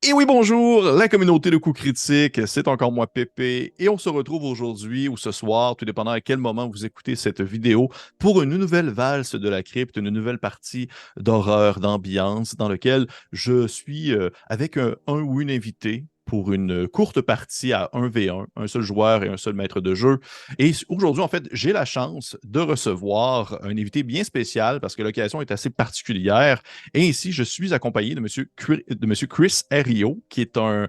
Et oui, bonjour, la communauté de coups critiques, c'est encore moi Pépé, et on se retrouve aujourd'hui ou ce soir, tout dépendant à quel moment vous écoutez cette vidéo, pour une nouvelle valse de la crypte, une nouvelle partie d'horreur, d'ambiance, dans laquelle je suis avec un ou une invitée pour une courte partie à 1v1, un seul joueur et un seul maître de jeu. Et aujourd'hui, en fait, j'ai la chance de recevoir un invité bien spécial parce que l'occasion est assez particulière. Et ici, je suis accompagné de monsieur Chris Herriot, qui est un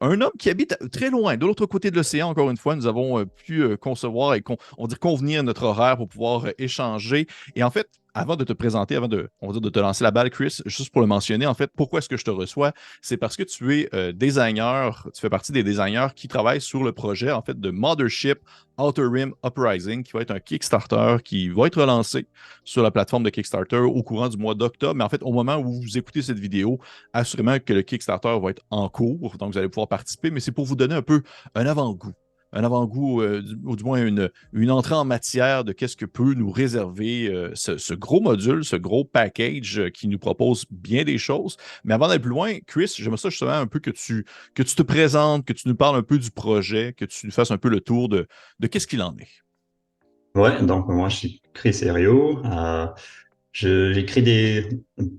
homme qui habite très loin, de l'autre côté de l'océan. Encore une fois, nous avons pu concevoir et on va dire convenir notre horaire pour pouvoir échanger. Et en fait, avant de te présenter, avant de, on va dire, de te lancer la balle, Chris, juste pour le mentionner, en fait, pourquoi est-ce que je te reçois? C'est parce que tu es designer, tu fais partie des designers qui travaillent sur le projet, en fait, de Mothership Outer Rim Uprising, qui va être un Kickstarter qui va être lancé sur la plateforme de Kickstarter au courant du mois d'octobre. Mais en fait, au moment où vous écoutez cette vidéo, assurément que le Kickstarter va être en cours, donc vous allez pouvoir participer, mais c'est pour vous donner un peu un avant-goût. Un avant-goût, ou du moins une entrée en matière de qu'est-ce que peut nous réserver ce gros module, ce gros package qui nous propose bien des choses. Mais avant d'aller plus loin, Chris, j'aimerais ça justement un peu que tu te présentes, que tu nous parles un peu du projet, que tu nous fasses un peu le tour de qu'est-ce qu'il en est. Ouais, donc moi je suis Chris Herriot. J'écris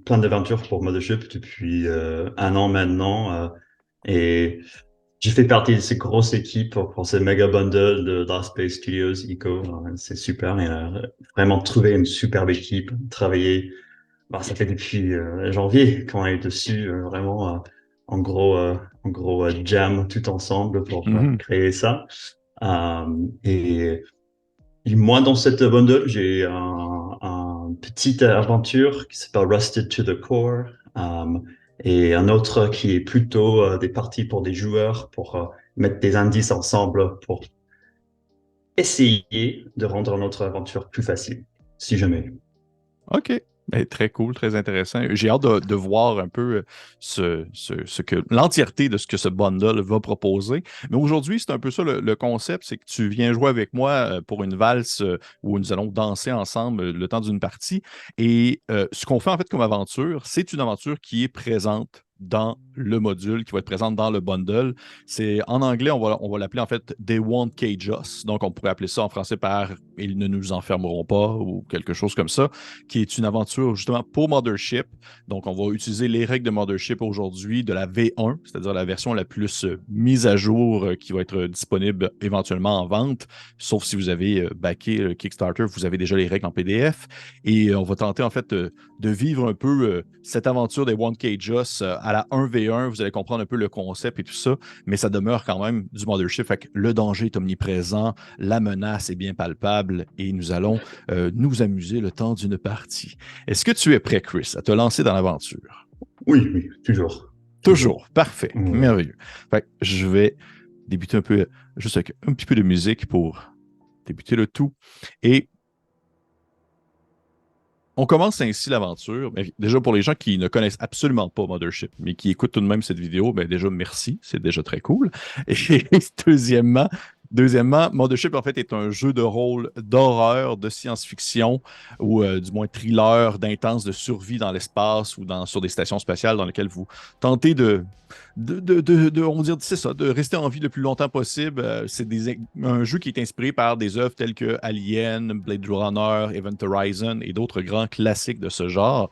plein d'aventures pour Mothership depuis un an maintenant. Et j'ai fait partie de ces grosses équipes pour ces méga bundles de Dark Space Studios Eco. C'est super. Et, vraiment trouvé une superbe équipe. Travailler, ça fait depuis janvier qu'on est dessus. Vraiment en gros jam tout ensemble pour Mhm. créer ça. Et moi, dans cette bundle, j'ai un petite aventure qui s'appelle Rusted to the Core, et un autre qui est plutôt des parties pour des joueurs, pour mettre des indices ensemble, pour essayer de rendre notre aventure plus facile, si jamais. OK. Ben, très cool, très intéressant. J'ai hâte de voir un peu ce que l'entièreté de ce que ce bundle va proposer. Mais aujourd'hui, c'est un peu ça le concept, c'est que tu viens jouer avec moi pour une valse où nous allons danser ensemble le temps d'une partie. Et ce qu'on fait en fait comme aventure, c'est une aventure qui est présente dans le module, qui va être présente dans le bundle. C'est en anglais, on va l'appeler en fait They Won't Cage Us. Donc, on pourrait appeler ça en français par Ils ne nous enfermeront pas ou quelque chose comme ça, qui est une aventure justement pour Mothership. Donc, on va utiliser les règles de Mothership aujourd'hui de la V1, c'est-à-dire la version la plus mise à jour qui va être disponible éventuellement en vente, sauf si vous avez backé Kickstarter, vous avez déjà les règles en PDF. Et on va tenter en fait de vivre un peu cette aventure des One Cage Us à la 1v1. Vous allez comprendre un peu le concept et tout ça, mais ça demeure quand même du Mothership. Fait que le danger est omniprésent, la menace est bien palpable et nous allons nous amuser le temps d'une partie. Est-ce que tu es prêt, Chris, à te lancer dans l'aventure? Oui, oui, toujours, toujours. Toujours. Parfait. Oui. Merveilleux. Fait que je vais débuter un peu, juste avec un petit peu de musique pour débuter le tout. Et on commence ainsi l'aventure. Déjà, pour les gens qui ne connaissent absolument pas Mothership, mais qui écoutent tout de même cette vidéo, ben déjà, merci. C'est déjà très cool. Et deuxièmement, Deuxièmement, Mothership, en fait, est un jeu de rôle d'horreur, de science-fiction, ou du moins thriller, d'intense, de survie dans l'espace ou sur des stations spatiales dans lesquelles vous tentez on va dire, c'est ça, de rester en vie le plus longtemps possible. Un jeu qui est inspiré par des œuvres telles que Alien, Blade Runner, Event Horizon et d'autres grands classiques de ce genre.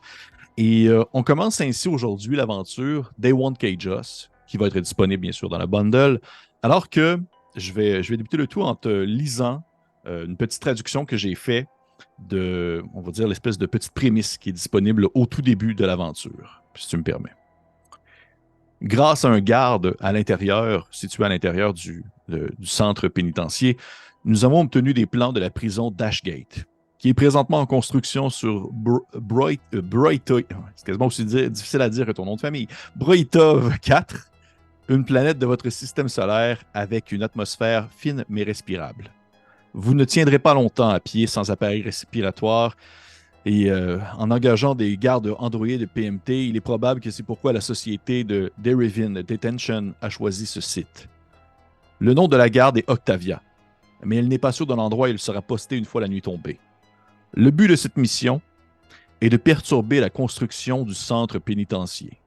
Et on commence ainsi aujourd'hui l'aventure Day One Cage Us, qui va être disponible bien sûr dans la bundle, alors que je vais débuter le tout en te lisant une petite traduction que j'ai faite on va dire, l'espèce de petite prémisse qui est disponible au tout début de l'aventure, si tu me permets. Grâce à un garde à l'intérieur, situé à l'intérieur du centre pénitentiaire, nous avons obtenu des plans de la prison d'Ashgate, qui est présentement en construction sur c'est quasiment aussi difficile à dire que ton nom de famille, Broitov 4, une planète de votre système solaire avec une atmosphère fine mais respirable. Vous ne tiendrez pas longtemps à pied sans appareil respiratoire et en engageant des gardes androïdes de PMT, il est probable que c'est pourquoi la société de Derivin Detention a choisi ce site. Le nom de la garde est Octavia, mais elle n'est pas sûre de l'endroit où il sera posté une fois la nuit tombée. Le but de cette mission est de perturber la construction du centre pénitentiaire.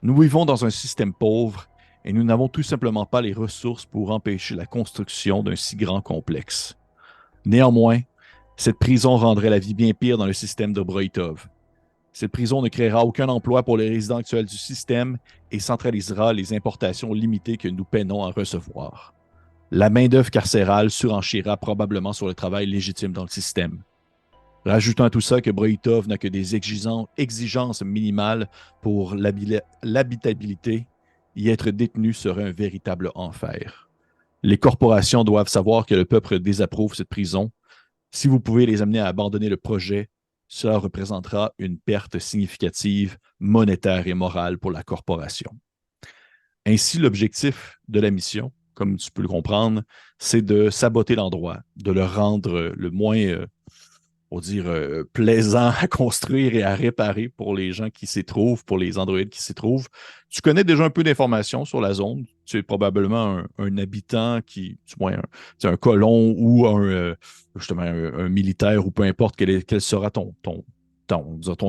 Nous vivons dans un système pauvre et nous n'avons tout simplement pas les ressources pour empêcher la construction d'un si grand complexe. Néanmoins, cette prison rendrait la vie bien pire dans le système de Broitov. Cette prison ne créera aucun emploi pour les résidents actuels du système et centralisera les importations limitées que nous peinons à recevoir. La main-d'œuvre carcérale surenchira probablement sur le travail légitime dans le système. Rajoutons à tout ça que Broitov n'a que des exigences minimales pour l'habitabilité, y être détenu serait un véritable enfer. Les corporations doivent savoir que le peuple désapprouve cette prison. Si vous pouvez les amener à abandonner le projet, cela représentera une perte significative monétaire et morale pour la corporation. Ainsi, l'objectif de la mission, comme tu peux le comprendre, c'est de saboter l'endroit, de le rendre le moins, on va dire, plaisant à construire et à réparer pour les gens qui s'y trouvent, pour les androïdes qui s'y trouvent. Tu connais déjà un peu d'informations sur la zone. Tu es probablement un habitant qui, du moins, un colon ou justement un militaire ou peu importe quel sera ton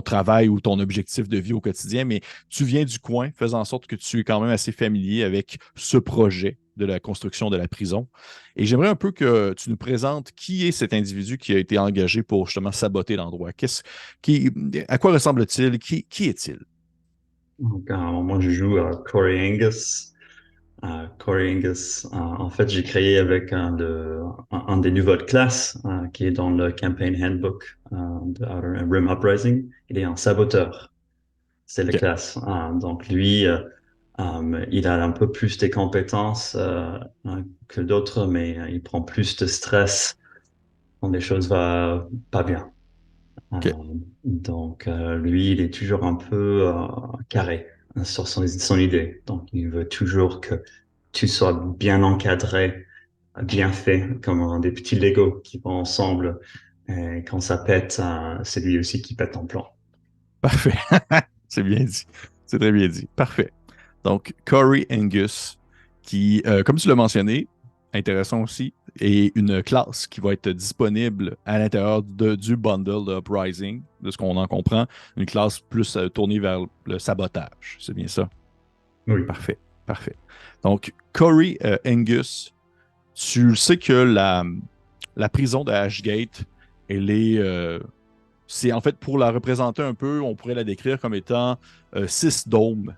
travail ou ton objectif de vie au quotidien, mais tu viens du coin, faisant en sorte que tu es quand même assez familier avec ce projet de la construction de la prison. Et j'aimerais un peu que tu nous présentes qui est cet individu qui a été engagé pour justement saboter l'endroit. À quoi ressemble-t-il? Qui est-il? Donc, à un moment, je joue à Corey Angus. Corey Angus, en fait, j'ai créé avec un des niveaux de classe qui est dans le Campaign Handbook de Outer Rim Uprising. Il est un saboteur. C'est la OK. classe. Donc, lui, il a un peu plus de compétences que d'autres, mais il prend plus de stress quand les choses vont pas bien. Euh, OK. donc, lui, il est toujours un peu carré sur son idée. Donc, il veut toujours que tu sois bien encadré, bien fait, comme des petits Legos qui vont ensemble. Et quand ça pète, c'est lui aussi qui pète ton plan. Parfait. C'est bien dit. C'est très bien dit. Parfait. Donc, Corey Angus, qui, comme tu l'as mentionné, intéressant aussi, est une classe qui va être disponible à l'intérieur du bundle de Uprising, de ce qu'on en comprend, une classe plus tournée vers le sabotage. C'est bien ça? Oui. Parfait. Parfait. Donc, Corey Angus, tu sais que la prison de Ashgate, elle est, c'est en fait pour la représenter un peu, on pourrait la décrire comme étant 6 dômes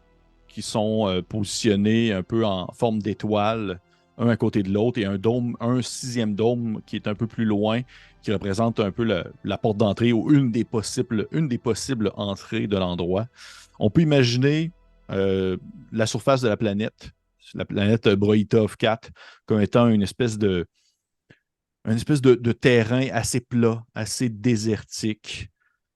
qui sont positionnés un peu en forme d'étoile, un à côté de l'autre, et un sixième dôme qui est un peu plus loin, qui représente un peu la porte d'entrée ou une des possibles entrées de l'endroit. On peut imaginer la surface de la planète Broitov 4, comme étant une espèce de terrain assez plat, assez désertique,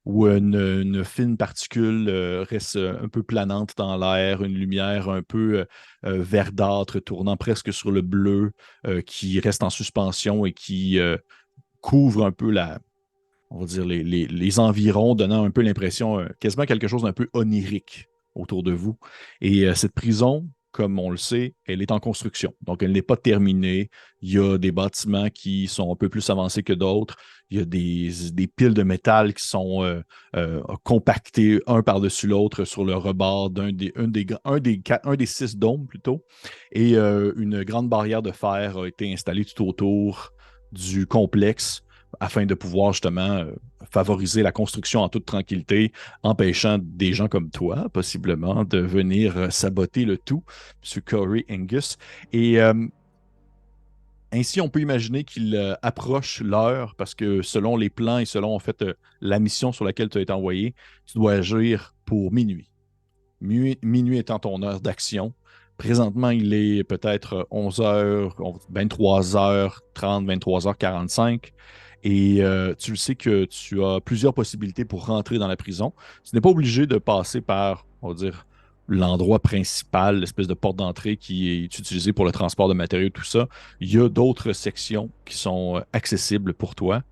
où une fine particule reste un peu planante dans l'air, une lumière un peu verdâtre, tournant presque sur le bleu, qui reste en suspension et qui couvre un peu on va dire les environs, donnant un peu l'impression, quasiment quelque chose d'un peu onirique autour de vous. Et cette prison, comme on le sait, elle est en construction. Donc, elle n'est pas terminée. Il y a des bâtiments qui sont un peu plus avancés que d'autres. Il y a des piles de métal qui sont compactées un par-dessus l'autre sur le rebord un des 6 dômes plutôt. Et une grande barrière de fer a été installée tout autour du complexe afin de pouvoir justement favoriser la construction en toute tranquillité, empêchant des gens comme toi, possiblement, de venir saboter le tout, M. Corey Angus. Et ainsi, on peut imaginer qu'il approche l'heure parce que selon les plans et selon en fait la mission sur laquelle tu as été envoyé, tu dois agir pour minuit. Minuit étant ton heure d'action. Présentement, il est peut-être 11h, 23h30, 23h45. Et tu le sais que tu as plusieurs possibilités pour rentrer dans la prison. Tu n'es pas obligé de passer par, on va dire, l'endroit principal, l'espèce de porte d'entrée qui est utilisée pour le transport de matériaux, tout ça. Il y a d'autres sections qui sont accessibles pour toi.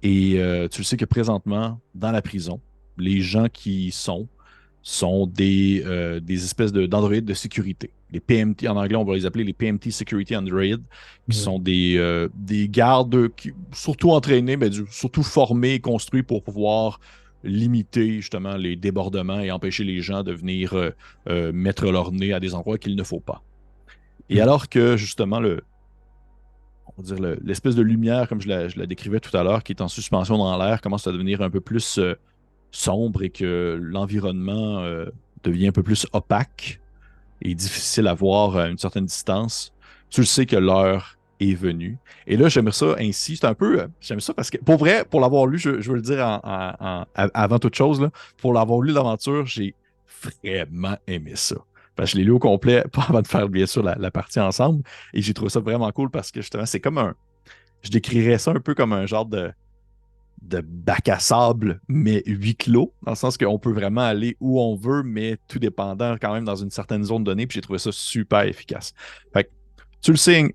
Et tu le sais que présentement, dans la prison, les gens qui y sont des espèces d'androïdes de sécurité. Les PMT, en anglais, on va les appeler les PMT Security Android, qui Oui. sont des gardes surtout entraînés, mais surtout formés et construits pour pouvoir limiter justement les débordements et empêcher les gens de venir mettre leur nez à des endroits qu'il ne faut pas. Et alors que justement on va dire l'espèce de lumière, comme je la décrivais tout à l'heure, qui est en suspension dans l'air, commence à devenir un peu plus sombre et que l'environnement devient un peu plus opaque et difficile à voir à une certaine distance, tu le sais que l'heure est venue. Et là, j'aime ça ainsi. C'est un peu. J'aime ça parce que, pour vrai, pour l'avoir lu, je veux le dire avant toute chose, là, pour l'avoir lu l'aventure, j'ai vraiment aimé ça. Parce que je l'ai lu au complet, pas avant de faire bien sûr la partie ensemble. Et j'ai trouvé ça vraiment cool parce que justement, c'est comme un. Je décrirais ça un peu comme un genre de bac à sable, mais huis clos, dans le sens qu'on peut vraiment aller où on veut, mais tout dépendant quand même dans une certaine zone donnée. Puis j'ai trouvé ça super efficace. Fait que, tu le sais,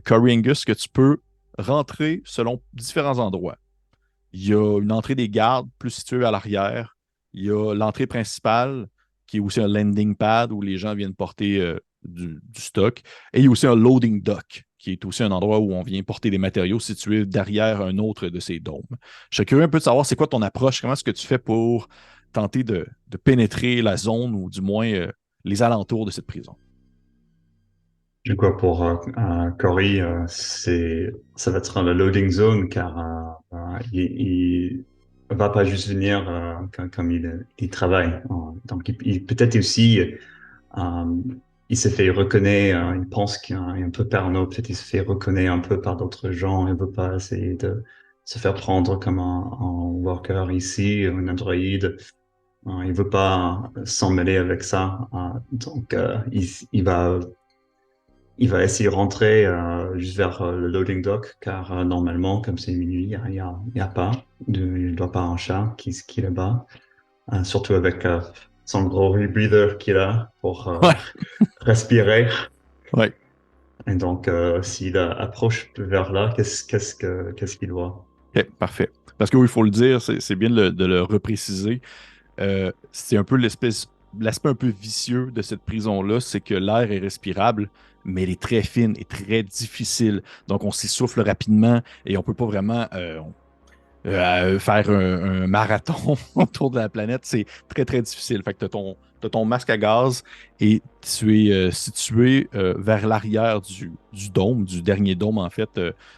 Corey Angus, que tu peux rentrer selon différents endroits. Il y a une entrée des gardes plus située à l'arrière. Il y a l'entrée principale, qui est aussi un landing pad où les gens viennent porter du stock. Et il y a aussi un loading dock, qui est aussi un endroit où on vient porter des matériaux situés derrière un autre de ces dômes. Je suis curieux un peu de savoir c'est quoi ton approche, comment est-ce que tu fais pour tenter de pénétrer la zone ou du moins les alentours de cette prison. Du coup, pour Cory, ça va être le loading zone car il va pas juste venir comme il travaille. Donc, peut-être aussi, euh, il s'est fait reconnaître, il pense qu'il est un peu parano, peut-être il se fait reconnaître un peu par d'autres gens, il veut pas essayer de se faire prendre comme un worker ici, un androïde. Il veut pas s'en mêler avec ça. Donc, il va essayer de rentrer juste vers le loading dock, car normalement, comme c'est minuit, il y a pas. Il ne doit pas un chat qui est là-bas. Surtout avec son gros rebreather qu'il a pour Ouais, respirer. ouais. Et donc, s'il approche vers là, qu'est-ce qu'il voit? OK, parfait. Parce que oui, il faut le dire, c'est bien de le repréciser. C'est un peu l'aspect un peu vicieux de cette prison-là, c'est que l'air est respirable, mais elle est très fine et très difficile. Donc, on s'essouffle rapidement et on peut pas vraiment faire un marathon autour de la planète. C'est très, très difficile. Fait que t'as ton masque à gaz et tu es situé vers l'arrière du dôme, du dernier dôme, en fait,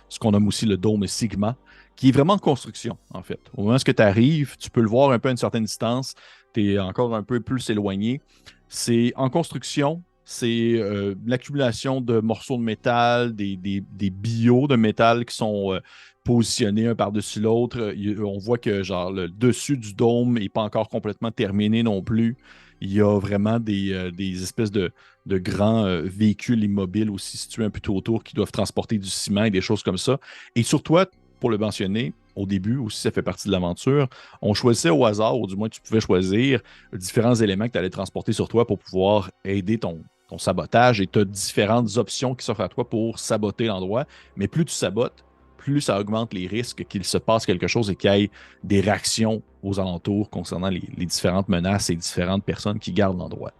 ce qu'on nomme aussi le dôme Sigma, qui est vraiment en construction, en fait. Au moment où tu arrives, tu peux le voir un peu à une certaine distance. Tu es encore un peu plus éloigné. C'est en construction. C'est l'accumulation de morceaux de métal, des billots de métal qui sont positionnés un par-dessus l'autre. On voit que genre le dessus du dôme n'est pas encore complètement terminé non plus. Il y a vraiment des espèces de grands véhicules immobiles aussi situés un peu tout autour qui doivent transporter du ciment et des choses comme ça. Et sur toi, pour le mentionner, au début aussi, ça fait partie de l'aventure, on choisissait au hasard, ou du moins tu pouvais choisir différents éléments que tu allais transporter sur toi pour pouvoir aider ton sabotage et tu as différentes options qui s'offrent à toi pour saboter l'endroit. Mais plus tu sabotes, plus ça augmente les risques qu'il se passe quelque chose et qu'il y ait des réactions aux alentours concernant les différentes menaces et différentes personnes qui gardent l'endroit.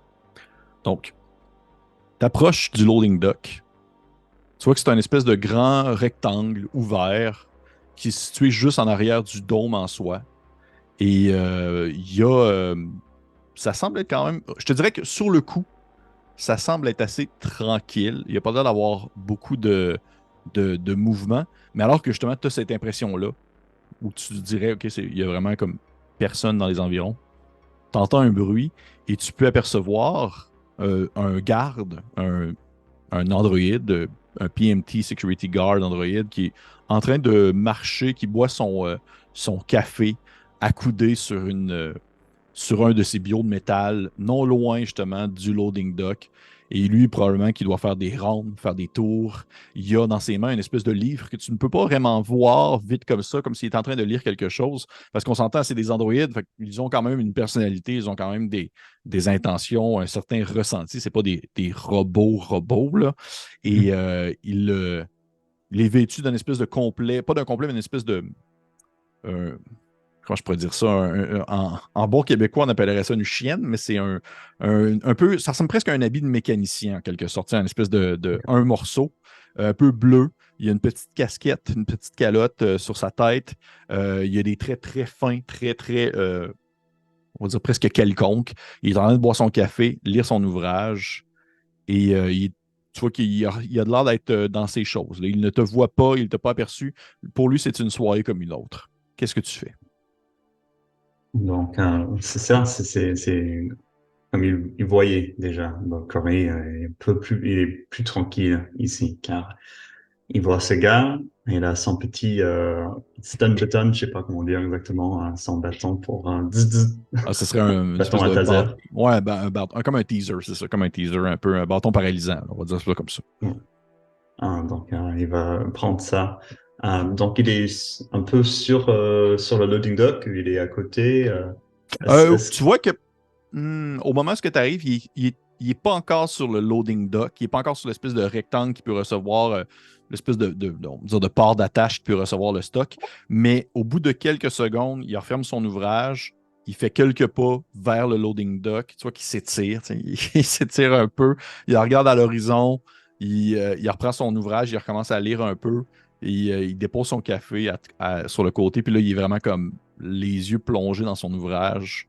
Donc, tu approches du loading dock. Tu vois que c'est un espèce de grand rectangle ouvert qui est situé juste en arrière du dôme en soi. Et il y a. Ça semble être quand même. Je te dirais que sur le coup, ça semble être assez tranquille. Il n'y a pas l'air d'avoir beaucoup de mouvement. Mais alors que justement, tu as cette impression-là, où tu te dirais, OK, il y a vraiment comme personne dans les environs. Tu entends un bruit et tu peux apercevoir un garde, un androïde, un PMT Security Guard androïde qui est en train de marcher, qui boit son café accoudé sur un de ces bios de métal, non loin justement du loading dock. Et lui, probablement, qui doit faire des rondes, faire des tours. Il y a dans ses mains une espèce de livre que tu ne peux pas vraiment voir vite comme ça, comme s'il est en train de lire quelque chose. Parce qu'on s'entend, c'est des androïdes, fait ils ont quand même une personnalité, ils ont quand même des intentions, un certain ressenti. C'est pas des robots, là. Et il est vêtu d'un espèce de complet, pas d'un complet, mais d'une espèce de comment je pourrais dire ça, en bon québécois, on appellerait ça une chienne, mais c'est un peu, ça ressemble presque à un habit de mécanicien en quelque sorte, un espèce un morceau un peu bleu. Il a une petite casquette, une petite calotte sur sa tête. Il a des traits très fins, très, on va dire presque quelconques. Il est en train de boire son café, lire son ouvrage. Et tu vois qu'il a de l'air d'être dans ses choses, là. Il ne te voit pas, il ne t'a pas aperçu. Pour lui, c'est une soirée comme une autre. Qu'est-ce que tu fais? Donc, c'est ça, comme il voyait déjà. Donc, Corey il est plus tranquille ici, car il voit ce gars, il a son petit stun button, je sais pas comment dire exactement, son bâton pour un Ah, ce serait une bâton espèce à de taser. ouais, comme un teaser, c'est ça, comme un teaser, un peu un bâton paralysant, là, on va dire ça comme ça. Ouais. Donc, il va prendre ça. Donc, il est un peu sur le loading dock, il est à côté. Tu vois que au moment où tu arrives, il est pas encore sur le loading dock, il n'est pas encore sur l'espèce de rectangle qui peut recevoir l'espèce on va dire de port d'attache qui peut recevoir le stock. Mais au bout de quelques secondes, il referme son ouvrage, il fait quelques pas vers le loading dock, tu vois qu'il s'étire, tu sais, il s'étire un peu, il regarde à l'horizon, il reprend son ouvrage, il recommence à lire un peu, et il dépose son café sur le côté, puis là, il est vraiment comme les yeux plongés dans son ouvrage,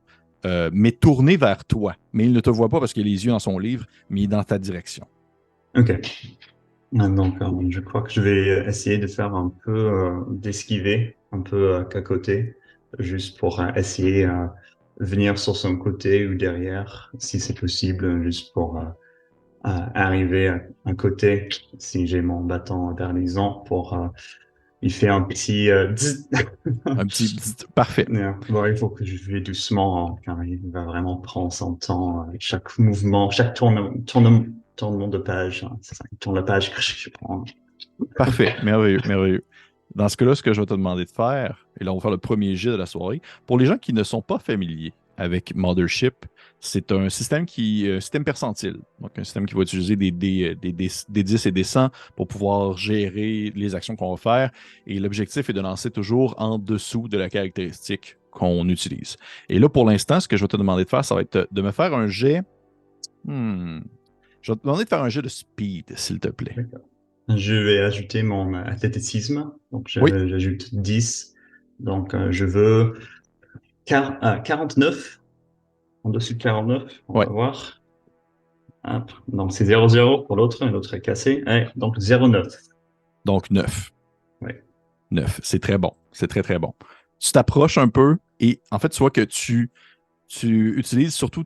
mais tourné vers toi. Mais il ne te voit pas parce qu'il a les yeux dans son livre, mais il est dans ta direction. Ok. Donc, je crois que je vais essayer de faire un peu d'esquiver, un peu cacoter, juste pour essayer venir sur son côté ou derrière, si c'est possible, juste pour arriver à côté, si j'ai mon bâton d'arlisan, pour il fait un petit zzz. Un petit parfait. Bon, il faut que je vais doucement, car il va vraiment prendre son temps, chaque mouvement, chaque tournement de page, hein, c'est ça, il tourne la page que je prends. Parfait. Merveilleux, merveilleux. Dans ce cas-là, ce que je vais te demander de faire, et là, on va faire le premier jet de la soirée. Pour les gens qui ne sont pas familiers avec Mothership, c'est un système percentile. Donc, un système qui va utiliser des 10 et des 100 pour pouvoir gérer les actions qu'on va faire. Et l'objectif est de lancer toujours en dessous de la caractéristique qu'on utilise. Et là, pour l'instant, ce que je vais te demander de faire, ça va être de me faire un jet. Je vais te demander de faire un jet de speed, s'il te plaît. Je vais ajouter mon athléticisme, donc Oui, j'ajoute 10. Donc je veux 49, en dessus de 49, on oui. va voir. Hop. Donc c'est 0-0 pour l'autre, et l'autre est cassé. Donc 0,9. Donc 9. Oui. 9. C'est très bon. C'est très, très bon. Tu t'approches un peu et en fait, tu vois que tu utilises surtout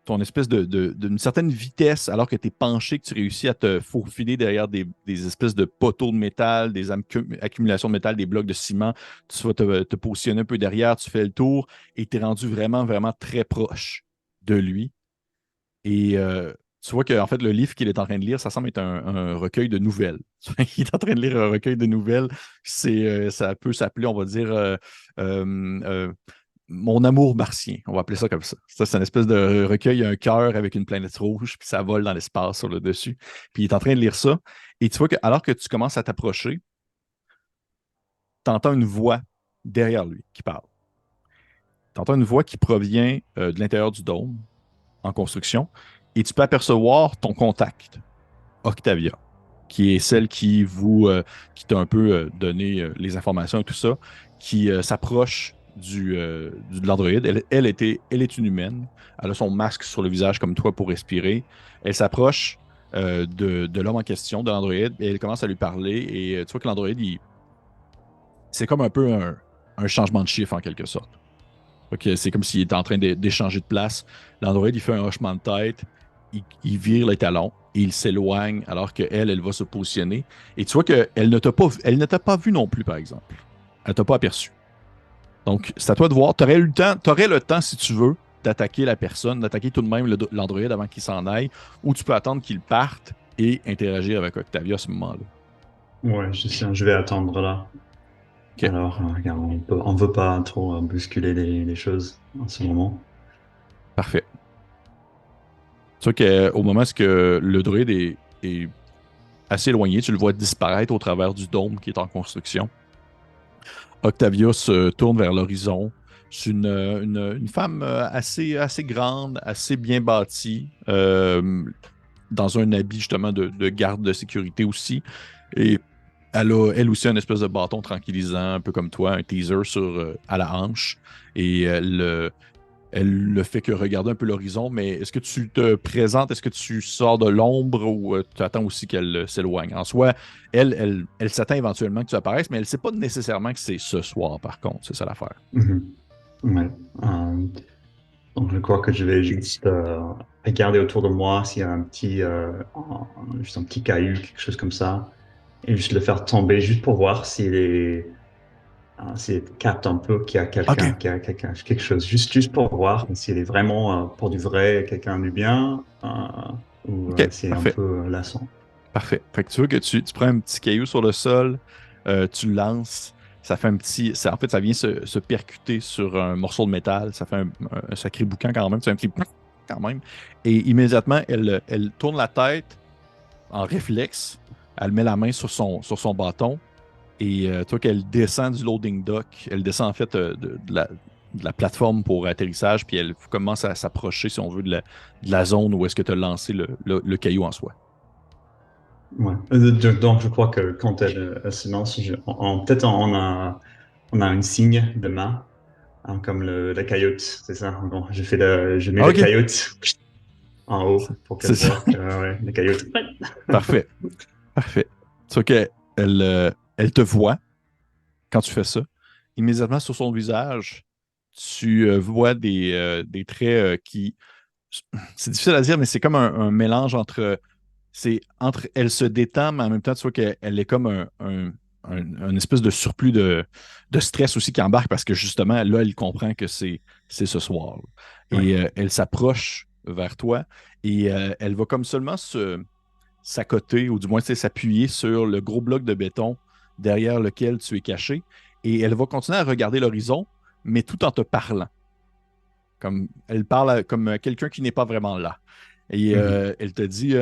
ton espèce d'une certaine vitesse alors que tu es penché, que tu réussis à te faufiler derrière des espèces de poteaux de métal, des accumulations de métal, des blocs de ciment. Tu vas te positionner un peu derrière, tu fais le tour et tu es rendu vraiment, vraiment très proche de lui. Et tu vois que en fait, le livre qu'il est en train de lire, ça semble être un recueil de nouvelles. Il est en train de lire un recueil de nouvelles. Ça peut s'appeler, on va dire, euh, euh, Mon amour martien. On va appeler ça comme ça. Ça, c'est une espèce de recueil, un cœur avec une planète rouge, puis ça vole dans l'espace sur le dessus. Puis il est en train de lire ça. Et tu vois que alors que tu commences à t'approcher, tu entends une voix derrière lui qui parle. Tu entends une voix qui provient de l'intérieur du dôme en construction. Et tu peux apercevoir ton contact, Octavia, qui est celle qui t'a un peu donné les informations et tout ça, qui s'approche de l'androïde. Elle est une humaine. Elle a son masque sur le visage comme toi pour respirer. Elle s'approche de l'homme en question, de l'androïde, et elle commence à lui parler. Et tu vois que l'androïde, c'est comme un peu un changement de chiffre en quelque sorte. Ok, c'est comme s'il était en train d'échanger de place. L'android, il fait un hochement de tête, il vire les talons et il s'éloigne alors qu'elle, elle va se positionner. Et tu vois qu'elle elle ne t'a pas vu non plus, par exemple. Elle t'a pas aperçu. Donc, c'est à toi de voir. Tu aurais le temps, si tu veux, d'attaquer la personne, d'attaquer tout de même l'android avant qu'il s'en aille, ou tu peux attendre qu'il parte et interagir avec Octavia à ce moment-là. Ouais, je vais attendre là. OK, Alors, regarde, on veut pas trop bousculer les choses en ce moment. parfait. Tu vois qu'au moment où le droïde est assez éloigné, tu le vois disparaître au travers du dôme qui est en construction. Octavia se tourne vers l'horizon. C'est une femme assez grande, assez bien bâtie, dans un habit justement de garde de sécurité aussi. Et elle aussi, un espèce de bâton tranquillisant, un peu comme toi, un teaser à la hanche. Et elle le fait que regarder un peu l'horizon, mais est-ce que tu te présentes, est-ce que tu sors de l'ombre ou tu attends aussi qu'elle s'éloigne? En soi, elle s'attend éventuellement que tu apparaisses, mais elle ne sait pas nécessairement que c'est ce soir, par contre. C'est ça l'affaire. Mhm. Ouais. Donc, je crois que je vais juste regarder autour de moi s'il y a juste un petit caillou, quelque chose comme ça, et juste le faire tomber juste pour voir s'il capte un peu qu'il y a OK. quelque chose, juste pour voir s'il est vraiment pour du vrai, quelqu'un du bien, ou OK. c'est un Parfait. peu lassant. Parfait. Fait que tu vois que tu prends un petit caillou sur le sol, tu le lances, ça fait un petit. En fait, ça vient se percuter sur un morceau de métal, ça fait un sacré boucan quand même, c'est un petit quand même. Et immédiatement, elle tourne la tête en réflexe, elle met la main sur son bâton, et toi qu'elle descend du loading dock, elle descend en fait de la plateforme pour atterrissage, puis elle commence à s'approcher, si on veut, de la zone où est-ce que tu as lancé le caillou en soi. Ouais. Donc, je crois que quand elle se lance, peut-être on a un signe de main, hein, comme la cailloute, c'est ça. Bon, je mets Ah, la OK. cailloute en haut pour qu'elle C'est ça. voit que, ouais, la cailloute. Parfait. Parfait. Tu vois qu'elle elle te voit quand tu fais ça. Immédiatement sur son visage, tu vois des traits qui. C'est difficile à dire, mais c'est comme un mélange entre. C'est entre elle se détend, mais en même temps, tu vois qu'elle est comme un espèce de surplus de stress aussi qui embarque parce que justement, là, elle comprend que c'est ce soir. Oui. Et elle s'approche vers toi et elle va comme seulement s'accoter, ou du moins s'appuyer sur le gros bloc de béton derrière lequel tu es caché. Et elle va continuer à regarder l'horizon, mais tout en te parlant. Comme elle parle comme quelqu'un qui n'est pas vraiment là. Et Mhm. elle te dit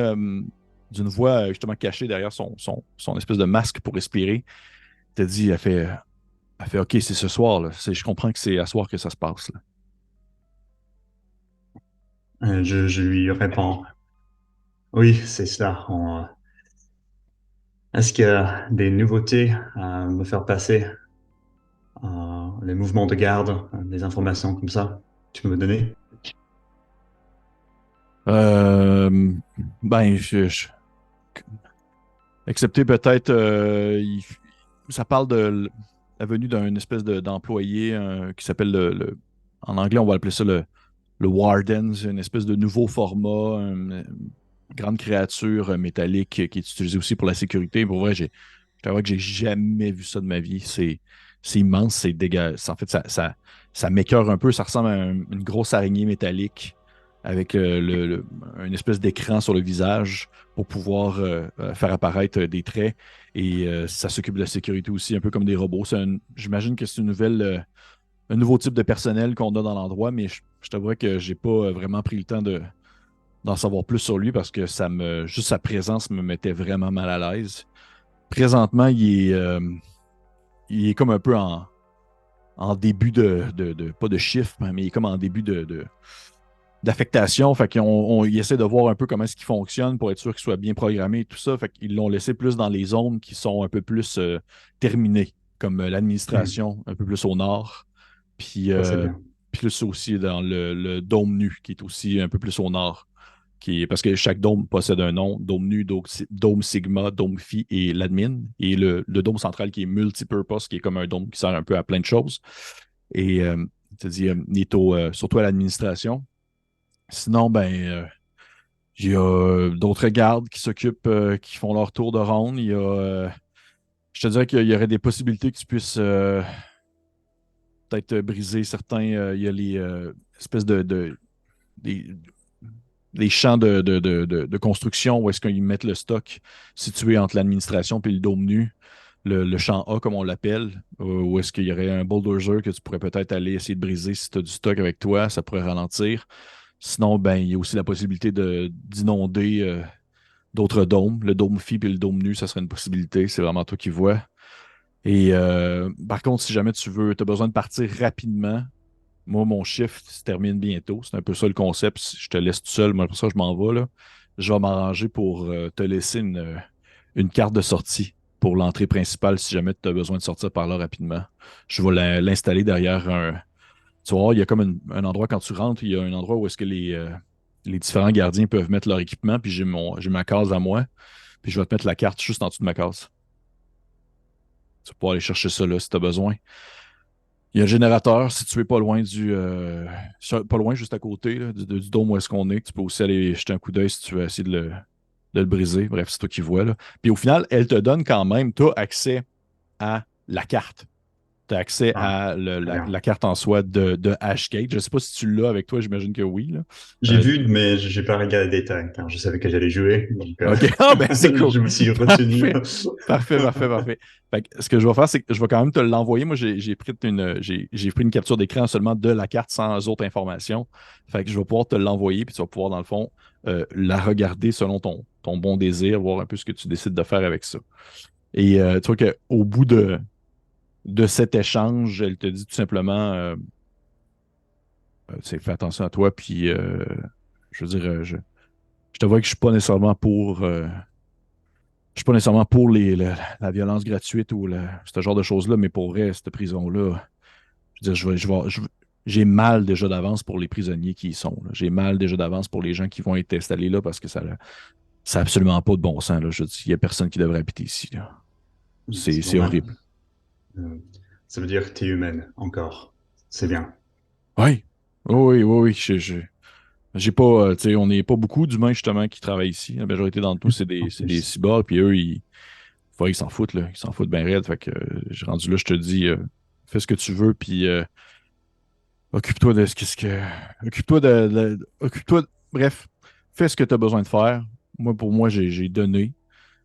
d'une voix justement cachée derrière son espèce de masque pour respirer. Elle te dit, elle fait OK, c'est ce soir, là. Je comprends que c'est à soir que ça se passe, là. Je lui réponds, oui, c'est ça. Est-ce qu'il y a des nouveautés à me faire passer, les mouvements de garde, des informations comme ça, tu peux me donner? Euh, ben, excepté peut-être, ça parle de la venue d'un espèce d'employé qui s'appelle en anglais, on va appeler ça le Warden, c'est une espèce de nouveau format, une grande créature métallique qui est utilisée aussi pour la sécurité. Pour vrai, je t'avoue que j'ai jamais vu ça de ma vie. C'est immense, c'est dégueulasse. En fait, ça m'écœure un peu. Ça ressemble à une grosse araignée métallique avec une espèce d'écran sur le visage pour pouvoir faire apparaître des traits. Et ça s'occupe de la sécurité aussi, un peu comme des robots. J'imagine que c'est un nouveau type de personnel qu'on a dans l'endroit, mais je t'avouerais que j'ai pas vraiment pris le temps d'en savoir plus sur lui parce que juste sa présence me mettait vraiment mal à l'aise. Présentement, il est comme un peu en début pas de chiffre, mais il est comme en début d'affectation. Fait il essaie de voir un peu comment est-ce qu'il fonctionne pour être sûr qu'il soit bien programmé et tout ça. Fait qu'ils l'ont laissé plus dans les zones qui sont un peu plus terminées, comme Mhm. l'administration, un peu plus au nord. Puis Ça, c'est bien. plus aussi dans le dôme nu, qui est aussi un peu plus au nord. Parce que chaque dôme possède un nom, dôme nu, dôme sigma, dôme phi et l'admin. Et le dôme central qui est multipurpose, qui est comme un dôme qui sert un peu à plein de choses. Et c'est-à-dire, il est surtout à l'administration. Sinon, ben, il y a d'autres gardes qui s'occupent, qui font leur tour de ronde. Je te dirais qu'il y aurait des possibilités que tu puisses peut-être briser certains. Il y a les espèces des, des champs de construction où est-ce qu'ils mettent le stock situé entre l'administration et le dôme nu, le champ A comme on l'appelle, où est-ce qu'il y aurait un bulldozer que tu pourrais peut-être aller essayer de briser si tu as du stock avec toi, ça pourrait ralentir. Sinon, ben, il y a aussi la possibilité d'inonder d'autres dômes. Le dôme phi et le dôme nu, ça serait une possibilité. C'est vraiment toi qui vois. Et par contre, si jamais tu as besoin de partir rapidement, moi, mon shift se termine bientôt. C'est un peu ça le concept. Si je te laisse tout seul, moi, pour ça, je m'en vais, là. Je vais m'arranger pour te laisser une carte de sortie. pour l'entrée principale si jamais tu as besoin de sortir par là rapidement. Je vais l'installer derrière un. Tu vas voir, il y a comme un endroit quand tu rentres, il y a un endroit où est-ce que les différents gardiens peuvent mettre leur équipement, puis j'ai ma case à moi, puis je vais te mettre la carte juste en dessous de ma case. Tu vas pouvoir aller chercher ça là si tu as besoin. Il y a un générateur situé pas loin pas loin, juste à côté là, du dôme où est-ce qu'on est. Tu peux aussi aller jeter un coup d'œil si tu veux essayer de le briser. Bref, c'est toi qui vois, là. Puis au final, elle te donne quand même, tu as accès à la carte. Tu as accès Ah, à très bien. la carte en soi de Ashgate. Je ne sais pas si tu l'as avec toi, j'imagine que oui, là. J'ai Euh, vu, mais j'ai pas regardé les détails, car je savais que j'allais jouer, donc OK. Ah, ben c'est cool. je me suis retenu. Parfait. Parfait, parfait, parfait. Fait que ce que je vais faire, c'est que je vais quand même te l'envoyer. Moi, j'ai pris une capture d'écran seulement de la carte sans autre information. Fait que je vais pouvoir te l'envoyer, puis tu vas pouvoir, dans le fond, la regarder selon ton bon désir, voir un peu ce que tu décides de faire avec ça. Et tu vois qu'au bout de cet échange, elle te dit tout simplement, tu sais, fais attention à toi, puis je veux dire, je te vois que je suis pas nécessairement je suis pas nécessairement pour la violence gratuite ou ce genre de choses-là, mais pour vrai, cette prison-là, je veux dire, j'ai mal déjà d'avance pour les prisonniers qui y sont, là. J'ai mal déjà d'avance pour les gens qui vont être installés là parce que ça n'a absolument pas de bon sens, là. Je dis, il n'y a personne qui devrait habiter ici, là. C'est C'est normal. horrible. Euh, Ça veut dire que tu es humaine, encore. C'est bien. Oui, oui, oui, oui, oui. J'ai pas, tu sais, on n'est pas beaucoup d'humains justement qui travaillent ici. La majorité d'entre nous, En c'est des plus. cyborgs, puis eux, ils s'en foutent, là. Ils s'en foutent bien raide. Fait que j'ai rendu là, je te dis, fais ce que tu veux, puis occupe-toi de ce que. Occupe-toi bref, fais ce que tu as besoin de faire. Moi, pour moi, j'ai donné.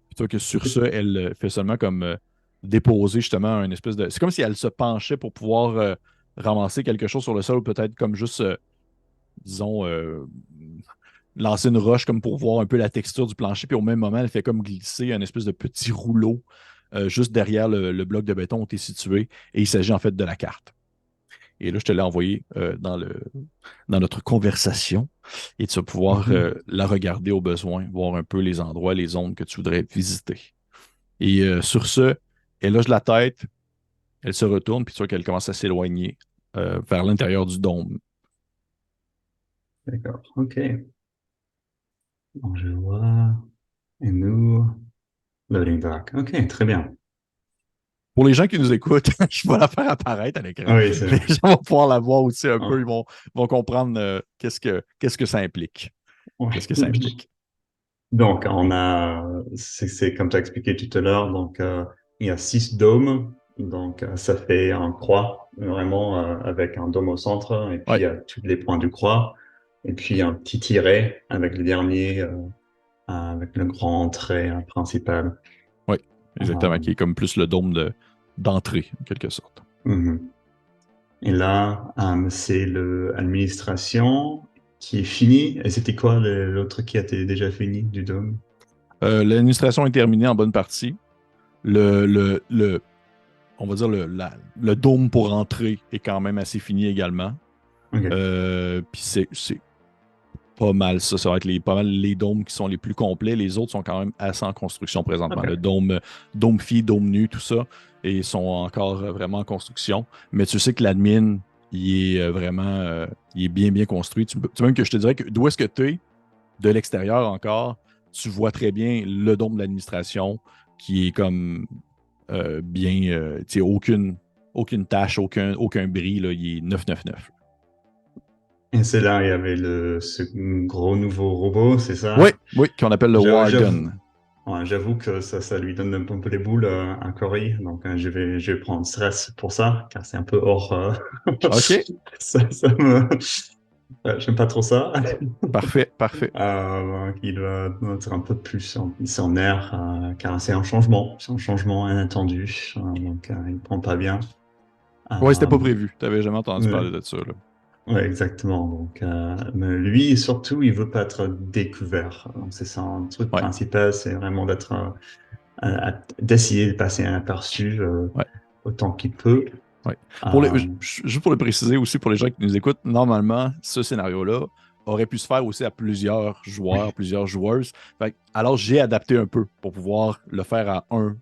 Puis toi, que sur ça, elle fait seulement comme déposer justement un espèce de. C'est comme si elle se penchait pour pouvoir ramasser quelque chose sur le sol, ou peut-être comme juste, disons, lancer une roche comme pour voir un peu la texture du plancher, puis au même moment, elle fait comme glisser un espèce de petit rouleau juste derrière le bloc de béton où tu es situé, et il s'agit en fait de la carte. Et là, je te l'ai envoyé dans notre conversation, et tu vas pouvoir Mhm. la regarder au besoin, voir un peu les endroits, les zones que tu voudrais visiter. Et sur ce, elle hoche la tête, elle se retourne, puis tu vois qu'elle commence à s'éloigner vers l'intérieur du dôme. D'accord. OK. Donc, je vois. Et nous, loading back. OK, très bien. Pour les gens qui nous écoutent, je vais la faire apparaître à l'écran. Ah oui, c'est Les bien. gens vont pouvoir la voir aussi un peu. Ah, Vont comprendre qu'est-ce que ça implique. ouais. Qu'est-ce que ça implique. Donc, c'est comme tu as expliqué tout à l'heure, donc il y a 6 dômes, donc ça fait un croix, vraiment avec un dôme au centre, et puis Oui, il y a tous les points du croix, et puis un petit tiret avec le dernier, avec le grand trait principal. oui, exactement. Euh, Qui est comme plus le dôme d'entrée, en quelque sorte. mhm. Et là, c'est le administration qui est fini. Et c'était quoi l'autre qui a été déjà fini du dôme? L'administration est terminée en bonne partie. On va dire le dôme pour entrer est quand même assez fini également. Ok, Puis c'est pas mal ça. Ça va être pas mal les dômes qui sont les plus complets. Les autres sont quand même assez en construction présentement. Le ok. dôme fille, dôme nu, tout ça, et ils sont encore vraiment en construction. Mais tu sais que l'admin, il est vraiment il est bien, bien construit. Même que je te dirais que d'où est-ce que tu es, de l'extérieur encore, tu vois très bien le dôme de l'administration qui est comme bien, tu sais, aucune tache, aucun bris, là, il est 999. Et c'est là, il y avait ce gros nouveau robot, c'est Oui, ça? oui, qu'on appelle le J'avoue, Warden. ouais, j'avoue que ça lui donne un peu les boules à Cory. Donc, je vais prendre stress pour ça, car c'est un peu hors. OK, Ça me. J'aime pas trop ça. parfait, parfait. Il doit être un peu plus en air, car c'est un changement inattendu. Donc, il prend pas bien. Ouais, c'était Euh, pas prévu. T'avais jamais entendu ouais, parler de ça, là. ouais, exactement. Donc, mais lui, surtout, il veut pas être découvert. Donc, c'est son truc Ouais, principal, c'est vraiment d'essayer de passer inaperçu ouais, autant qu'il peut. ouais. Euh, Juste pour le préciser aussi, pour les gens qui nous écoutent, normalement, ce scénario-là aurait pu se faire aussi à plusieurs joueurs, oui, plusieurs joueuses. Alors, j'ai adapté un peu pour pouvoir le faire à un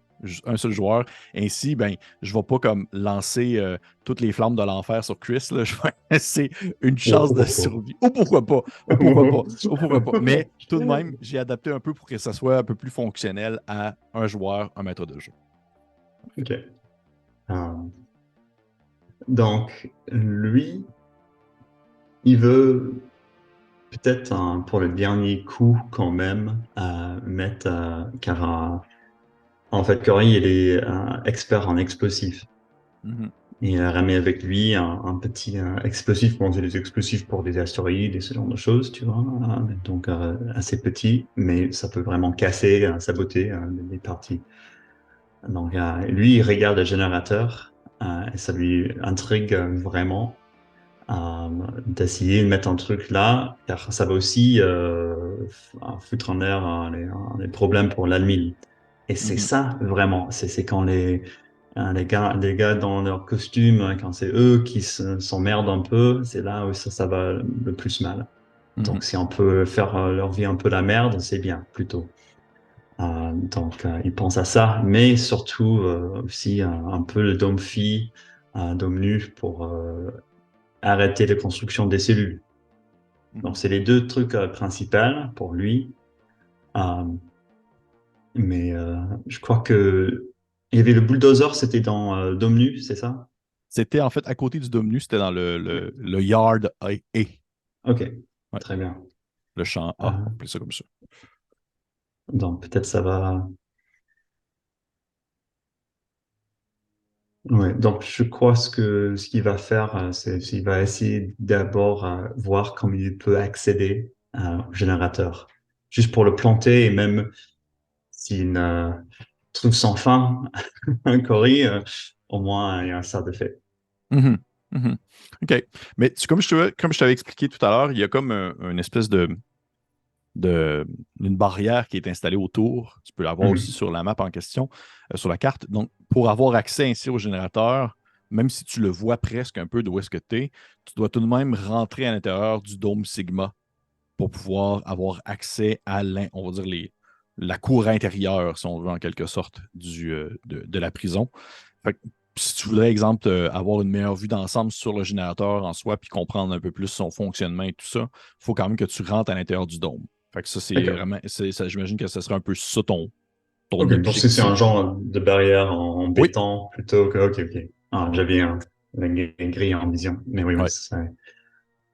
un seul joueur. Ainsi, ben, je ne vais pas comme lancer toutes les flammes de l'enfer sur Chris. Là. Je vais laisser une Oh, chance de oh, survie. Ou pourquoi pas? Ou pourquoi pas? oh. Ou pourquoi pas? Mais tout de même, j'ai adapté un peu pour que ça soit un peu plus fonctionnel à un joueur, un maître de jeu. Ok. Euh, donc, lui, il veut peut-être pour le dernier coup quand même mettre, car en fait, Cory, il est expert en explosifs. Mhm, Il a ramené avec lui un petit explosif. Bon, c'est des explosifs pour des astéroïdes et ce genre de choses, tu vois. Donc, assez petit, mais ça peut vraiment casser, saboter des parties. Donc, lui, il regarde le générateur et ça lui intrigue vraiment d'essayer de mettre un truc là, car ça va aussi foutre en l'air les problèmes pour l'ALMIL. Et c'est mhm, ça, vraiment. C'est quand les gars dans leur costume, quand c'est eux qui s'emmerdent un peu, c'est là où ça va le plus mal. mhm, Donc, si on peut faire leur vie un peu la merde, c'est bien, plutôt. Donc, ils pensent à ça, mais surtout aussi un peu le dôme phi, dôme nu pour arrêter la construction des cellules. Donc, mhm. c'est les deux trucs principaux pour lui. Euh, mais je crois que il y avait le bulldozer, c'était dans dôme nu, c'est ça? C'était en fait à côté du Dominus, c'était dans le Yard A. Ok, Ouais, très bien. le champ A, on Euh, peut appeler ça comme ça. donc, peut-être ça va. Ouais, donc je crois ce qu'il va faire, c'est qu'il va essayer d'abord voir comment il peut accéder au générateur, juste pour le planter et même s'il trouve sans fin un Cory, au moins il y a ça de fait. Mhm, mhm. OK. Mais comme je t'avais expliqué tout à l'heure, il y a comme une espèce de, d'une barrière qui est installée autour. Tu peux l'avoir aussi Mhm. sur la map en question, sur la carte. Donc, pour avoir accès ainsi au générateur, même si tu le vois presque un peu d'où est-ce que tu es, tu dois tout de même rentrer à l'intérieur du dôme Sigma pour pouvoir avoir accès à, on va dire, la cour intérieure, si on veut, en quelque sorte, de la prison. Fait que, si tu voudrais, exemple, avoir une meilleure vue d'ensemble sur le générateur en soi, puis comprendre un peu plus son fonctionnement et tout ça, il faut quand même que tu rentres à l'intérieur du dôme. Fait que ça, c'est D'accord. vraiment, j'imagine que ce serait un peu ça ton Ok, donc c'est un objectif. genre de barrière en Oui, béton plutôt que. Ok, ok. Ah, j'avais la grille en vision, mais oui, oui, oui, c'est.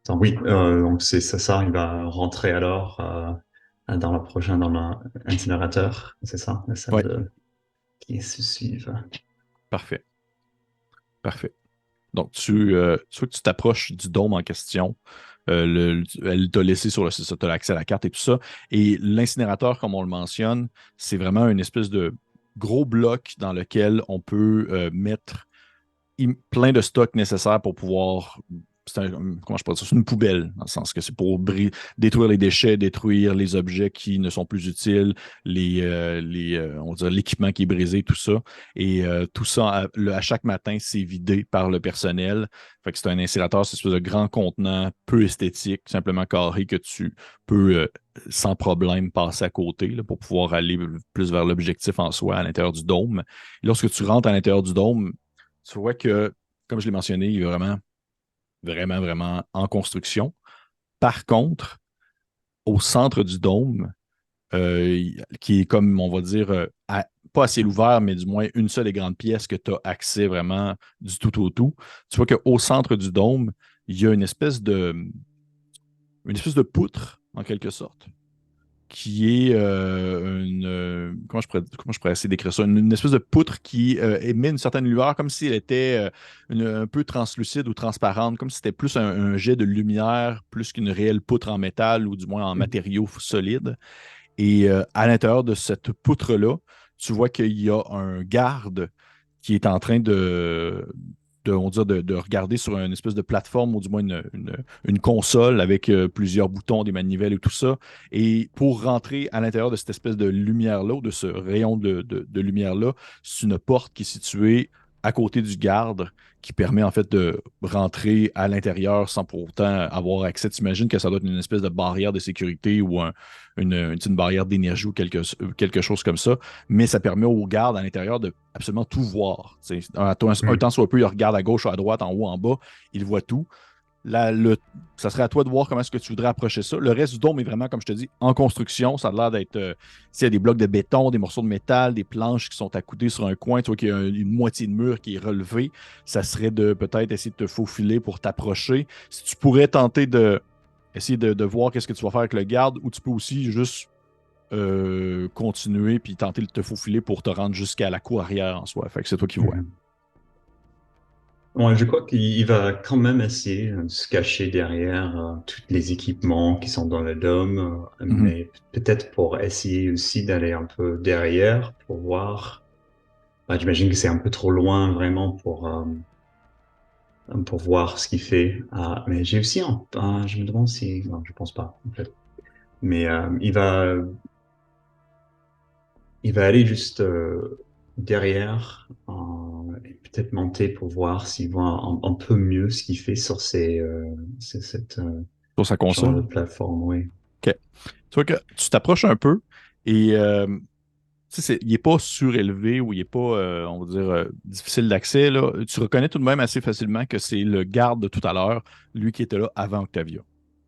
Attends, oui, donc c'est ça, il va rentrer alors dans la prochaine, dans l'incinérateur, c'est ça, la salle oui, qui se suivent. parfait, parfait. Donc, soit que tu t'approches du dôme en question, elle t'a laissé sur le site, tu as accès à la carte et tout ça. Et l'incinérateur, comme on le mentionne, c'est vraiment une espèce de gros bloc dans lequel on peut mettre plein de stocks nécessaires pour pouvoir. Comment je peux dire ça? C'est une poubelle, dans le sens que c'est pour détruire les déchets, détruire les objets qui ne sont plus utiles, on va dire l'équipement qui est brisé, tout ça. Et tout ça, à chaque matin, c'est vidé par le personnel. Fait que c'est un incinérateur, c'est une espèce de grand contenant, peu esthétique, simplement carré, que tu peux sans problème passer à côté là, pour pouvoir aller plus vers l'objectif en soi à l'intérieur du dôme. Et lorsque tu rentres à l'intérieur du dôme, tu vois que, comme je l'ai mentionné, il est vraiment, vraiment, vraiment en construction. Par contre, au centre du dôme, qui est comme, on va dire, pas à ciel ouvert, mais du moins une seule et grande pièce que tu as accès vraiment du tout au tout, tu vois qu'au centre du dôme, il y a une espèce de poutre, en quelque sorte, qui est comment je pourrais essayer d'écrire ça? Une espèce de poutre qui émet une certaine lueur, comme si elle était un peu translucide ou transparente, comme si c'était plus un jet de lumière, plus qu'une réelle poutre en métal ou du moins en matériaux solides. Et à l'intérieur de cette poutre-là, tu vois qu'il y a un garde qui est en train on va dire de regarder sur une espèce de plateforme ou du moins une console avec plusieurs boutons, des manivelles et tout ça. Et pour rentrer à l'intérieur de cette espèce de lumière-là ou de ce rayon de lumière-là, c'est une porte qui est située à côté du garde qui permet en fait de rentrer à l'intérieur sans pour autant avoir accès. Tu imagines que ça doit être une espèce de barrière de sécurité ou une barrière d'énergie ou quelque chose comme ça, mais ça permet aux gardes à l'intérieur de absolument tout voir. Un temps soit peu, il regarde à gauche, à droite, en haut, en bas, il voit tout. Ça serait à toi de voir comment est-ce que tu voudrais approcher ça. Le reste du dôme est vraiment, comme je te dis, en construction. Ça a l'air d'être, s'il y a des blocs de béton, des morceaux de métal, des planches qui sont accoudées sur un coin, tu vois qu'il y a une moitié de mur qui est relevée, ça serait de peut-être essayer de te faufiler pour t'approcher. Si tu pourrais tenter de essayer de voir qu'est-ce que tu vas faire avec le garde, ou tu peux aussi juste continuer puis tenter de te faufiler pour te rendre jusqu'à la cour arrière en soi. Fait que c'est toi qui vois. Ouais, je crois qu'il va quand même essayer de se cacher derrière tous les équipements qui sont dans le dôme, Mhm. mais peut-être pour essayer aussi d'aller un peu derrière pour voir. Bah, j'imagine que c'est un peu trop loin vraiment pour voir ce qu'il fait. Mais j'ai aussi je me demande si, non, je pense pas en fait. Mais il va aller juste derrière et peut-être monter pour voir s'il voit un peu mieux ce qu'il fait sur cette Sur sa genre de console. plateforme, oui. OK. Tu vois que tu t'approches un peu et tu sais, il n'est pas surélevé ou il n'est pas, on va dire, difficile d'accès, là. Tu reconnais tout de même assez facilement que c'est le garde de tout à l'heure, lui qui était là avant Octavia.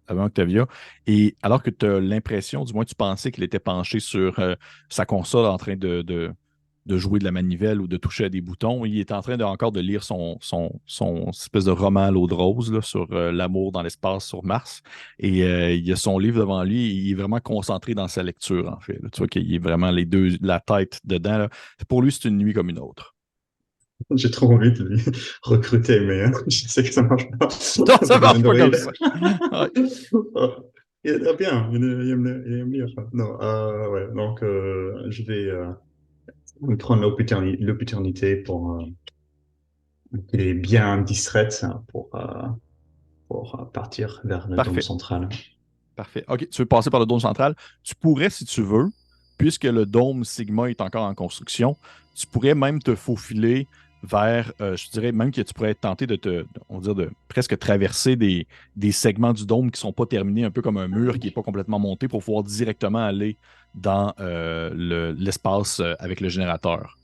Avant Octavia. Et alors que tu as l'impression, du moins tu pensais qu'il était penché sur sa console en train de jouer de la manivelle ou de toucher à des boutons, il est en train encore de lire son espèce de roman à l'eau de rose là, sur l'amour dans l'espace sur Mars. Et il a son livre devant lui, et il est vraiment concentré dans sa lecture, en fait. Là. Tu vois qu'il est vraiment les deux, la tête dedans. Là. Pour lui, c'est une nuit comme une autre. J'ai trop envie de lui recruter, mais je sais que ça marche pas. Non, ça Avec un marche pas Android. comme ça. Ouais. Il est bien, il aime lire. Non, ouais, donc je vais prendre l'opportunité pour qu'il est bien distraite pour partir vers le dôme Parfait. central. Parfait. OK, tu veux passer par le dôme central. Tu pourrais, si tu veux, puisque le dôme Sigma est encore en construction, tu pourrais même te faufiler vers, je dirais même que tu pourrais tenter on va dire, de presque traverser des segments du dôme qui ne sont pas terminés, un peu comme un mur qui n'est pas complètement monté pour pouvoir directement aller dans l'espace avec le générateur,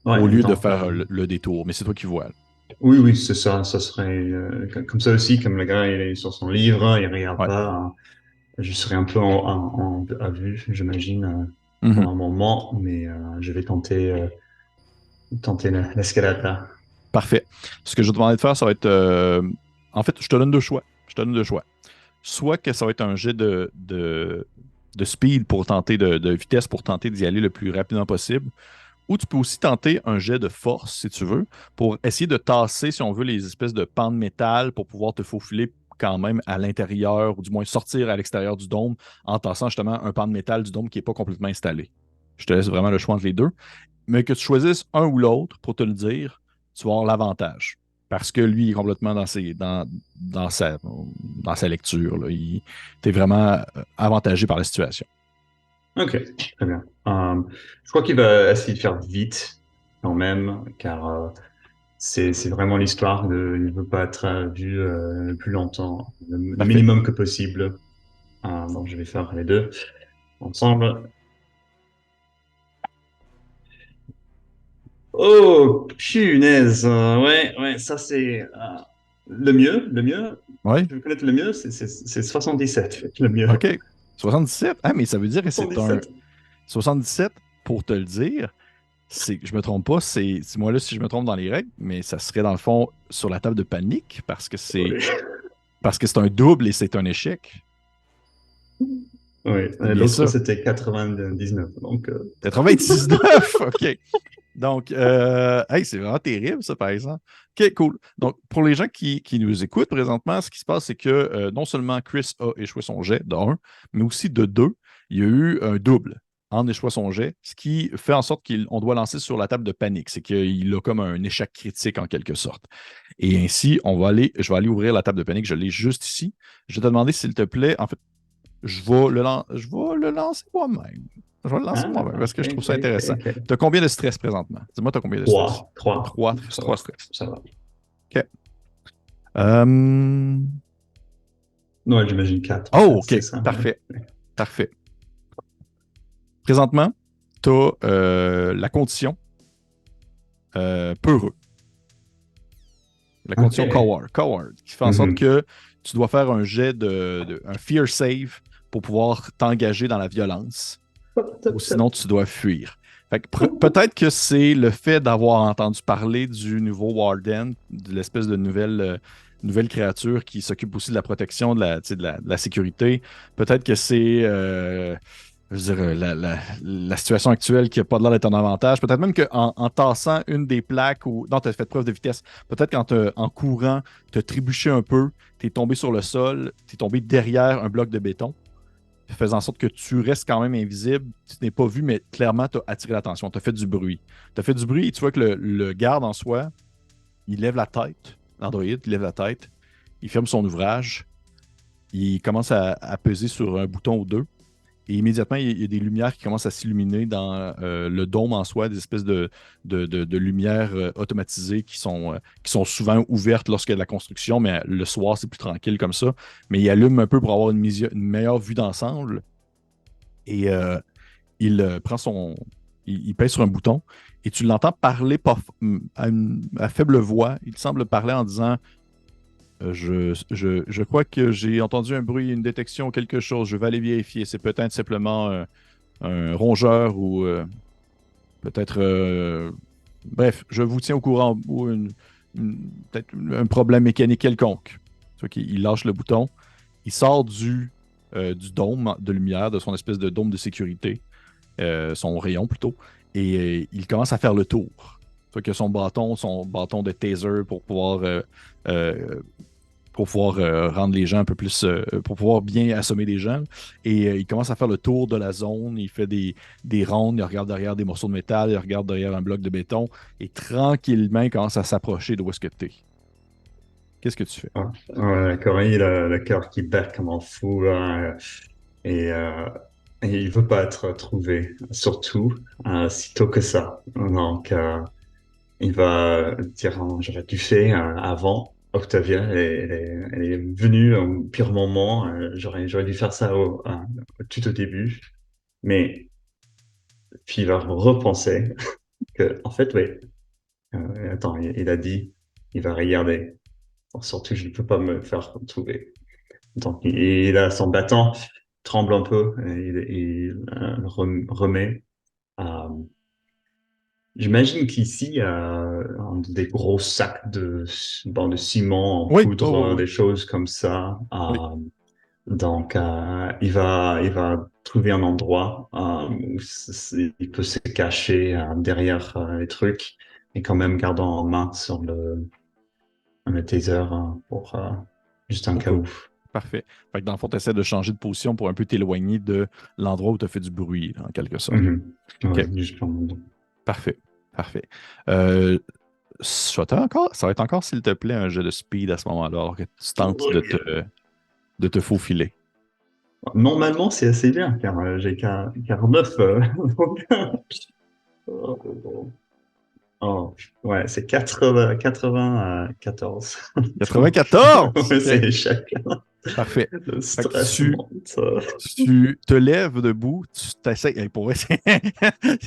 Ouais, au lieu de donc faire le détour. Mais c'est toi qui vois. Là. oui, oui, c'est ça. Ça serait comme ça aussi, comme le gars il est sur son livre, il regarde Ouais. pas. Je serai un peu à vue, j'imagine, pour Mhm. un moment, mais je vais tenter l'escalade là. Parfait. Ce que je vais te demander de faire, ça va être. En fait, je te donne deux choix. Je te donne deux choix. Soit que ça va être un jet de speed pour tenter de vitesse pour tenter d'y aller le plus rapidement possible. Ou tu peux aussi tenter un jet de force, si tu veux, pour essayer de tasser, si on veut, les espèces de pans de métal pour pouvoir te faufiler quand même à l'intérieur, ou du moins sortir à l'extérieur du dôme en tassant justement un pan de métal du dôme qui n'est pas complètement installé. Je te laisse vraiment le choix entre les deux. Mais que tu choisisses un ou l'autre, pour te le dire, tu vas avoir l'avantage. Parce que lui, il est complètement dans sa lecture. Là. Il est vraiment avantagé par la situation. Ok, très bien. Je crois qu'il va essayer de faire vite quand même, car c'est vraiment l'histoire de il ne veut pas être vu le plus longtemps, le Parfait. minimum que possible. Donc je vais faire les deux ensemble. Oh, punaise. Ouais, ouais, ça c'est le mieux. Le mieux, Oui. je veux connaître le mieux, c'est 77. Le mieux. OK. 77. Ah, mais ça veut dire que c'est un 77. 77, pour te le dire, je me trompe pas, c'est moi là si je me trompe dans les règles, mais ça serait dans le fond sur la table de panique Oui. parce que c'est un double et c'est un échec. Oui. C'est bien L'autre ça. c'était 99. Donc, 99, OK. Donc, hey, c'est vraiment terrible, ça, par exemple. OK, cool. Donc, pour les gens qui nous écoutent présentement, ce qui se passe, c'est que non seulement Chris a échoué son jet de 1, mais aussi de 2, il y a eu un double en échouant son jet, ce qui fait en sorte qu'on doit lancer sur la table de panique. C'est qu'il a comme un échec critique en quelque sorte. Et ainsi, je vais aller ouvrir la table de panique. Je l'ai juste ici. Je vais te demander, s'il te plaît, en fait, je vais le lancer moi-même. Je vais le lancer moi-même parce ok, que je trouve ok, ça intéressant. ok, ok. Tu as combien de stress présentement? Dis-moi, tu as combien de stress? 3, 3. Trois, Ça trois va, stress. ça va. OK. Euh, Non, j'imagine 4 en Oh, fait, OK. c'est ça. Ouais. Parfait. Parfait. Présentement, tu as la condition peureux, la condition Ok. coward, coward, qui fait en sorte Mhm. que tu dois faire un jet un fear save pour pouvoir t'engager dans la violence, ou sinon tu dois fuir. Fait que peut-être que c'est le fait d'avoir entendu parler du nouveau Warden, de l'espèce de nouvelle créature qui s'occupe aussi de la protection, tu sais, de la sécurité. Peut-être que c'est je veux dire, la situation actuelle qui n'a pas l'air d'être un avantage. Peut-être même qu'en tassant une des plaques ou. Non, tu as fait preuve de vitesse. Peut-être qu'en courant, tu as trébuché un peu, tu es tombé sur le sol, tu es tombé derrière un bloc de béton, faisant en sorte que tu restes quand même invisible. Tu n'es pas vu, mais clairement, tu as attiré l'attention. Tu as fait du bruit. Tu as fait du bruit et tu vois que le garde en soi, il lève la tête. L'androïde, il lève la tête. Il ferme son ouvrage. Il commence à peser sur un bouton ou deux. Et immédiatement, il y a des lumières qui commencent à s'illuminer dans le dôme en soi, des espèces de lumières automatisées qui sont souvent ouvertes lorsqu'il y a de la construction, mais le soir, c'est plus tranquille comme ça. Mais il allume un peu pour avoir une meilleure vue d'ensemble. Et il prend son. Il pèse sur un bouton et tu l'entends parler à faible voix. Il semble parler en disant je crois que j'ai entendu un bruit, une détection ou quelque chose. Je vais aller vérifier. C'est peut-être simplement un rongeur ou peut-être. Bref, je vous tiens au courant ou peut-être un problème mécanique quelconque. Soit qu'il lâche le bouton. Il sort du dôme de lumière, de son espèce de dôme de sécurité, son rayon plutôt, et il commence à faire le tour. Soit que son bâton de taser euh, pour pouvoir rendre les gens un peu plus, pour pouvoir bien assommer les gens. Et il commence à faire le tour de la zone, il fait des rondes, il regarde derrière des morceaux de métal, il regarde derrière un bloc de béton, et tranquillement, il commence à s'approcher d'où est-ce que tu es. Qu'est-ce que tu fais? Ah, ouais, Corinne, il a le cœur qui bat comme un fou, là, et, euh, et il veut pas être trouvé, surtout si tôt que ça. Donc, il va dire, oh, j'aurais dû faire avant. Octavia, elle est venue au pire moment. J'aurais dû faire ça tout au début. Mais puis il va repenser que, en fait, oui. Attends, il a dit, il va regarder. Surtout, je ne peux pas me faire trouver. Donc, il a son bâton, tremble un peu, et remet. Euh, J'imagine qu'ici, il y a des gros sacs de ciment en Oui, oui, poudre, oui, oui. des choses comme ça. Oui. Donc, il va trouver un endroit où il peut se cacher derrière les trucs et quand même gardant en main sur le taser pour juste un Au cas cas où. où. Parfait. Fait que dans le fond, tu essaies de changer de position pour un peu t'éloigner de l'endroit où tu as fait du bruit, là, en quelque sorte. Mhm. Ouais, OK. juste Parfait. Parfait. Ça va être encore, s'il te plaît, un jeu de speed à ce moment-là, alors que tu tentes de te faufiler. Normalement, c'est assez bien, car j'ai 49. Donc, oh, ouais, c'est 94. Donc, 94! ouais, OK. c'est chacun. Parfait. Le Fait que stress monte. tu te lèves debout, tu t'essayes. Hey, pour vrai,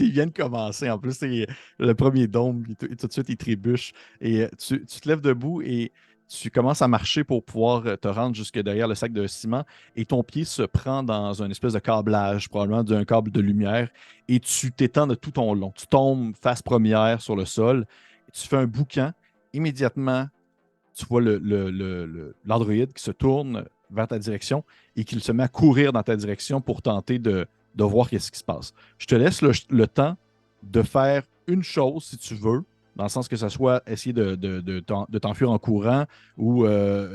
il vient de commencer. En plus, c'est le premier dôme, puis tout de suite, il trébuche. Et tu te lèves debout et tu commences à marcher pour pouvoir te rendre jusque derrière le sac de ciment. Et ton pied se prend dans un espèce de câblage, probablement d'un câble de lumière. Et tu t'étends de tout ton long. Tu tombes face première sur le sol. Tu fais un boucan. Immédiatement, tu vois l'androïde qui se tourne vers ta direction et qu'il se met à courir dans ta direction pour tenter de voir qu'est-ce qui se passe. Je te laisse le temps de faire une chose si tu veux, dans le sens que ce soit essayer de t'enfuir en courant ou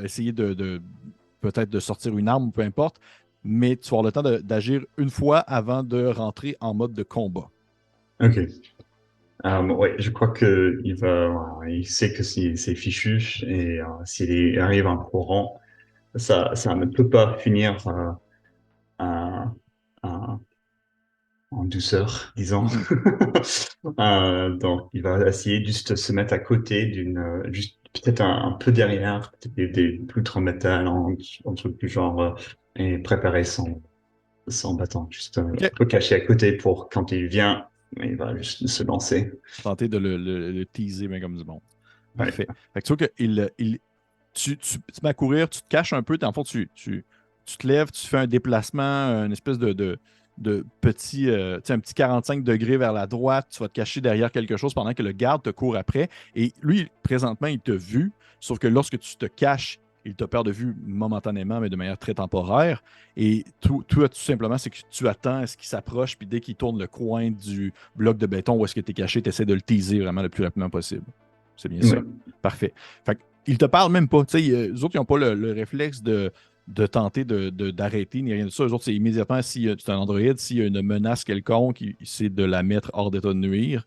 essayer peut-être de sortir une arme, peu importe, mais tu vas avoir le temps d'agir une fois avant de rentrer en mode de combat. Ok. Ouais, je crois que il sait que c'est fichu et s'il arrive en courant, ça ne peut pas finir à- à- en douceur, disons. Mhm. Donc, il va essayer juste de se mettre à côté juste peut-être un peu derrière, peut-être des poutres en métal, un truc du genre, et préparer son bâton, juste un OK. peu caché à côté pour quand il vient, il va juste se lancer. Tenter de le teaser, mais comme du monde. Ouais. Parfait. Fait que tu vois tu te mets à courir, tu te caches un peu, dans le fond, tu te lèves, tu fais un déplacement, une espèce de petit, tu sais, un petit 45 degrés vers la droite, tu vas te cacher derrière quelque chose pendant que le garde te court après. Et lui, présentement, il t'a vu, sauf que lorsque tu te caches, il te perd de vue momentanément, mais de manière très temporaire. Et toi, tout simplement, c'est que tu attends à ce qu'il s'approche, puis dès qu'il tourne le coin du bloc de béton où est-ce que tu es caché, tu essaies de le teaser vraiment le plus rapidement possible. C'est bien ça? Ouais. Parfait. Fait ils te parlent même pas. Tu sais, eux autres, ils n'ont pas le réflexe de tenter d'arrêter ni rien de ça. Eux autres, c'est immédiatement, si c'est un Android, s'il y a une menace quelconque, c'est de la mettre hors d'état de nuire.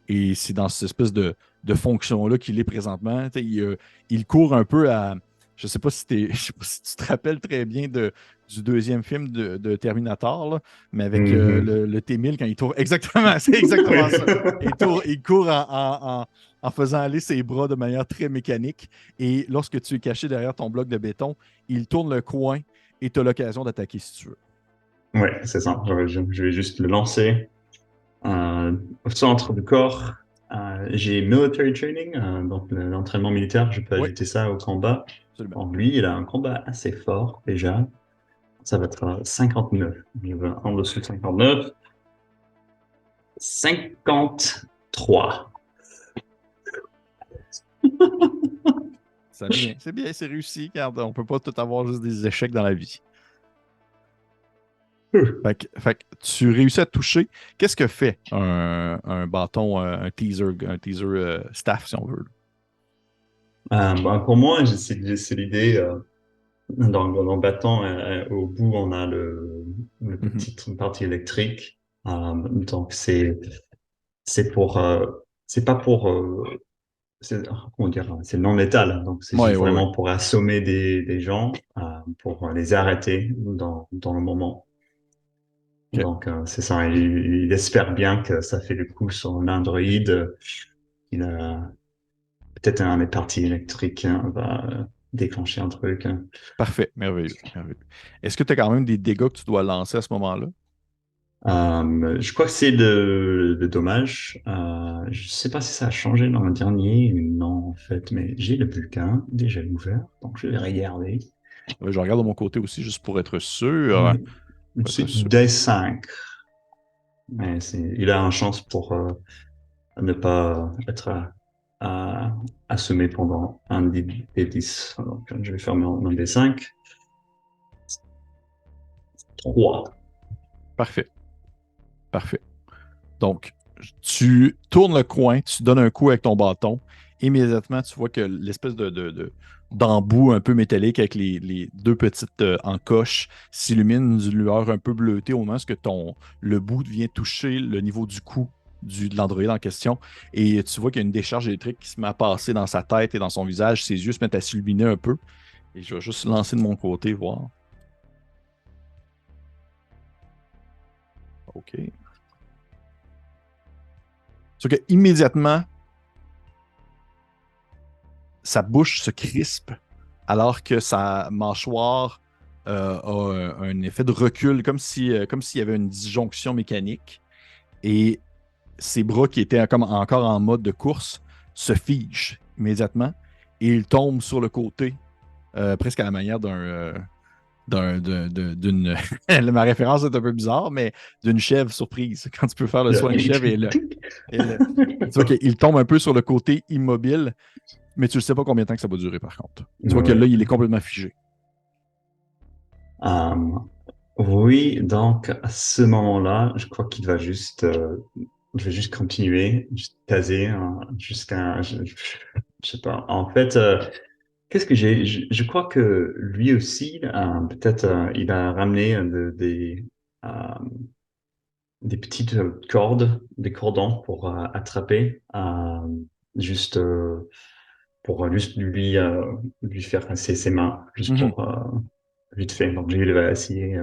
Et c'est dans cette espèce de fonction-là qu'il est présentement. Tu sais, il court un peu à. Je sais pas si je sais pas si tu te rappelles très bien du deuxième film de Terminator, là, mais avec Mhm. le T-1000 quand il tourne. Exactement, c'est exactement ça. Il court en faisant aller ses bras de manière très mécanique. Et lorsque tu es caché derrière ton bloc de béton, il tourne le coin et tu as l'occasion d'attaquer si tu veux. Ouais, c'est ça. Je vais juste le lancer au centre du corps. J'ai military training, donc l'entraînement militaire. Je peux Oui, ajouter ça au combat. absolument. Bon, lui, il a un combat assez fort déjà. Ça va être 59. Il va en dessous de 59. 53. Ça allait bien, c'est réussi. Regarde, on peut pas tout avoir juste des échecs dans la vie. Fait que tu réussis à toucher. Qu'est-ce que fait un bâton, un teaser staff, si on veut? Bah, pour moi, c'est l'idée. Dans le bâton, au bout, on a le Mhm. petit partie électrique. Donc c'est pour c'est pas pour comment dire, c'est non létal. Donc c'est Ouais, juste ouais, ouais. vraiment pour assommer des gens, pour les arrêter dans le moment. OK. Donc c'est ça. Il espère bien que ça fait le coup sur l'Android. Il a peut-être un des parties électriques, hein, va déclencher un truc, hein. Parfait. Merveilleux. Merveilleux. Est-ce que tu as quand même des dégâts que tu dois lancer à ce moment-là? Je crois que c'est le dommage. Je sais pas si ça a changé dans le dernier. Non, en fait, mais j'ai le bulletin déjà ouvert, donc je vais regarder. Je regarde de mon côté aussi, juste pour être sûr. Oui. Pour être C'est sûr. D5. Mais il a une chance pour ne pas être à, assommé pendant un des 10. Donc, je vais faire mon D5. 3. Parfait. Parfait. Donc, tu tournes le coin, tu donnes un coup avec ton bâton. Immédiatement, tu vois que l'espèce d'embout un peu métallique avec les deux petites encoches s'illumine d'une lueur un peu bleutée au moment où le bout vient toucher le niveau du cou de l'androïde en question. Et tu vois qu'il y a une décharge électrique qui se met à passer dans sa tête et dans son visage. Ses yeux se mettent à s'illuminer un peu. Et je vais juste lancer de mon côté, voir. OK. Sauf que immédiatement, sa bouche se crispe alors que sa mâchoire a un effet de recul, comme s'il y avait une disjonction mécanique. Et ses bras qui étaient comme encore en mode de course se figent immédiatement et il tombe sur le côté, presque à la manière d'une. Ma référence est un peu bizarre, mais d'une chèvre surprise. Quand tu peux faire le soin de chèvre tu vois qu'il tombe un peu sur le côté immobile, mais tu ne sais pas combien de temps que ça va durer par contre. Tu vois que là, Ouais. il est complètement figé. Euh, oui, donc à ce moment-là, je crois qu'il va juste, je vais juste continuer, juste caser jusqu'à, je sais pas. En fait, qu'est-ce que j'ai? Je crois que lui aussi, peut-être, il a ramené euh, des petites cordes, des cordons pour attraper, juste pour juste lui faire passer ses mains, juste Mhm. pour vite fait. Donc lui, il va essayer.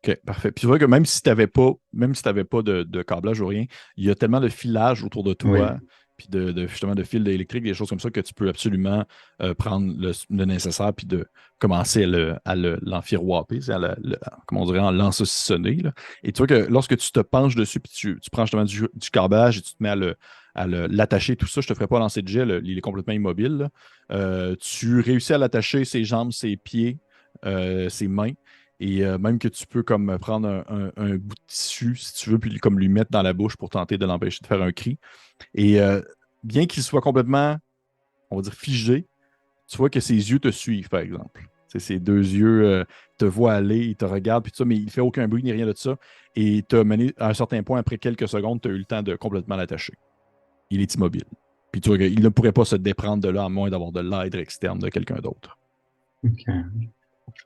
OK, parfait. Puis tu vois que même si tu n'avais pas de câblage ou rien, il y a tellement de filage autour de Oui. toi puis justement de fils électriques, des choses comme ça que tu peux absolument prendre le nécessaire puis de commencer l'enfiroiper, comment on dirait, en l'ensaucissonner. Là. Et tu vois que lorsque tu te penches dessus puis tu prends justement du carbage et tu te mets l'attacher, tout ça, je te ferai pas lancer de jet, il est complètement immobile. Là. Tu réussis à l'attacher ses jambes, ses pieds, ses mains. Et même que tu peux comme prendre un bout de tissu, si tu veux, puis comme lui mettre dans la bouche pour tenter de l'empêcher de faire un cri. Et bien qu'il soit complètement, on va dire, figé, tu vois que ses yeux te suivent, par exemple. Ses deux yeux te voient aller, ils te regardent, puis tout ça, mais il ne fait aucun bruit ni rien de ça. Et tu as mené à un certain point, après quelques secondes, tu as eu le temps de complètement l'attacher. Il est immobile. Puis tu vois qu'il ne pourrait pas se déprendre de là à moins d'avoir de l'aide externe de quelqu'un d'autre. Ok.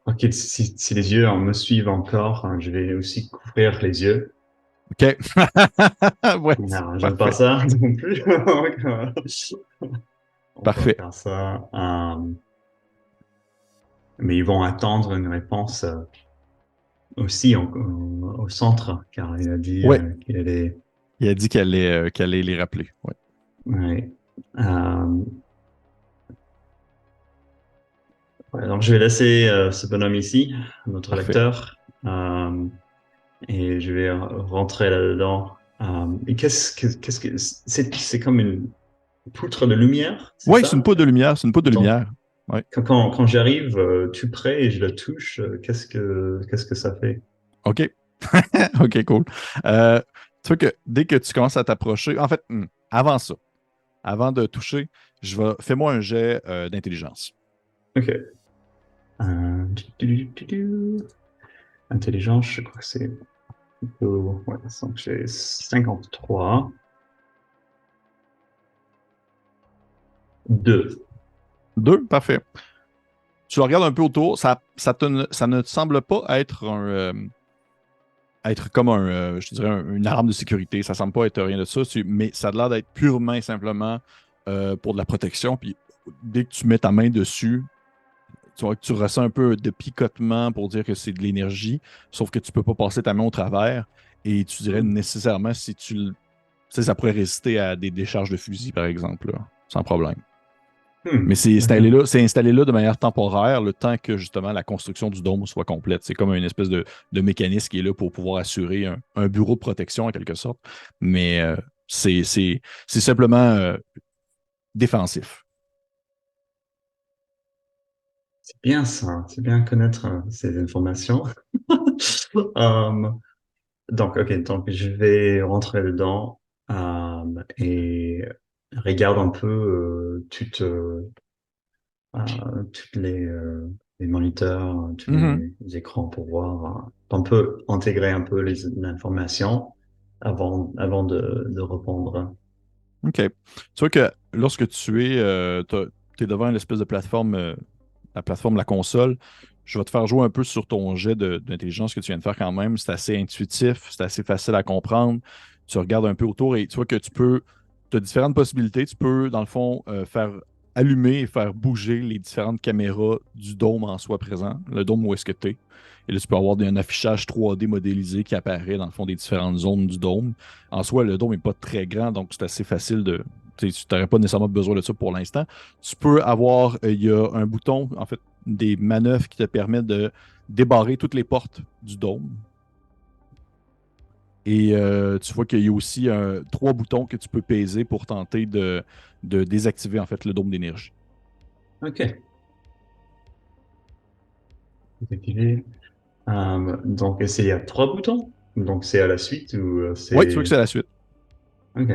Ok, si les yeux me suivent encore, hein, je vais aussi couvrir les yeux. OK. Ouais, Non, j'aime pas parfait. ça non plus. On va Parfait. faire ça. Mais ils vont attendre une réponse aussi au centre, car il a dit Ouais, qu'il allait. il a dit qu'elle allait les rappeler. Ouais, Ouais. Euh, ouais, donc je vais laisser ce bonhomme ici, notre parfait. lecteur, et je vais rentrer là-dedans. Et qu'est-ce que c'est comme une poutre de lumière, c'est Oui, c'est une ça? poudre de lumière. C'est une poudre de Donc lumière. Ouais. quand j'arrive tout près et je la touche, qu'est-ce que ça fait? OK. OK, cool. Tu vois que dès que tu commences à t'approcher, en fait, avant ça, avant de toucher, fais-moi un jet d'intelligence. Ok. Intelligence, je crois que c'est plutôt. Ouais, donc j'ai 53. 2. Deux, parfait. Tu regardes un peu autour, ça ne te semble pas être comme je te dirais, une alarme de sécurité. Ça semble pas être rien de ça, mais ça a l'air d'être purement et simplement pour de la protection. Puis dès que tu mets ta main dessus, tu vois que tu ressens un peu de picotement pour dire que c'est de l'énergie, sauf que tu peux pas passer ta main au travers. Et tu dirais nécessairement, si tu sais, ça pourrait résister à des décharges de fusil, par exemple, là, sans problème. Mais D'accord. c'est installé là de manière temporaire, le temps que justement la construction du dôme soit complète. C'est comme une espèce de mécanisme qui est là pour pouvoir assurer un bureau de protection en quelque sorte. Mais c'est simplement défensif. C'est bien ça, c'est bien connaître ces informations. Euh, donc, ok, donc je vais rentrer dedans et regarde un peu toutes les moniteurs, tous Mhm. les écrans pour voir, on peut intégrer un peu l'information avant de répondre. OK. Tu vois que lorsque tu es devant une espèce de plateforme, la plateforme, la console, je vais te faire jouer un peu sur ton jet d'intelligence que tu viens de faire quand même. C'est assez intuitif, c'est assez facile à comprendre. Tu regardes un peu autour et tu vois que tu as différentes possibilités. Tu peux, dans le fond, faire allumer et faire bouger les différentes caméras du dôme en soi présent, le dôme où est-ce que tu es. Et là, tu peux avoir un affichage 3D modélisé qui apparaît dans le fond des différentes zones du dôme. En soi, le dôme n'est pas très grand, donc c'est assez facile de. Tu n'aurais pas nécessairement besoin de ça pour l'instant. Tu peux avoir, il y a un bouton, en fait, des manœuvres qui te permettent de débarrer toutes les portes du dôme. Et tu vois qu'il y a aussi trois boutons que tu peux peser pour tenter de désactiver en fait le dôme d'énergie. Ok. Activer. Donc, c'est il y a trois boutons. Donc, c'est à la suite ou Oui, tu vois que c'est c'est. la suite. Ok.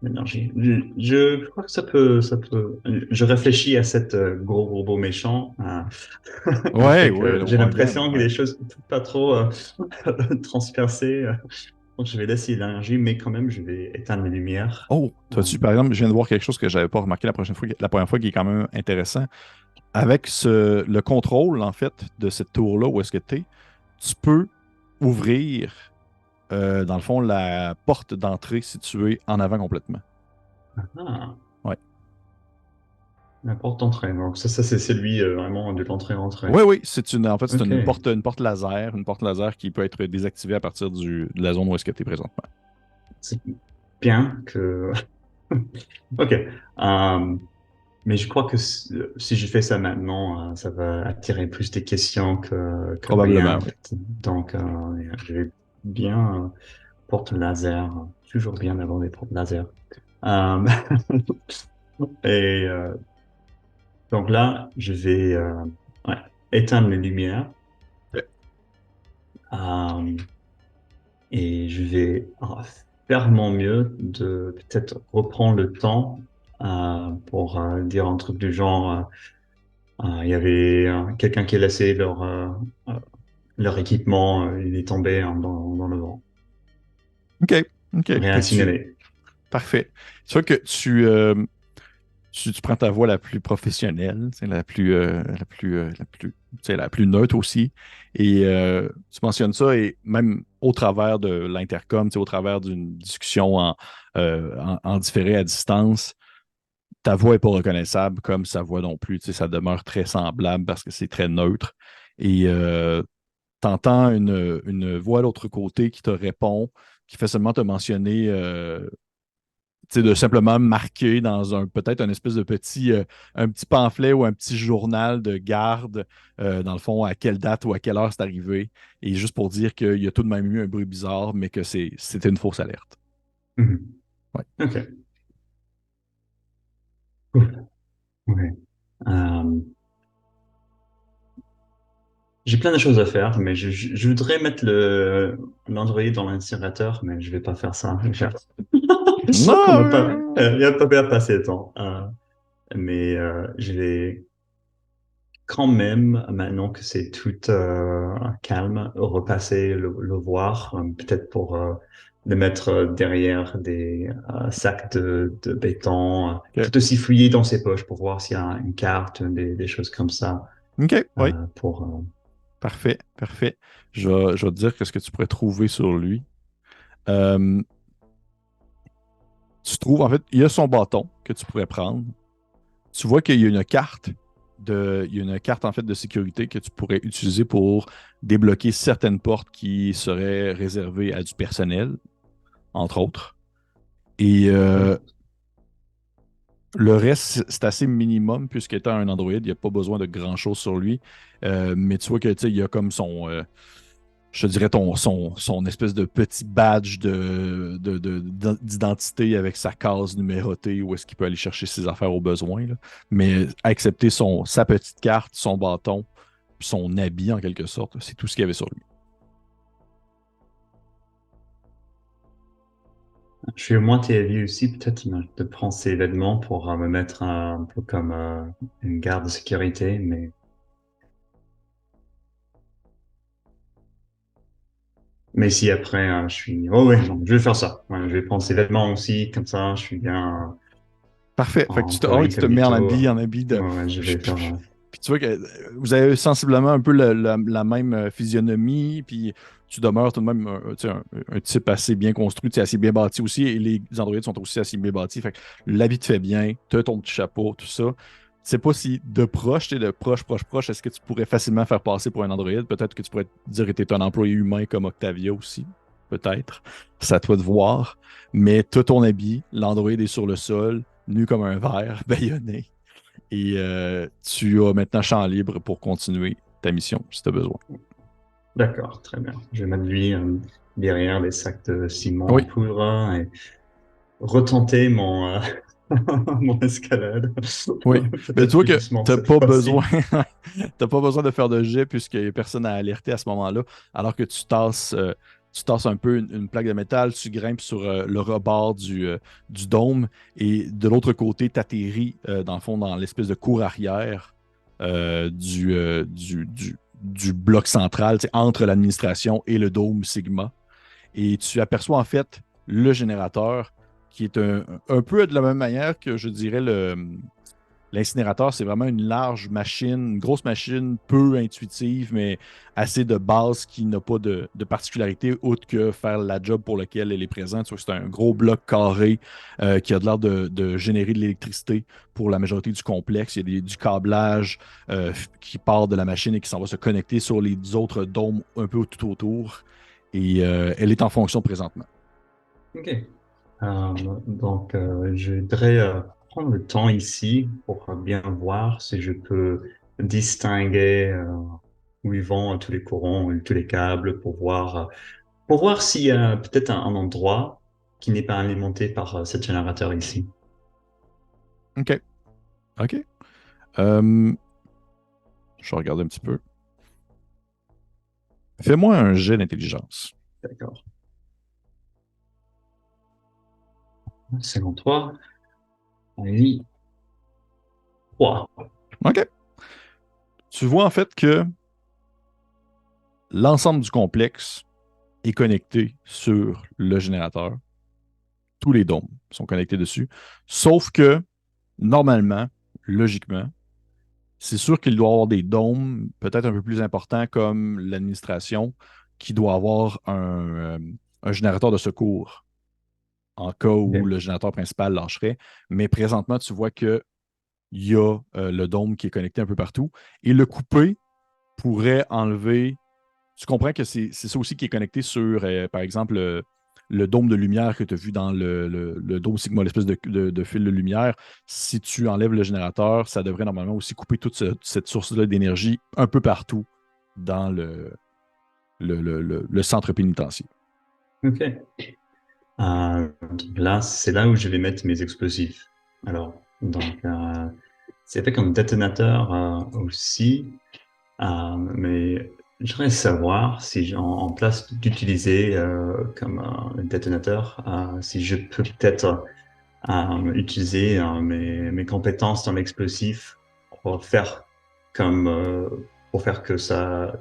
L'énergie. Je crois que ça peut. Je réfléchis à cette gros robot méchant. Ouais, Avec, ouais, le j'ai Warden, l'impression que ouais. les choses ne peuvent pas trop transpercer. Donc, je vais laisser l'énergie, mais quand même, je vais éteindre les lumières. Oh, tu par exemple, je viens de voir quelque chose que j'avais pas remarqué la première fois qui est quand même intéressant. Avec le contrôle, en fait, de cette tour-là, où est-ce que tu peux ouvrir, dans le fond, la porte d'entrée située en avant complètement. Ah, Ouais. la porte d'entrée. Donc, ça c'est celui vraiment de l'entrée-entrée. Oui, oui, en fait, c'est Ok. une porte laser qui peut être désactivée à partir de la zone où est-ce que tu es présentement. C'est bien que... Ok. Mais je crois que si je fais ça maintenant, ça va attirer plus des questions que rien, Probablement, en oui. fait. Donc, je vais bien porte laser. Toujours bien d'avoir des portes laser. Euh, et donc là, je vais ouais, éteindre les lumières Ok. euh, et je vais faire mon mieux de peut-être reprendre le temps pour dire un truc du genre. Il y avait quelqu'un qui a laissé euh, leur équipement, il est tombé dans le vent. OK. OK. Rien Fait à que tu... signaler. Parfait. C'est sûr que tu prends ta voix la plus professionnelle, c'est la plus neutre aussi. Et tu mentionnes ça, et même au travers de l'intercom, au travers d'une discussion en différé à distance, ta voix n'est pas reconnaissable comme sa voix non plus. Ça demeure très semblable parce que c'est très neutre. Et tu entends une voix de l'autre côté qui te répond, qui fait seulement te mentionner de simplement marquer dans peut-être un espèce de un petit pamphlet ou un petit journal de garde, dans le fond, à quelle date ou à quelle heure c'est arrivé, et juste pour dire qu'il y a tout de même eu un bruit bizarre, mais que c'était une fausse alerte. Mhm. Ouais. Ok. Ouf. Ouais. Euh, j'ai plein de choses à faire, mais je voudrais mettre l'Android dans l'incinérateur, mais je vais pas faire ça. Je sens qu'on n'a pas, Non! il n'y a pas bien passé de temps. Mais je vais quand même, maintenant que c'est tout calme, repasser le voir, peut-être pour le mettre derrière des sacs de béton, OK. peut-être aussi fouiller dans ses poches pour voir s'il y a une carte, des choses comme ça, OK, oui. pour... Parfait, parfait. Je vais te dire qu'est-ce que tu pourrais trouver sur lui. Euh, Tu trouves, en fait, il y a son bâton que tu pourrais prendre. Tu vois qu'il y a une carte il y a une carte en fait de sécurité que tu pourrais utiliser pour débloquer certaines portes qui seraient réservées à du personnel, entre autres. Et le reste, c'est assez minimum puisqu'étant un Android, il n'y a pas besoin de grand-chose sur lui. Mais tu vois que tu sais, il y a comme je te dirais son espèce de petit badge d'identité avec sa case numérotée où est-ce qu'il peut aller chercher ses affaires au besoin, là. Mais accepter sa petite carte, son bâton, puis son habit en quelque sorte, c'est tout ce qu'il y avait sur lui. Je suis au moins TLU aussi, peut-être de prendre ces vêtements pour me mettre un peu comme une garde de sécurité, mais si après je suis... Oh ouais, non, je vais faire ça. Ouais, je vais prendre ces vêtements aussi, comme ça je suis bien Parfait. Fait que un peu tu te mets incognito. en habit de. Ouais, ouais, je vais faire... Puis tu vois que vous avez sensiblement un peu la même physionomie, puis tu demeures tout de même tu sais, un type assez bien construit, tu sais, assez bien bâti aussi, et les androïdes sont aussi assez bien bâtis. Fait que l'habit te fait bien, tu as ton petit chapeau, tout ça. Je sais pas si de proche, tu es de proche, proche, proche, est-ce que tu pourrais facilement faire passer pour un androïde? Peut-être que tu pourrais te dire que tu es un employé humain comme Octavia aussi. Peut-être. C'est à toi de voir. Mais tu as ton habit, l'androïde est sur le sol, nu comme un verre, bâillonné. Et tu as maintenant champ libre pour continuer ta mission si tu as besoin. D'accord, très bien. Je vais mettre lui derrière les sacs de ciment en Oui, poudre et retenter mon escalade. oui. Mais tu Peut-être vois plus que doucement t'as cette pas besoin, fois-ci. t'as pas besoin de faire de jet puisqu'il n'y a personne à alerter à ce moment-là, alors que tu tasses un peu une plaque de métal, tu grimpes sur le rebord du dôme, et de l'autre côté, tu atterris dans le fond dans l'espèce de cour arrière du bloc central, tu sais, entre l'administration et le dôme Sigma. Et tu aperçois en fait le générateur qui est un peu de la même manière que je dirais l'incinérateur. C'est vraiment une large machine, une grosse machine peu intuitive, mais assez de base qui n'a pas de particularité autre que faire la job pour laquelle elle est présente. C'est un gros bloc carré qui a de l'air de générer de l'électricité pour la majorité du complexe. Il y a du câblage qui part de la machine et qui s'en va se connecter sur les autres dômes un peu tout autour. Et elle est en fonction présentement. Ok. Je voudrais prendre le temps ici pour bien voir si je peux distinguer où ils vont tous les courants, tous les câbles, pour voir s'il y a peut-être un endroit qui n'est pas alimenté par ce générateur ici. OK. OK. Euh, je vais regarder un petit peu. Fais-moi un jet d'intelligence. D'accord. 53, allez, 3. OK. Tu vois en fait que l'ensemble du complexe est connecté sur le générateur. Tous les dômes sont connectés dessus. Sauf que, normalement, logiquement, c'est sûr qu'il doit y avoir des dômes peut-être un peu plus importants comme l'administration qui doit avoir un générateur de secours en cas où le générateur principal lâcherait. Mais présentement, tu vois qu'il y a le dôme qui est connecté un peu partout. Et le couper pourrait enlever. Tu comprends que c'est ça aussi qui est connecté sur, par exemple, le dôme de lumière que tu as vu dans le dôme Sigma, l'espèce de fil de lumière. Si tu enlèves le générateur, ça devrait normalement aussi couper toute cette source-là d'énergie un peu partout dans le centre pénitentiaire. Ok. Là, c'est là où je vais mettre mes explosifs. Alors, c'est avec un détonateur aussi, mais j'aimerais savoir si en place d'utiliser comme un détonateur, si je peux peut-être utiliser mes compétences dans l'explosif pour faire comme pour faire que ça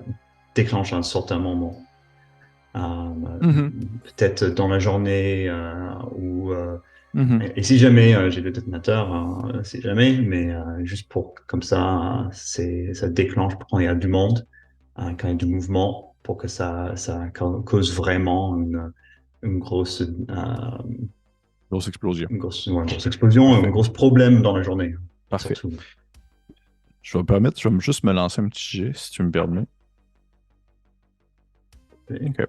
déclenche un certain moment. Mhm, Peut-être dans la journée ou mhm. et si jamais j'ai le détonateur, si jamais, mais juste pour comme ça, ça déclenche quand il y a du monde, quand il y a du mouvement, pour que ça cause vraiment une grosse, Grosse explosion. une grosse explosion, un Parfait. gros problème dans la journée, Parfait. surtout. Je vais me permettre, je vais juste me lancer un petit jet, si tu me permets. Et- OK.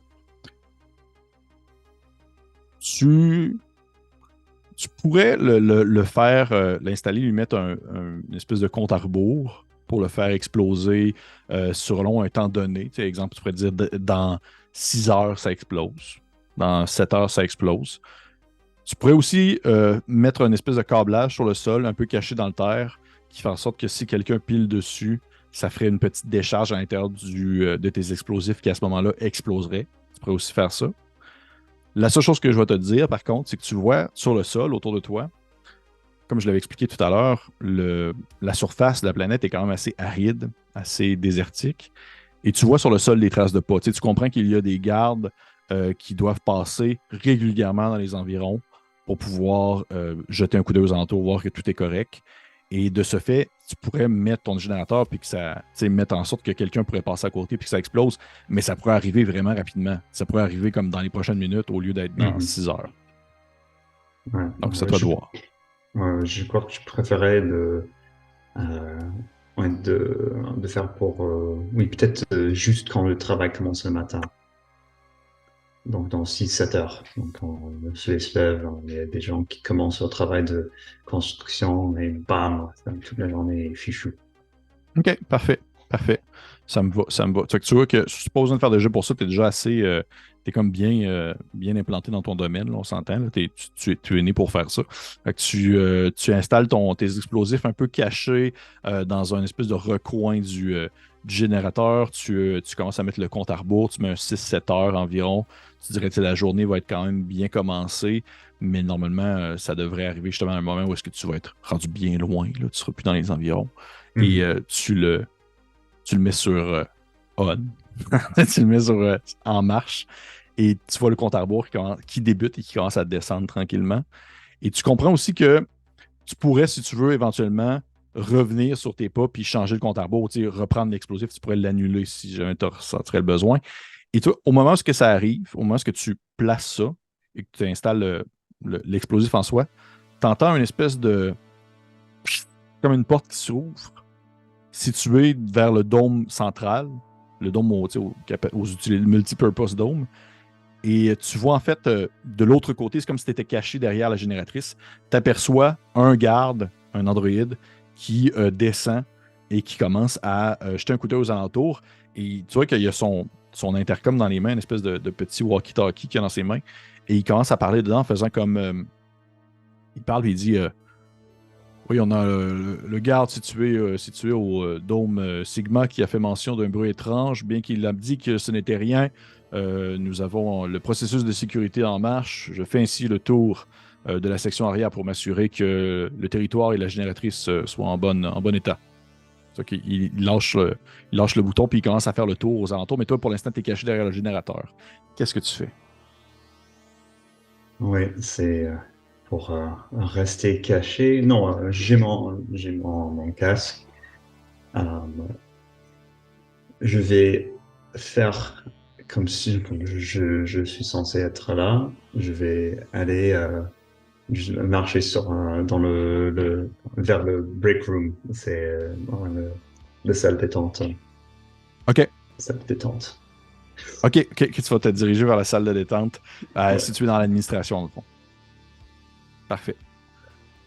Tu tu pourrais le faire, l'installer, lui mettre une espèce de compte à rebours pour le faire exploser selon un temps donné. Tu sais, exemple, tu pourrais dire dans 6 heures, ça explose. Dans 7 heures, ça explose. Tu pourrais aussi mettre une espèce de câblage sur le sol, un peu caché dans le terre, qui fait en sorte que si quelqu'un pile dessus, ça ferait une petite décharge à l'intérieur de tes explosifs qui, à ce moment-là, exploserait. Tu pourrais aussi faire ça. La seule chose que je vais te dire, par contre, c'est que tu vois sur le sol autour de toi, comme je l'avais expliqué tout à l'heure, la surface de la planète est quand même assez aride, assez désertique. Et tu vois sur le sol des traces de pas. Tu sais, tu comprends qu'il y a des gardes qui doivent passer régulièrement dans les environs pour pouvoir jeter un coup d'œil aux alentours, voir que tout est correct. Et de ce fait, tu pourrais mettre ton générateur puis que ça, tu sais, mettre en sorte que quelqu'un pourrait passer à côté puis que ça explose, mais ça pourrait arriver vraiment rapidement. Ça pourrait arriver comme dans les prochaines minutes au lieu d'être dans Mhm. 6 heures. Ouais, Donc, c'est à ouais, toi de voir. je crois que je préférais euh, de faire pour, oui, peut-être juste quand le travail commence le matin. Donc, dans 6 7 heures. Donc, quand le soleil se lève, il y a des gens qui commencent leur travail de construction et bam, toute la journée est fichue. OK, parfait. Parfait. Ça me va, ça me va. Fait que tu vois que si tu pas besoin de faire de jeu pour ça, tu es déjà assez. T'es comme bien implanté dans ton domaine, là, on s'entend. Là. Tu es né pour faire ça. Fait que tu installes tes explosifs un peu cachés dans un espèce de recoin du générateur. Tu commences à mettre le compte à rebours. Tu mets un 6 7 heures environ. Tu dirais que la journée va être quand même bien commencée. Mais normalement, ça devrait arriver justement à un moment où est-ce que tu vas être rendu bien loin. Là. Tu ne seras plus dans les environs et Mhm. tu le mets sur on. Tu le mets en marche et tu vois le compte à rebours qui débute et qui commence à descendre tranquillement. Et tu comprends aussi que tu pourrais, si tu veux, éventuellement revenir sur tes pas puis changer le compte à rebours, tu sais, reprendre l'explosif, tu pourrais l'annuler si jamais tu ressentirais le besoin. Et toi, au moment où ça arrive, au moment où tu places ça et que tu installes l'explosif en soi, tu entends une espèce de comme une porte qui s'ouvre situé vers le dôme central, le dôme au multipurpose dome. Et tu vois en fait de l'autre côté, c'est comme si tu étais caché derrière la génératrice. Tu aperçois un garde, un androïde, qui descend et qui commence à jeter un coup d'œil aux alentours. Et tu vois qu'il y a son intercom dans les mains, une espèce de petit walkie-talkie qu'il a dans ses mains. Et il commence à parler dedans en faisant comme. Il parle et il dit oui, on a le garde situé au dôme Sigma qui a fait mention d'un bruit étrange, bien qu'il a dit que ce n'était rien. Nous avons le processus de sécurité en marche. Je fais ainsi le tour de la section arrière pour m'assurer que le territoire et la génératrice soient en bon état. Il lâche le bouton puis il commence à faire le tour aux alentours, mais toi, pour l'instant, tu es caché derrière le générateur. Qu'est-ce que tu fais? Oui, c'est pour rester caché. Non, mon casque. Euh, je vais faire comme si je suis censé être là. Je vais aller marcher dans vers le break room. C'est dans le salle détente. OK. Salle détente. OK, tu vas te diriger vers la salle de détente Ouais. située dans l'administration, dans le fond. Parfait.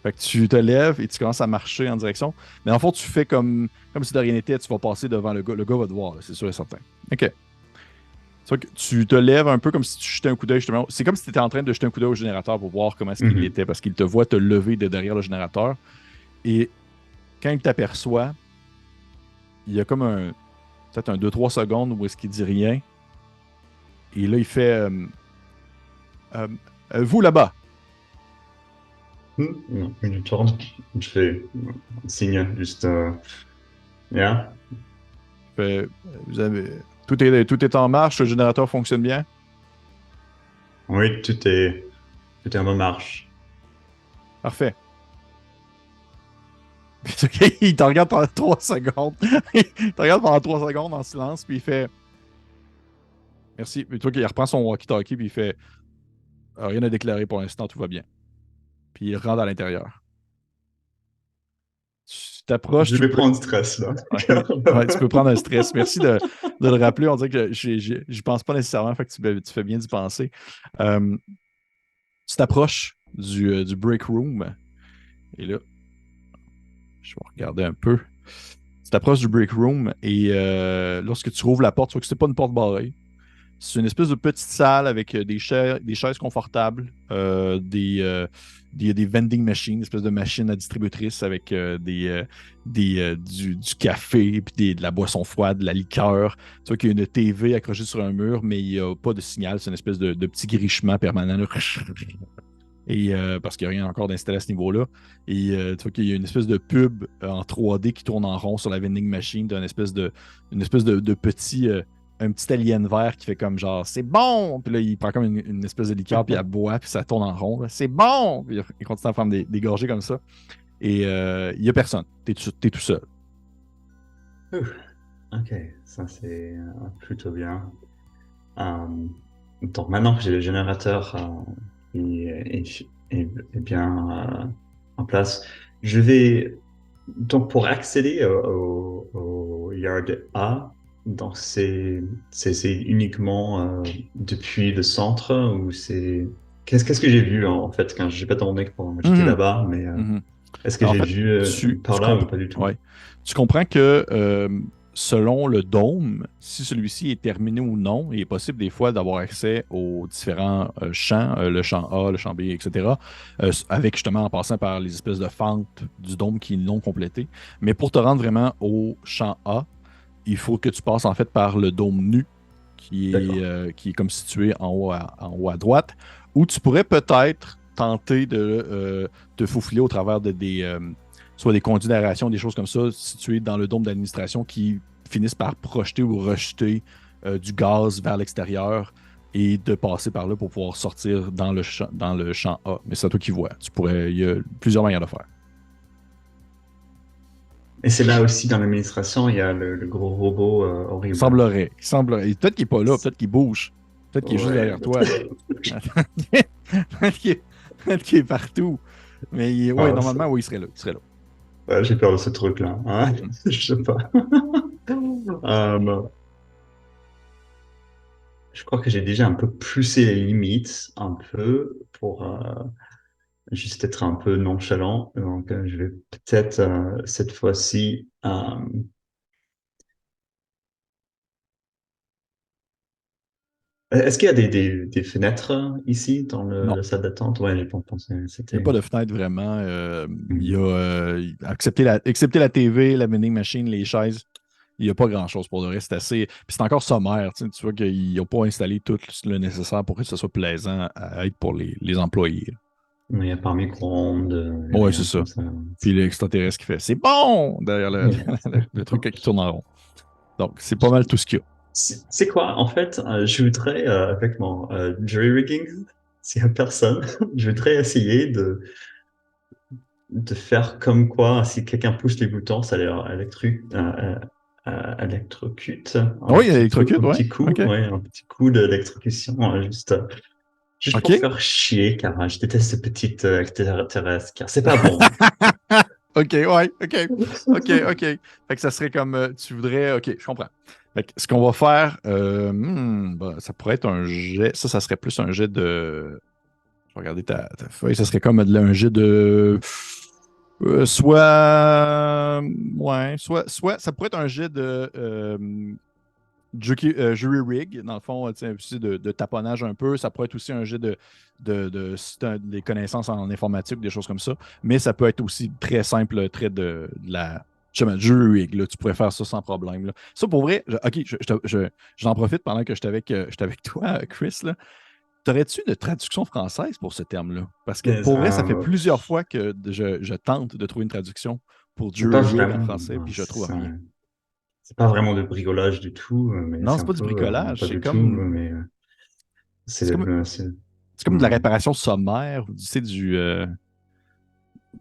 Fait que tu te lèves et tu commences à marcher en direction. Mais en fond, tu fais comme si de rien n'était, tu vas passer devant le gars. Le gars va te voir, là, c'est sûr et certain. OK. C'est que tu te lèves un peu comme si tu jetais un coup d'œil justement. C'est comme si tu étais en train de jeter un coup d'œil au générateur pour voir comment est-ce qu'il Mhm. était, parce qu'il te voit te lever de derrière le générateur. Et quand il t'aperçoit, il y a comme peut-être un 2-3 secondes où est-ce qu'il dit rien. Et là, il fait euh, vous là-bas. Non, une tourne. Je fais un signe juste. Yeah. Fait, vous avez, tout est en marche, le générateur fonctionne bien. Oui, tout est en bonne marche. Parfait. Il te regarde pendant 3 secondes. Il te regarde pendant 3 secondes en silence, puis il fait merci. Puis toi, il reprend son walkie-talkie, puis il fait rien à déclarer pour l'instant, tout va bien. Puis il rentre à l'intérieur. Tu t'approches Je du vais break. prendre stress là. Ouais, ouais, tu peux prendre un stress. Merci de le rappeler. On dirait que j'y pense pas nécessairement, fait que tu fais bien d'y penser. Euh, Tu t'approches du break room. Et là, je vais regarder un peu. Tu t'approches du break room et lorsque tu rouvres la porte, tu vois que c'est pas une porte barrée. C'est une espèce de petite salle avec des chaises confortables, des vending machines, une espèce de machine à distributrice avec du café, puis de la boisson froide, de la liqueur. Tu vois qu'il y a une TV accrochée sur un mur, mais il n'y a pas de signal. C'est une espèce de petit grichement permanent. Là. Et parce qu'il n'y a rien encore d'installé à ce niveau-là. Et tu vois qu'il y a une espèce de pub en 3D qui tourne en rond sur la vending machine une espèce de petit, un petit alien vert qui fait comme genre c'est bon! Puis là, il prend comme une espèce de liqueur, puis il boit, puis ça tourne en rond. Là. C'est bon! Puis il continue à prendre des gorgées comme ça. Et il n'y a personne. T'es tout seul. Ouh, ok, ça c'est plutôt bien. Euh, donc maintenant que j'ai le générateur qui est bien en place, je vais donc pour accéder au yard A, donc c'est uniquement depuis le centre ou c'est qu'est-ce que j'ai vu en fait quand j'ai pas tourné quand j'étais Mhm, là-bas, mais mhm. est-ce que En j'ai fait, vu par là ou pas du tout? ouais. Tu comprends que selon le dôme, si celui-ci est terminé ou non, il est possible des fois d'avoir accès aux différents champs, le champ A, le champ B, etc., avec justement en passant par les espèces de fentes du dôme qui l'ont complété. Mais pour te rendre vraiment au champ A, il faut que tu passes en fait par le dôme nu, D'accord. qui est comme situé en haut à droite, où tu pourrais peut-être tenter de te faufiler au travers soit des conduits d'aération, des choses comme ça, situées dans le dôme d'administration qui finissent par projeter ou rejeter du gaz vers l'extérieur et de passer par là pour pouvoir sortir dans le champ A. Mais c'est à toi qui vois. Il y a plusieurs manières de faire. Et c'est là aussi dans l'administration, il y a le gros robot horrible. Il semblerait. Peut-être qu'il n'est pas là, peut-être qu'il bouge. Peut-être qu'il est juste Ouais. derrière toi. Peut-être qu'il est partout. Mais ouais, Ah, normalement, oui, il serait là. Il serait là. ouais, j'ai peur de ce truc-là. Hein. Mhm. Je sais pas. Euh, je crois que j'ai déjà un peu poussé les limites, un peu, pour juste être un peu nonchalant. Donc, je vais peut-être cette fois-ci. Est-ce qu'il y a des fenêtres ici dans Non. la salle d'attente? Ouais, j'ai pas pensé. Il n'y a C'était. pas de fenêtre vraiment. Il y a, Mhm. excepté la TV, la vending machine, les chaises, il n'y a pas grand-chose pour le reste. C'est assez. Puis c'est encore sommaire. Tu vois qu'ils n'ont pas installé tout le nécessaire pour que ce soit plaisant à être pour les employés. Il n'y a pas un micro-ondes, il n'y a Ouais, c'est rien ça. comme ça. Puis l'extraterrestre qui fait c'est bon derrière le truc qui tourne en rond. Donc, c'est pas mal tout ce qu'il y a. C'est quoi, en fait, je voudrais, avec mon jury rigging, s'il n'y a personne, je voudrais essayer de faire comme quoi, si quelqu'un pousse les boutons, ça leur électrocute Oui, il y a l'électrocute, un ouais. petit coup, OK. ouais, un petit coup d'électrocution, juste pour OK. faire chier, car je déteste ces petites extraterrestres, car c'est pas bon. OK, ouais, OK. OK, OK. Fait que ça serait comme tu voudrais. OK, je comprends. Fait que ce qu'on va faire, ça pourrait être un jet. Ça serait plus un jet de. Je vais regarder ta feuille. Ça serait comme un jet de. Soit. Ouais, soit. Ça pourrait être un jet de. Jury rig, dans le fond, tu sais, aussi de taponnage un peu. Ça pourrait être aussi un jet si t'as des connaissances en informatique, des choses comme ça. Mais ça peut être aussi très simple, très de la. Justement, jury rig, là, tu pourrais faire ça sans problème. Là. Ça, pour vrai, OK, j'en profite pendant que j'étais avec toi, Chris. Là. T'aurais-tu une traduction française pour ce terme-là? Parce que Yes, pour vrai, ça fait plusieurs fois que je tente de trouver une traduction pour c'est pas jury rig en vraiment, français, puis je trouve rien. c'est pas vraiment de bricolage du tout, mais Non, c'est c'est un pas du peu, bricolage, pas du tout, mais c'est comme c'est, C'est comme de la hmm. réparation sommaire, ou tu sais, du.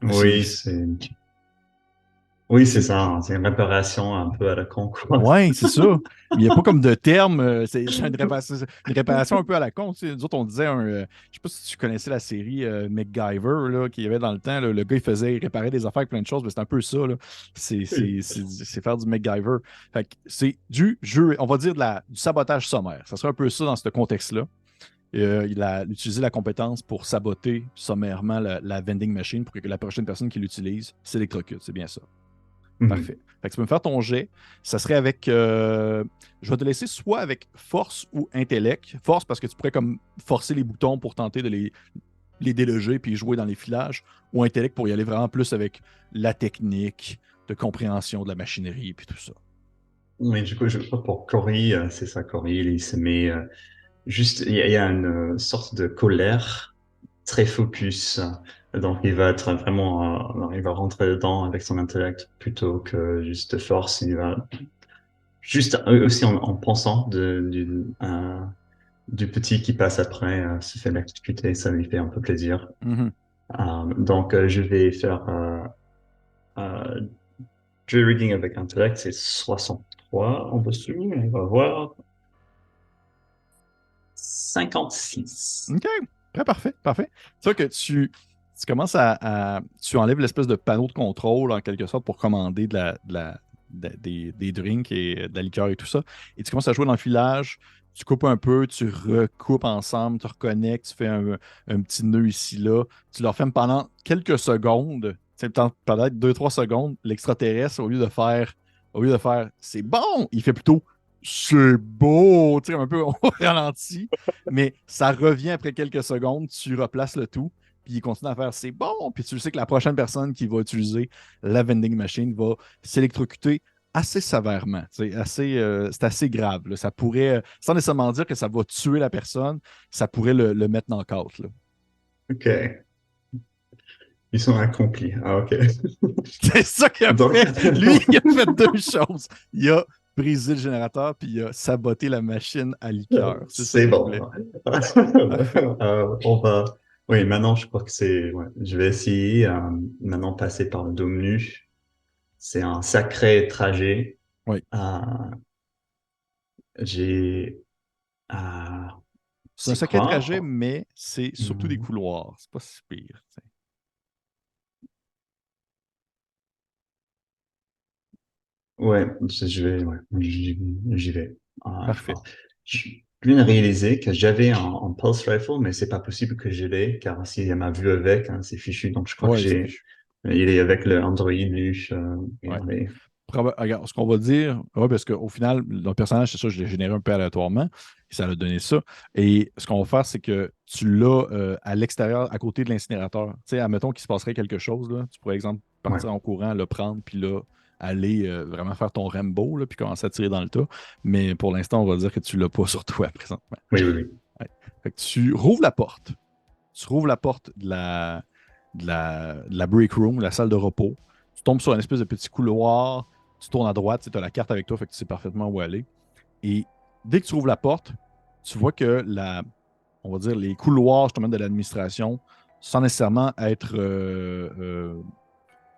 C'est, Oui, c'est ça, hein, c'est une réparation un peu à la con, quoi. ouais, c'est ça. Mais il n'y a pas comme de terme. C'est une réparation un peu à la con. Tu sais. Nous autres, on disait je sais pas si tu connaissais la série MacGyver là, qu'il y avait dans le temps. Là. Le gars, il réparait des affaires avec plein de choses, mais c'est un peu ça. Là. C'est faire du MacGyver. Fait que c'est du jeu, on va dire du sabotage sommaire. Ça serait un peu ça dans ce contexte-là. Il a utilisé la compétence pour saboter sommairement la vending machine pour que la prochaine personne qui l'utilise s'électrocute. C'est bien ça. Mhm. Parfait. Fait que tu peux me faire ton jet. Ça serait avec. Je vais te laisser soit avec force ou intellect. Force parce que tu pourrais comme forcer les boutons pour tenter de les déloger puis jouer dans les filages. Ou intellect pour y aller vraiment plus avec la technique de compréhension de la machinerie puis tout ça. Oui, du coup, je crois pour Cory, c'est ça, Cory, il se met juste, il y a une sorte de colère très focus. Donc, il va être vraiment, il va rentrer dedans avec son intellect plutôt que juste force. Il va juste aussi en pensant du petit qui passe après, se fait exécuter, ça lui fait un peu plaisir. Mhm. Donc, je vais faire euh, Jury rigging avec intellect, c'est 63 en dessous. On va voir 56. OK. Très parfait. Parfait. Tu vois que tu commences tu enlèves l'espèce de panneau de contrôle, en quelque sorte, pour commander des drinks et de la liqueur et tout ça. Et tu commences à jouer dans le filage. Tu coupes un peu, tu recoupes ensemble, tu reconnectes, tu fais un petit nœud ici, là. Tu leur fermes pendant quelques secondes. Tu sais, peut-être 2, 3 secondes. L'extraterrestre, au lieu de faire c'est bon, il fait plutôt c'est beau, tu sais, un peu au ralenti, mais ça revient après quelques secondes, tu replaces le tout, puis il continue à faire c'est bon, puis tu sais que la prochaine personne qui va utiliser la vending machine va s'électrocuter assez sévèrement. C'est assez grave. Là. Ça pourrait, sans nécessairement dire que ça va tuer la personne, ça pourrait le mettre dans le cadre. Là. Ok, ils sont accomplis. Ah, ok. C'est ça qu'il a Donc, fait. Lui, il a fait deux choses. Il a brisé le générateur, puis il a saboté la machine à liqueur. C'est ça c'est qu'il bon. voulait. Parfait. On va. Oui, maintenant, je crois que c'est. Ouais, je vais essayer maintenant passer par le dos nu. C'est un sacré trajet. Oui. Euh, j'ai. euh, C'est un c'est sacré quoi? trajet, mais c'est surtout des Hmm. couloirs. C'est pas si pire. T'sais. Ouais, ouais, j'y vais. Parfait. je viens de réaliser que j'avais un Pulse Rifle, mais c'est pas possible que je l'ai, car s'il y a ma vue avec, hein, c'est fichu. Donc je crois que Ouais, c'est fichu. il est avec le Android Luge, et Ouais. on est, Regarde, ce qu'on va dire, ouais, parce qu'au final, le personnage, c'est ça, je l'ai généré un peu aléatoirement, et ça a donné ça. Et ce qu'on va faire, c'est que tu l'as à l'extérieur, à côté de l'incinérateur. Tu sais, admettons qu'il se passerait quelque chose, là, tu pourrais, exemple, ouais. partir en courant, le prendre, puis là, aller vraiment faire ton Rambo, là, puis commencer à tirer dans le tas. Mais pour l'instant, on va dire que tu l'as pas sur toi présentement. Oui, oui, oui. Ouais. Fait que tu rouvres la porte. Tu rouvres la porte de la break room, la salle de repos. Tu tombes sur un espèce de petit couloir. Tu tournes à droite, tu as la carte avec toi, fait que tu sais parfaitement où aller. Et dès que tu ouvres la porte, tu vois que on va dire, les couloirs justement de l'administration, sans nécessairement être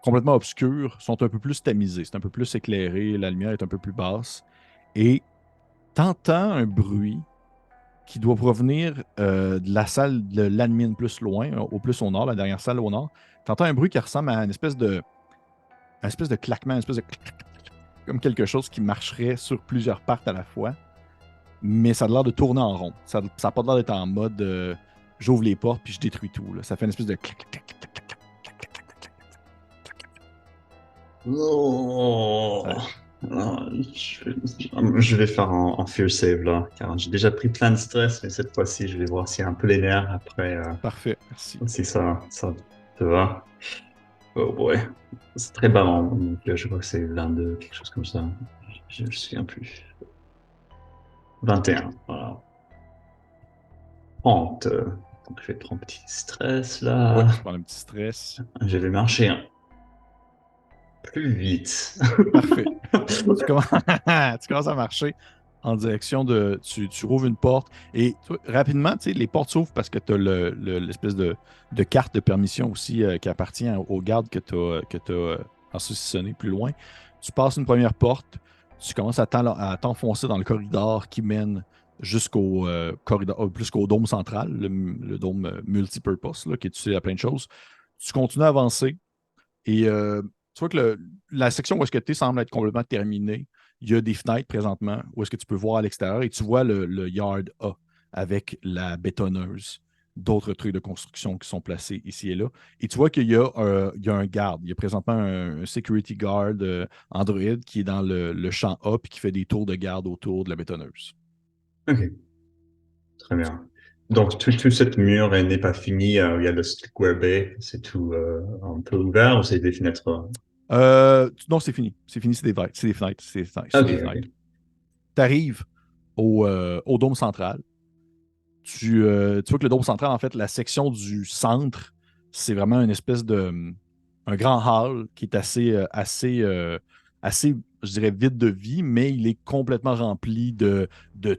complètement obscurs, sont un peu plus tamisés. C'est un peu plus éclairé, la lumière est un peu plus basse. Et tu entends un bruit qui doit provenir de la salle de l'admin plus loin, au plus au nord, la dernière salle au nord. Tu entends un bruit qui ressemble à une espèce de claquement, une espèce de comme quelque chose qui marcherait sur plusieurs parts à la fois, mais ça a l'air de tourner en rond. Ça n'a pas l'air d'être en mode j'ouvre les portes puis je détruis tout. Là. Ça fait une espèce de clac, clac, clac, clac, clac, clac, clac, clac, clac, clac, clac, clac, Oh. clac. Ah, je vais faire un fear save là, car j'ai déjà pris plein de stress, mais cette fois-ci, je vais voir s'il y a un peu les nerfs après, Parfait, merci. si ça te va. Oh boy, c'est très bas, donc je crois que c'est 22, quelque chose comme ça. Je me souviens plus. 21, voilà. 30. Donc je vais prendre un petit stress Ouais, là. tu prends un petit stress. Je vais marcher plus vite. Parfait. Tu commences, tu commences à marcher en direction de. Tu rouvres une porte et rapidement, tu sais, les portes s'ouvrent parce que tu as l'espèce de carte de permission aussi qui appartient au garde que tu as saucissonné plus loin. Tu passes une première porte, tu commences à t'enfoncer dans le corridor qui mène jusqu'au corridor, plus qu'au dôme central, le dôme multipurpose, là, qui est utilisé à plein de choses. Tu continues à avancer et tu vois que la section où est-ce que tu es semble être complètement terminée. Il y a des fenêtres présentement où est-ce que tu peux voir à l'extérieur et tu vois le yard A avec la bétonneuse, d'autres trucs de construction qui sont placés ici et là. Et tu vois qu'il y a un garde. Il y a présentement un security guard Android qui est dans le champ A et qui fait des tours de garde autour de la bétonneuse. Ok, très bien. Donc tout cette mur n'est pas fini. Il y a le square bay, c'est tout un peu ouvert ou c'est des fenêtres? Non, c'est fini. C'est fini, c'est des fenêtres. C'est Ok, des ok. fenêtres. Tu arrives au dôme central. Tu vois que le dôme central, en fait, la section du centre, c'est vraiment une espèce de un grand hall qui est assez, je dirais, vide de vie, mais il est complètement rempli de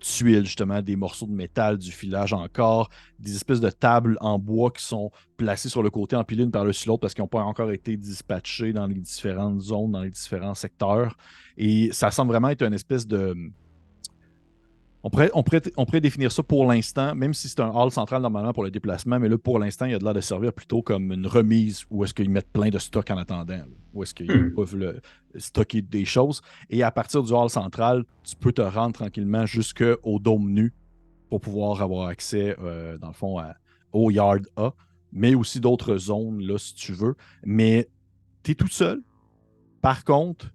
tuiles, justement, des morceaux de métal, du filage encore, des espèces de tables en bois qui sont placées sur le côté, empilées une par-dessus l'autre parce qu'ils n'ont pas encore été dispatchés dans les différentes zones, dans les différents secteurs. Et ça semble vraiment être une espèce de on pourrait définir ça pour l'instant, même si c'est un hall central normalement pour le déplacement, mais là, pour l'instant, il y a de l'air de servir plutôt comme une remise où est-ce qu'ils mettent plein de stock en attendant, là, où est-ce qu'ils Hmm, peuvent stocker des choses. Et à partir du hall central, tu peux te rendre tranquillement jusqu'au dôme nu pour pouvoir avoir accès, dans le fond, au Yard A, mais aussi d'autres zones, là, si tu veux. Mais tu es tout seul. Par contre,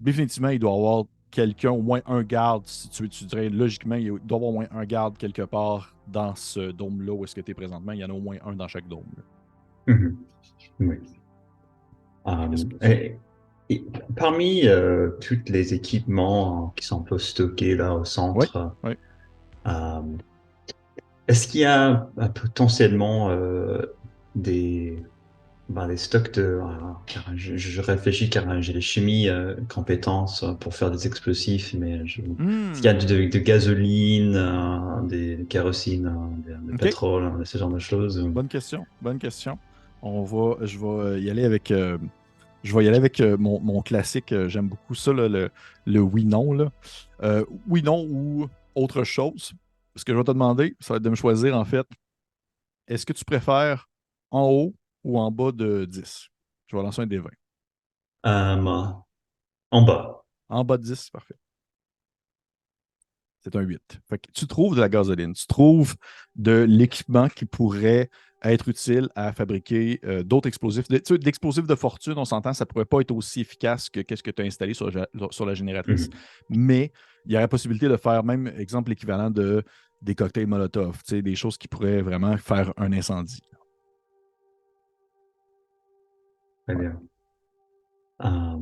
définitivement, il doit y avoir quelqu'un, au moins un garde, si tu dirais logiquement, il doit y avoir au moins un garde quelque part dans ce dôme-là où est-ce que tu es présentement. Il y en a au moins un dans chaque dôme. Là. mhm, oui. Qu'est-ce que tu... Et, et parmi tous les équipements qui sont un peu stockés là au Oui, centre, oui. euh, est-ce qu'il y a potentiellement des, des stocks de... car je réfléchis car j'ai les chimies compétences pour faire des explosifs, mais est-ce qu'il y a Hmm. de gasoline, des kérosines, de OK. pétrole, ce genre de choses? Bonne question. Bonne question. Je vais y aller avec, mon classique. J'aime beaucoup ça, là, le oui-non. Là. Oui-non ou autre chose. Ce que je vais te demander, ça va être de me choisir, en fait, est-ce que tu préfères en haut ou en bas de 10? Je vais lancer un des 20. En bas. En bas de 10, c'est parfait. C'est un 8. Fait que tu trouves de la gasoline, tu trouves de l'équipement qui pourrait être utile à fabriquer d'autres explosifs. Tu sais, de l'explosif de fortune, on s'entend, ça ne pourrait pas être aussi efficace que ce que tu as installé sur la génératrice, Mhm. mais il y aurait la possibilité de faire même, exemple, l'équivalent de des cocktails Molotov, tu sais, des choses qui pourraient vraiment faire un incendie. Très Ouais. bien. Euh,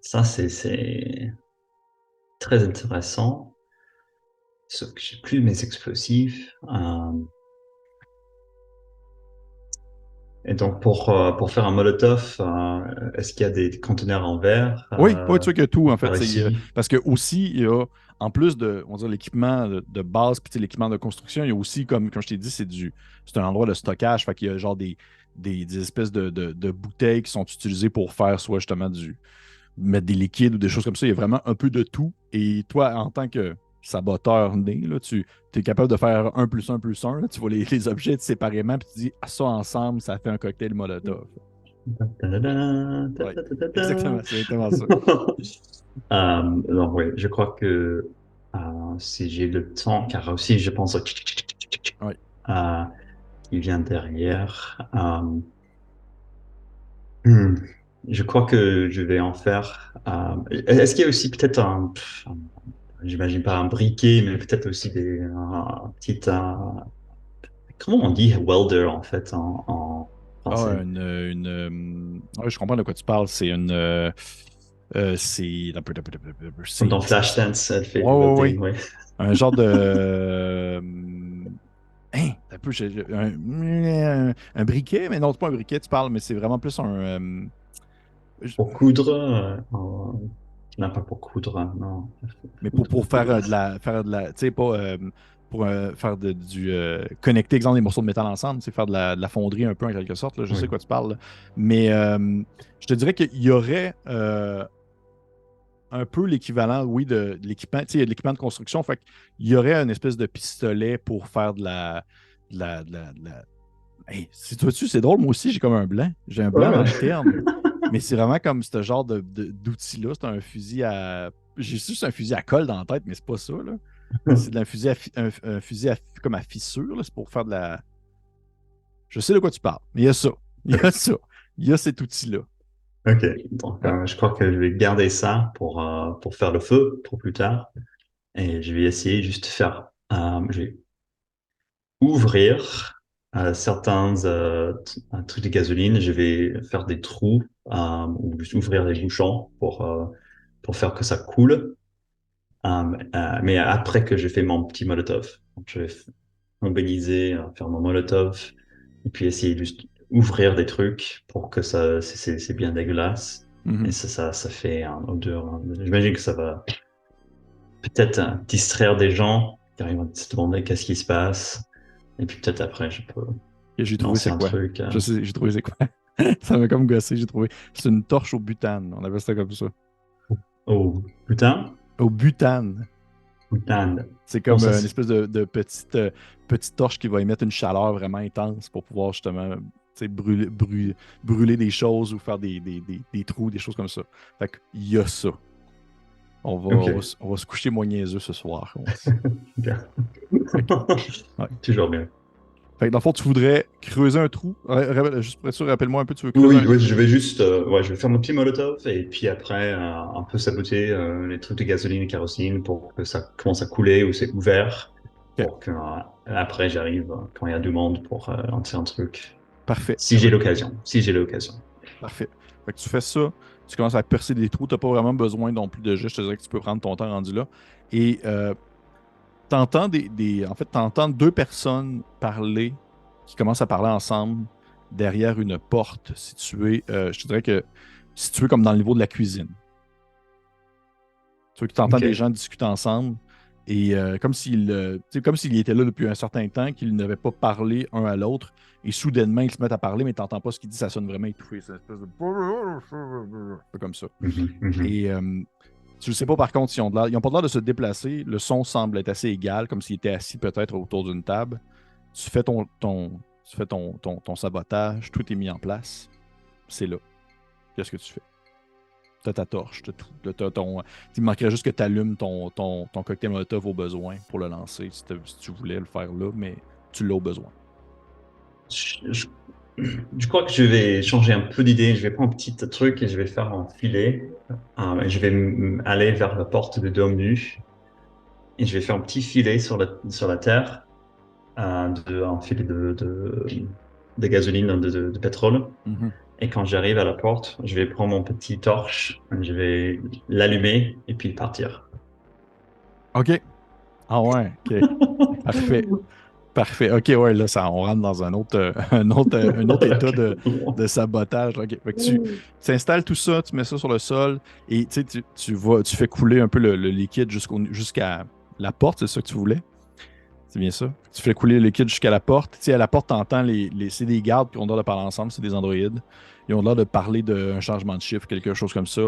Ça, c'est très intéressant. Sauf que j'ai plus mes explosifs. Et donc, pour faire un Molotov, est-ce qu'il y a des conteneurs en verre Oui, tu sais que tout, en fait. par ici? Parce que aussi, il y a, en plus de, on va dire, l'équipement de base, puis tu sais, l'équipement de construction, il y a aussi, comme je t'ai dit, c'est un endroit de stockage. Fait qu'il y a genre des espèces de bouteilles qui sont utilisées pour faire soit justement mettre des liquides ou des choses comme ça. Il y a vraiment un peu de tout. Et toi, en tant que saboteur né, là, tu es capable de faire un plus un plus un. Là. Tu vois les objets séparément, puis tu dis, ah, ça ensemble, ça fait un cocktail Molotov. Ta-da-da, Oui, ta-ta-ta-ta-ta. exactement, c'est exactement ça. Donc, oui, je crois que si j'ai le temps, car aussi je pense Oui. euh, qui vient derrière. Hmm, je crois que je vais en faire. Est-ce qu'il y a aussi peut-être j'imagine pas un briquet, mais peut-être aussi un petit, comment on dit welder en fait en Ah, français? ouais, je comprends de quoi tu parles. C'est une. C'est. Comme C'est. dans Flashdance, elle fait Ouais, du ouais, welding, ouais. oui. Un genre de. Hein, un peu. Un briquet, mais non, c'est pas un briquet, tu parles, mais c'est vraiment plus un. Je- Pour coudre, non, pas pour coudre, non. mais pour faire de la. Faire de la. Tu sais, pas. Pour faire connecter, exemple, des morceaux de métal ensemble, c'est faire de la fonderie un peu en quelque sorte. Là, je sais Oui. quoi tu parles. Là. Mais je te dirais qu'il y aurait un peu l'équivalent, oui, de l'équipement. Tu sais, il y a de l'équipement de construction. Fait qu'il y aurait une espèce de pistolet pour faire de la. Hey, si tu vois-tu, c'est drôle, moi aussi, j'ai comme un blanc. J'ai un blanc dans Ouais. le terme. Mais c'est vraiment comme ce genre d'outil-là. C'est un fusil à. J'ai juste un fusil à colle dans la tête, mais c'est pas ça, là. C'est de un fusil un fusil comme à fissure, là. C'est pour faire de la. Je sais de quoi tu parles. Mais il y a ça. Il y a ça. Il y a cet outil-là. Ok, donc Ouais. je crois que je vais garder ça pour faire le feu pour plus tard. Et je vais essayer juste de faire, je vais ouvrir certains trucs de gasoline. Je vais faire des trous ou juste ouvrir les bouchons pour faire que ça coule. Mais après que je fais mon petit molotov, donc je vais mobiliser, faire mon molotov et puis essayer juste ouvrir des trucs pour que ça, c'est bien dégueulasse. Et Mhm. ça fait un odeur. J'imagine que ça va peut-être distraire des gens car ils vont se demander qu'est-ce qui se passe. Et puis peut-être après, je peux Et j'ai trouvé lancer c'est un quoi. truc. Je sais, j'ai trouvé c'est quoi. Ça m'a comme gossé, j'ai trouvé. C'est une torche au butane. On appelle ça comme ça. Oh, putain, Au butane. putain. C'est Non, comme ça une c'est. espèce de petite torche qui va émettre une chaleur vraiment intense pour pouvoir justement tu sais, brûler des choses ou faire des trous, des choses comme ça. Fait qu'il y a ça. Ok, On va se coucher moins niaiseux ce soir. bien. Fait que, ouais. Toujours bien. Fait que dans le fond, tu voudrais creuser un trou. Juste pour être sûr, rappelle-moi un peu, tu veux creuser Oui, un oui, trou. je vais juste, ouais, je vais faire mon petit molotov et puis après un peu saboter les trucs de gasoline et kérosène pour que ça commence à couler ou c'est ouvert OK, pour que après j'arrive quand il y a du monde pour lancer un truc. parfait. Si j'ai l'occasion, si j'ai l'occasion. Parfait. Fait que tu fais ça, tu commences à percer des trous, tu n'as pas vraiment besoin non plus de jet, je te dirais que tu peux prendre ton temps rendu là. Et t'entends en fait, t'entends deux personnes parler, qui commencent à parler ensemble derrière une porte située, je te dirais que située comme dans le niveau de la cuisine. Tu vois que tu entends des Ok. gens discuter ensemble et tu sais, comme s'ils étaient là depuis un certain temps, qu'ils n'avaient pas parlé un à l'autre et soudainement ils se mettent à parler, mais tu n'entends pas ce qu'ils disent, ça sonne vraiment étouffé. C'est une espèce de. Un peu comme ça. Mhm, mhm. Et tu ne sais pas par contre s'ils ont de l'air. Ils n'ont pas l'air de se déplacer. Le son semble être assez égal, comme s'ils étaient assis peut-être autour d'une table. Tu fais ton sabotage, tout est mis en place. C'est là. Qu'est-ce que tu fais? t'as ta torche, t'as tout. Il manquerait juste que tu allumes ton cocktail Molotov au besoin pour le lancer, si tu voulais le faire là, mais tu l'as au besoin. Je, je- je crois que je vais changer un peu d'idée. Je vais prendre un petit truc et je vais faire un filet. Et je vais aller vers la porte de Dôme nu. Et je vais faire un petit filet sur la terre, un filet de gasoline, de pétrole. Mhm. Et quand j'arrive à la porte, je vais prendre mon petit torche, je vais l'allumer et puis partir. OK. Ah ouais, OK. Parfait. Parfait. OK, ouais, là, on rentre dans un autre état de sabotage. OK. Fait que tu installes tout ça, tu mets ça sur le sol et tu fais couler un peu le liquide jusqu'à la porte, c'est ça que tu voulais? C'est bien ça? Tu fais couler le liquide jusqu'à la porte. Tu sais, à la porte, t'entends c'est des gardes qui ont l'air de parler ensemble, c'est des androïdes. Ils ont l'air de parler d'un changement de chiffre, quelque chose comme ça.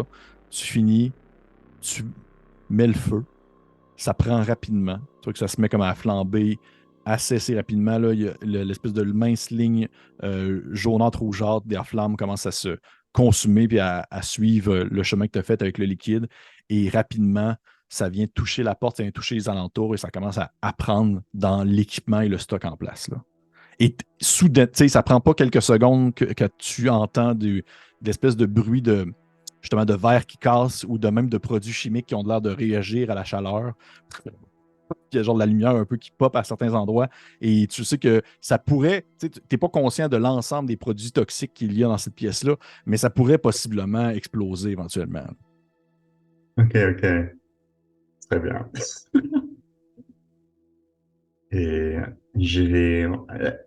Tu finis, tu mets le feu. Ça prend rapidement. Tu vois que ça se met comme à flamber assez rapidement. Là, il y a l'espèce de mince ligne jaunâtre rougeâtre des flammes commence à se consumer puis à suivre le chemin que tu as fait avec le liquide. Et rapidement, ça vient toucher la porte, ça vient toucher les alentours et ça commence à prendre dans l'équipement et le stock en place. Là. Et soudain, tu sais, ça prend pas quelques secondes que tu entends d'espèces de bruit justement de verre qui casse ou de même de produits chimiques qui ont l'air de réagir à la chaleur. Il y a genre de la lumière un peu qui pop à certains endroits. Et tu sais que ça pourrait, tu n'es pas conscient de l'ensemble des produits toxiques qu'il y a dans cette pièce-là, mais ça pourrait possiblement exploser éventuellement. Ok, ok, très bien. Et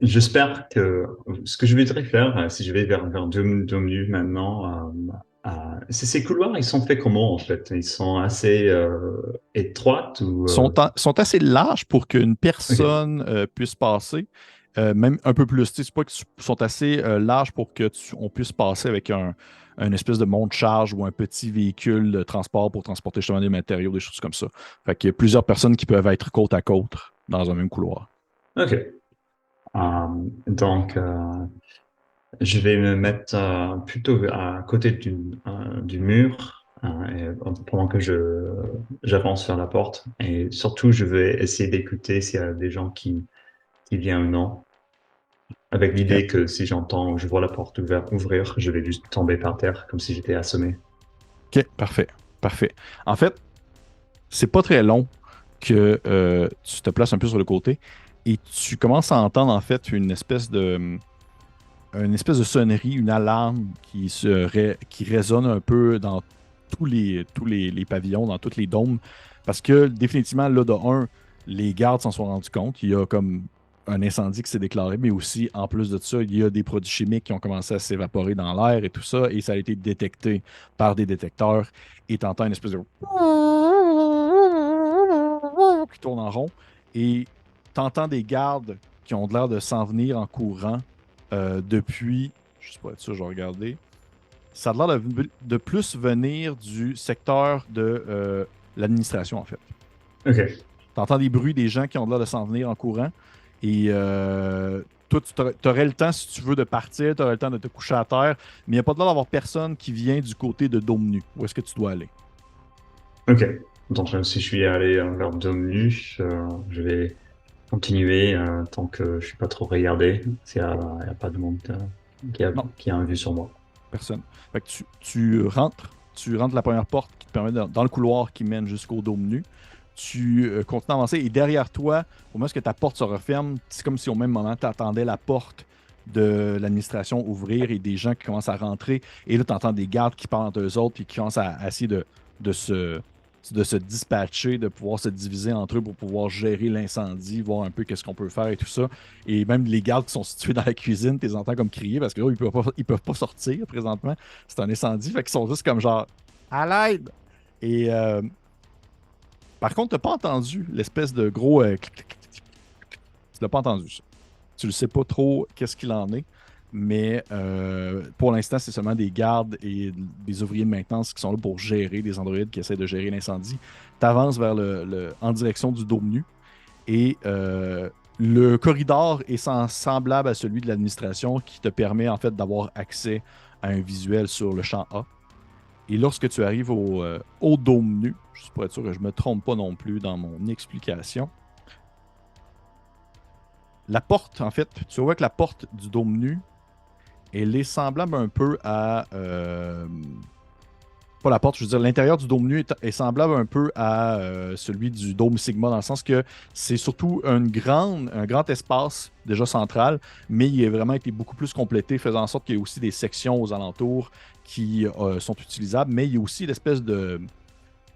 j'espère que ce que je voudrais faire, si je vais vers Domenu maintenant, ces couloirs, ils sont faits comment en fait? Ils sont assez étroites ou Sont assez larges pour qu'une Ok, personne puisse passer, même un peu plus. Tu sais, c'est pas qu'ils sont assez larges pour qu'on puisse passer avec un espèce de monte-charge ou un petit véhicule de transport pour transporter justement des matériaux, des choses comme ça. Fait qu'il y a plusieurs personnes qui peuvent être côte à côte dans un même couloir. ok. Donc, je vais me mettre plutôt à côté du mur pendant que j'avance vers la porte. Et surtout, je vais essayer d'écouter s'il y a des gens qui viennent ou non. Avec OK, l'idée que si j'entends, je vois la porte ouvrir, je vais juste tomber par terre comme si j'étais assommé. OK, parfait. Parfait. En fait, c'est pas très long que tu te places un peu sur le côté et tu commences à entendre en fait une espèce de sonnerie, une alarme qui résonne un peu dans tous les pavillons, dans tous les dômes. Parce que définitivement, là, de un, les gardes s'en sont rendus compte. Il y a comme un incendie qui s'est déclaré, mais aussi, en plus de ça, il y a des produits chimiques qui ont commencé à s'évaporer dans l'air et tout ça, et ça a été détecté par des détecteurs. Et t'entends une espèce de qui tourne en rond. Et t'entends des gardes qui ont l'air de s'en venir en courant depuis, je sais pas être sûr, je vais regarder. Ça a l'air de plus venir du secteur de l'administration, en fait. Ok, Tu entends des bruits des gens qui ont l'air de s'en venir en courant. Et toi, tu aurais le temps, si tu veux, de partir, tu aurais le temps de te coucher à terre, mais il n'y a pas de l'air d'avoir personne qui vient du côté de Dôme Nu. Où est-ce que tu dois aller? ok. Donc, si je suis allé vers Domenu, je vais continuer tant que je suis pas trop regardé, il y a pas de monde Non, qui a un vue sur moi. personne. Fait que tu rentres la première porte qui te permet dans le couloir qui mène jusqu'au Dôme Nu. Tu continues à avancer et derrière toi, au moment où ta porte se referme, c'est comme si au même moment, tu attendais la porte de l'administration ouvrir et des gens qui commencent à rentrer. Et là, tu entends des gardes qui parlent entre eux autres puis qui commencent à essayer de se dispatcher, de pouvoir se diviser entre eux pour pouvoir gérer l'incendie, voir un peu qu'est-ce qu'on peut faire et tout ça. Et même les gardes qui sont situés dans la cuisine, tu les entends comme crier parce que là, ils peuvent pas sortir présentement. C'est un incendie, fait qu'ils sont juste comme genre à l'aide. Et par contre, tu n'as pas entendu l'espèce de gros clic, clic, clic, clic. Tu l'as pas entendu ça. Tu ne sais pas trop qu'est-ce qu'il en est, mais pour l'instant, c'est seulement des gardes et des ouvriers de maintenance qui sont là pour gérer des androïdes qui essaient de gérer l'incendie. Tu avances vers en direction du Dôme nu et le corridor est semblable à celui de l'administration qui te permet en fait d'avoir accès à un visuel sur le champ A. Et lorsque tu arrives au dôme nu, juste pour être sûr que je ne me trompe pas non plus dans mon explication, la porte, en fait, tu vois que la porte du dôme nu, elle est semblable un peu à... pas la porte, je veux dire, l'intérieur du dôme nu est semblable un peu à celui du dôme Sigma, dans le sens que c'est surtout un grand espace déjà central, mais il a vraiment été beaucoup plus complété, faisant en sorte qu'il y ait aussi des sections aux alentours qui sont utilisables, mais il y a aussi l'espèce de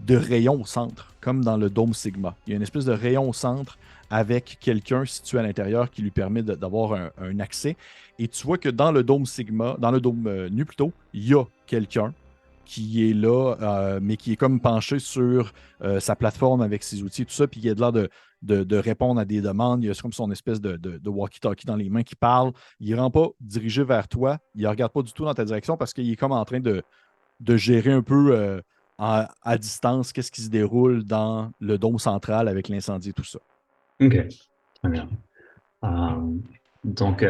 rayon au centre, comme dans le dôme Sigma. Il y a une espèce de rayon au centre avec quelqu'un situé à l'intérieur qui lui permet d'avoir un accès. Et tu vois que dans le dôme Sigma, dans le dôme nu plutôt, il y a quelqu'un qui est là, mais qui est comme penché sur sa plateforme avec ses outils et tout ça, puis il a de l'air de répondre à des demandes. Il a comme son espèce de walkie-talkie dans les mains qui parle. Il ne rend pas dirigé vers toi. Il ne regarde pas du tout dans ta direction parce qu'il est comme en train de gérer un peu à distance qu'est-ce qui se déroule dans le dôme central avec l'incendie et tout ça. Ok, très bien. Euh, donc,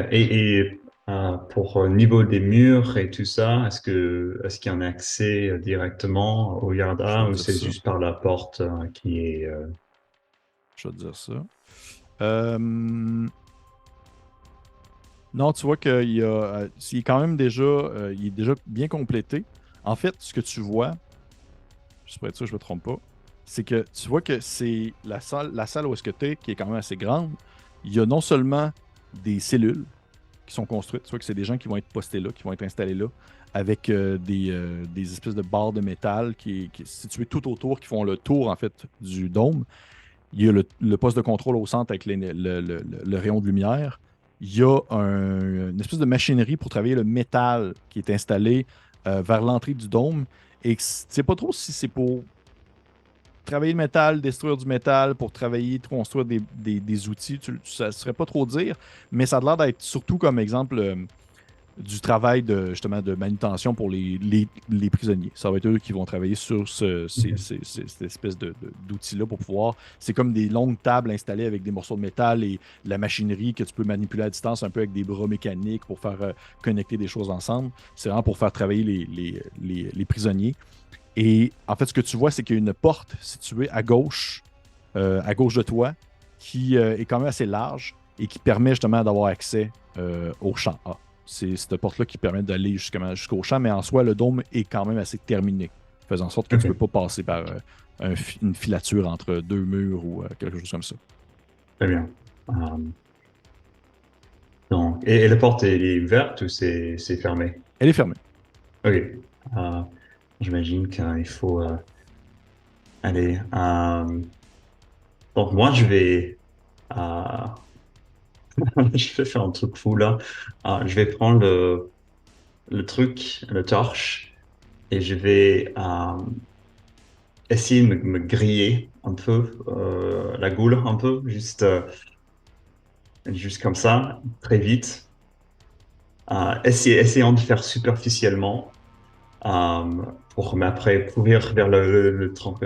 pour niveau des murs et tout ça, est-ce qu'il y a un accès directement au Je vais Yarda te ou dire c'est ça. juste par la porte qui est... Je vais te dire ça. Euh, non, tu vois qu'il y a, il est quand même déjà, il est déjà bien complété. En fait, ce que tu vois, je pour être sûr que je ne me trompe pas, c'est que tu vois que c'est la salle où est-ce que tu es, qui est quand même assez grande. Il y a non seulement des cellules qui sont construites, tu vois que c'est des gens qui vont être postés là, qui vont être installés là, avec des espèces de barres de métal qui est situées tout autour, qui font le tour en fait du dôme. Il y a le poste de contrôle au centre avec le rayon de lumière. Il y a une espèce de machinerie pour travailler le métal qui est installé vers l'entrée du dôme. Et tu ne sais pas trop si c'est pour travailler le métal, détruire du métal, pour travailler, construire des outils. Ça ne saurais pas trop dire, mais ça a l'air d'être surtout comme exemple du travail justement de manutention pour les prisonniers. Ça va être eux qui vont travailler sur cette espèce d'outil-là pour pouvoir. C'est comme des longues tables installées avec des morceaux de métal et la machinerie que tu peux manipuler à distance, un peu avec des bras mécaniques pour faire connecter des choses ensemble. C'est vraiment pour faire travailler les prisonniers. Et en fait, ce que tu vois, c'est qu'il y a une porte située à gauche de toi, qui est quand même assez large et qui permet justement d'avoir accès au champ A. C'est cette porte-là qui permet d'aller jusqu'au champ, mais en soi, le dôme est quand même assez terminé, faisant en sorte que tu ne Ok, peux pas passer par une filature entre deux murs ou quelque chose comme ça. très bien. Euh, donc, et la porte, elle est ouverte ou c'est fermé? Elle est fermée. Ok. Euh, J'imagine qu'il faut aller. Donc, moi, euh, je vais faire un truc fou là. Je vais prendre le truc, le torche, et je vais essayer de me griller un peu, la goule un peu, juste comme ça, très vite. Essayant de faire superficiellement mais après courir vers le truc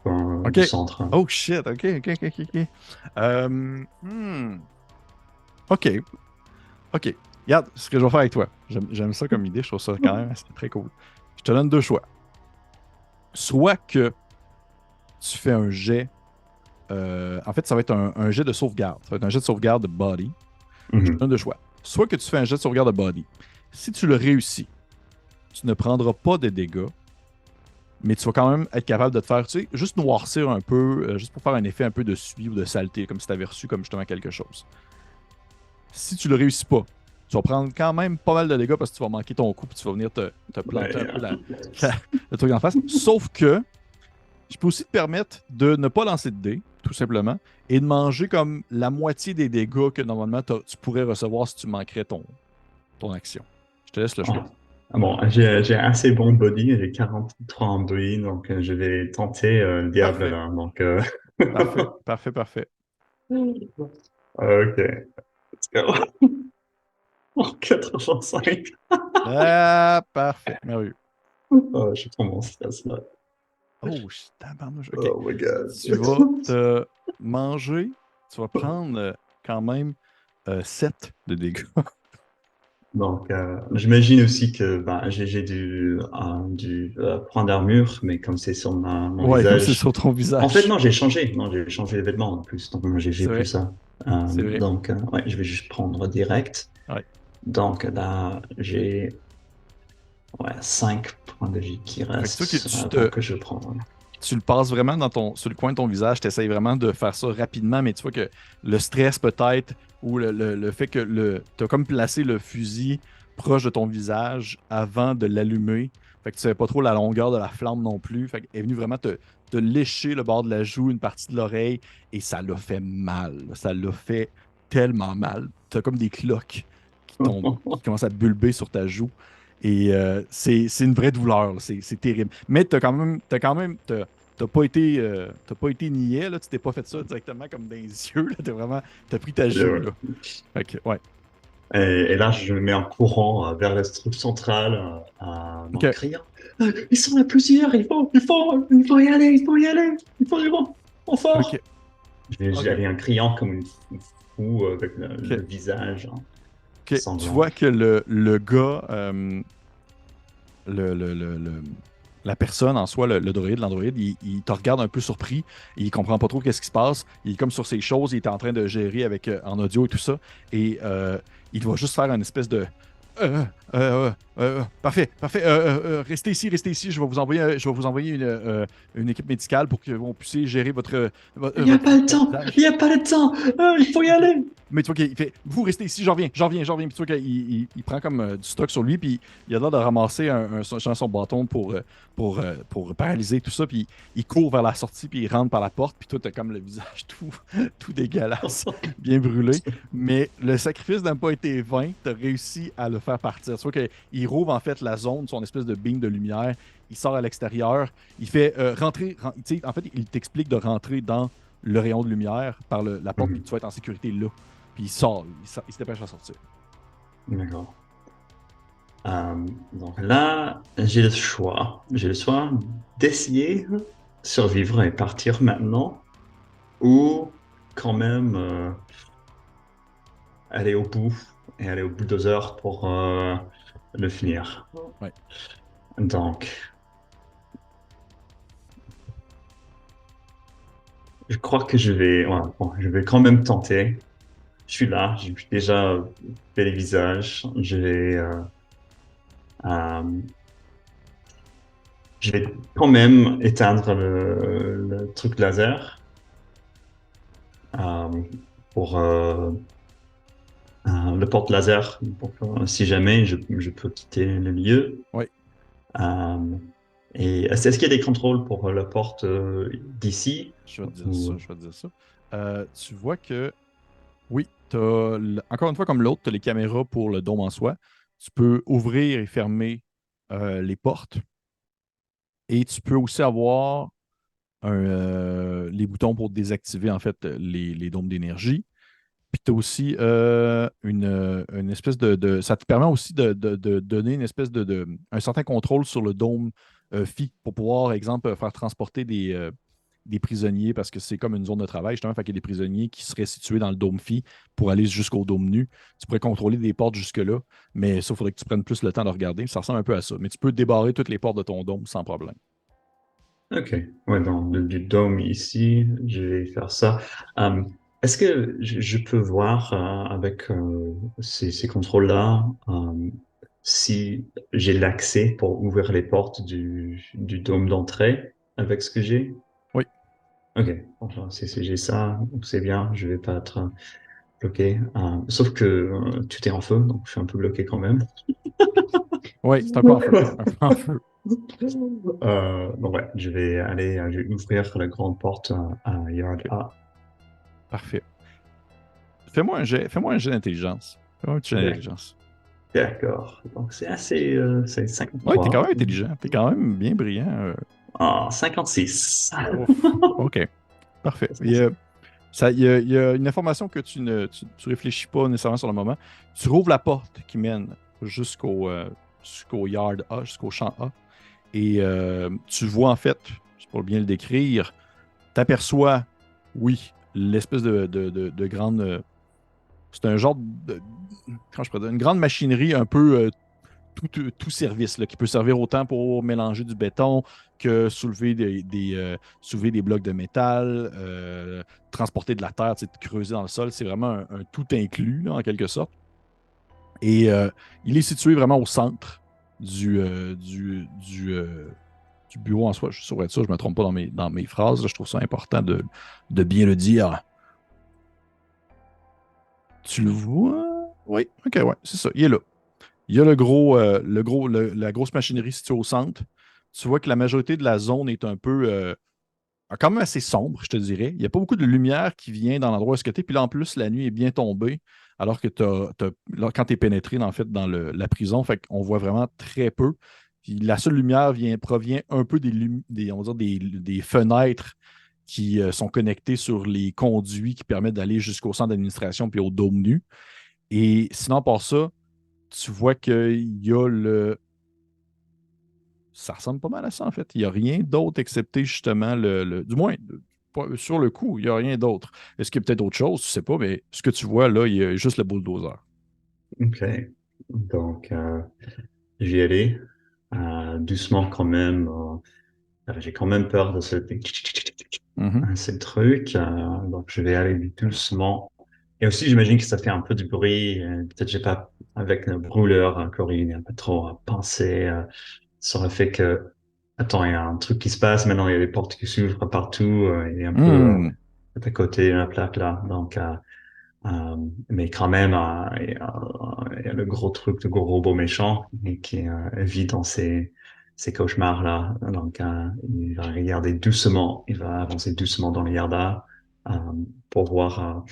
OK. du centre. Oh shit. OK, OK, OK, OK. OK. Hmm. OK. OK. Regarde ce que je vais faire avec toi. J'aime ça comme idée. Je trouve ça quand même assez très cool. Je te donne deux choix. Soit que tu fais un jet. En fait, ça va être un jet de sauvegarde. Ça va être un jet de sauvegarde de body. Je te Mhm. donne deux choix. Soit que tu fais un jet de sauvegarde de body. Si tu le réussis, tu ne prendras pas de dégâts, mais tu vas quand même être capable de te faire, tu sais, juste noircir un peu, juste pour faire un effet un peu de suie ou de saleté, comme si tu avais reçu comme justement quelque chose. Si tu le réussis pas, tu vas prendre quand même pas mal de dégâts parce que tu vas manquer ton coup et tu vas venir te planter un Ouais, peu le truc en face. Sauf que je peux aussi te permettre de ne pas lancer de dés, tout simplement, et de manger comme la moitié des dégâts que normalement tu pourrais recevoir si tu manquerais ton action. Je te laisse le choix. ah. Bon, j'ai assez bon body, j'ai 43 en body, donc je vais tenter le diable Parfait, là. Donc, parfait, parfait, parfait. ok, let's go. 85. Ah, parfait, merveilleux. Oh, je suis trop mon stress là. Oh, tabarnouche. OK. Oh my god. Tu vas te manger, tu vas prendre quand même 7 de dégâts. Donc, j'imagine aussi que ben, j'ai du point d'armure, mais comme c'est sur mon Ouais, comme c'est visage. sur ton En fait, visage. non, j'ai changé. Non, j'ai changé les vêtements en plus. Donc, moi, j'ai C'est plus vrai, ça. c'est vrai. Donc, ouais, je vais juste prendre direct. Ouais. Donc, là, j'ai ouais, 5 points de vie qui Fait que tu vois que restent avant que je prenne. tu le passes vraiment sur le coin de ton visage, tu essayes vraiment de faire ça rapidement, mais tu vois que le stress peut-être, ou le fait que tu as comme placé le fusil proche de ton visage avant de l'allumer. Fait que tu savais pas trop la longueur de la flamme non plus. Fait qu'elle est venue vraiment te lécher le bord de la joue, une partie de l'oreille, et ça l'a fait mal. Ça l'a fait tellement mal. Tu as comme des cloques qui commencent à bulber sur ta joue. Et c'est une vraie douleur, là. C'est terrible. Mais t'as pas été niais, là. Tu t'es pas fait ça directement comme dans les yeux, là. T'as pris ta Et, joue, ouais. là. Fait que, ouais. Et là, je me mets en courant vers la structure centrale en OK. criant. Ils sont là plusieurs, il faut y aller, il faut y aller, il faut y aller, en OK. fort. J'y OK. allais en criant comme une fou avec OK. le visage OK. Tu sanglant. vois que le gars, la personne en soi, le droïde, l'androïde, il te regarde un peu surpris. Il comprend pas trop qu'est-ce qui se passe. Il est comme sur ses choses. Il est en train de gérer avec en audio et tout ça. Et il doit juste faire une espèce de euh, parfait, parfait. Restez ici. Je vais vous envoyer une équipe médicale pour que vous puissiez gérer Il n'y a pas le votre temps, il visage. n'y a pas le temps, il faut y OK. aller. Mais tu vois qu'il fait, vous restez ici, j'en reviens. Puis tu vois qu'il il prend comme du stock sur lui, puis il a l'air de ramasser son bâton pour paralyser tout ça, puis il court vers la sortie, puis il rentre par la porte, puis toi, t'as comme le visage tout dégueulasse, bien brûlé. Mais le sacrifice n'a pas été vain, t'as réussi à le faire partir. Tu vois qu'il rouvre en fait la zone, son espèce de beam de lumière, il sort à l'extérieur, il fait tu sais, en fait, il t'explique de rentrer dans le rayon de lumière par la porte, puis Mhm. tu vas être en sécurité là. Puis il se dépêche à sortir. D'accord. Donc là, j'ai le choix. J'ai le choix d'essayer de survivre et partir maintenant ou quand même aller au bout et aller au bulldozer pour le finir. Ouais. Donc, je crois que ouais, bon, je vais quand même tenter. Je suis là, j'ai déjà fait les visages. Euh, je vais quand même éteindre le truc laser euh, pour le porte laser pour si jamais je peux quitter le lieu. Ouais. Euh, et est-ce qu'il y a des contrôles pour la porte d'ici? Je vais te dire ça, Ou... je vais te dire ça. Tu vois que, oui, encore une fois, comme l'autre, tu as les caméras pour le dôme en soi. Tu peux ouvrir et fermer les portes. Et tu peux aussi avoir les boutons pour désactiver, en fait, les dômes d'énergie. Puis tu as aussi une espèce ça te permet aussi de donner une espèce un certain contrôle sur le dôme phi pour pouvoir, exemple, faire transporter des prisonniers parce que c'est comme une zone de travail, justement. Fait qu'il y a des prisonniers qui seraient situés dans le dôme phi pour aller jusqu'au dôme nu. Tu pourrais contrôler des portes jusque-là, mais ça, il faudrait que tu prennes plus le temps de regarder. Ça ressemble un peu à ça. Mais tu peux débarrer toutes les portes de ton dôme sans problème. Ok, ouais, dans du dôme ici, je vais faire ça. Euh, Est-ce que je peux voir avec ces contrôles-là si j'ai l'accès pour ouvrir les portes du dôme d'entrée avec ce que j'ai? Oui. Ok, enfin, si j'ai ça, donc c'est bien, je vais pas être bloqué. Sauf que tout est en feu, donc je suis un peu bloqué quand même. Oui, c'est un peu en feu. Un peu en feu. Donc ouais, je vais ouvrir la grande porte à Yard OK. A. Parfait. Fais-moi un jet d'intelligence. Fais-moi un petit jet d'intelligence. D'accord. Donc c'est assez, c'est Ouais, t'es quand 53. même intelligent. T'es quand même bien brillant. Ah, 56. Ouf. OK. Parfait. Il y a une information que tu réfléchis pas nécessairement sur le moment. Tu rouvres la porte qui mène jusqu'au yard A, jusqu'au champ A. Et tu vois en fait, pour bien le décrire, t'aperçois, oui, l'espèce de grande c'est un genre de, comment je pourrais dire, une grande machinerie un peu tout service, là, qui peut servir autant pour mélanger du béton que soulever des blocs de métal, transporter de la terre, tu sais, creuser dans le sol. C'est vraiment un tout inclus, là, en quelque sorte. Et il est situé vraiment au centre du, euh, du, du, euh, du bureau en soi. Je suis sûr de ça, je ne me trompe pas dans mes phrases. Là, je trouve ça important de bien le dire. Tu le vois? Oui, ok, ouais, c'est ça. Il est là. Il y a la grosse machinerie située au centre. Tu vois que la majorité de la zone est un peu, quand même assez sombre, je te dirais. Il n'y a pas beaucoup de lumière qui vient dans l'endroit où tu es. Puis là, en plus, la nuit est bien tombée, alors que là, quand tu es pénétré, en fait, dans la prison, fait qu'on voit vraiment très peu. Puis la seule lumière provient un peu on va dire des fenêtres qui sont connectées sur les conduits qui permettent d'aller jusqu'au centre d'administration puis au dôme nu. Et sinon, par ça, tu vois qu'il y a le. Ça ressemble pas mal à ça, en fait. Il n'y a rien d'autre excepté justement du moins, sur le coup, il n'y a rien d'autre. Est-ce qu'il y a peut-être autre chose? Je ne sais pas, mais ce que tu vois là, il y a juste le bulldozer. Ok. Donc, je vais y aller doucement quand même. J'ai quand même peur de Mhm. ce truc. Donc, je vais aller doucement. Et aussi, j'imagine que ça fait un peu du bruit. Peut-être j'ai pas, avec le brûleur, Corinne, un peu trop pensé. Ça aurait fait que, attends, il y a un truc qui se passe. Maintenant, il y a des portes qui s'ouvrent partout. Il est un peu Hmm. à côté de la plaque là. Donc, mais quand même, il y a le gros truc, le gros robot méchant et qui vit dans ces cauchemars-là. Donc, il va regarder doucement, il va avancer doucement dans le Yarda euh, pour voir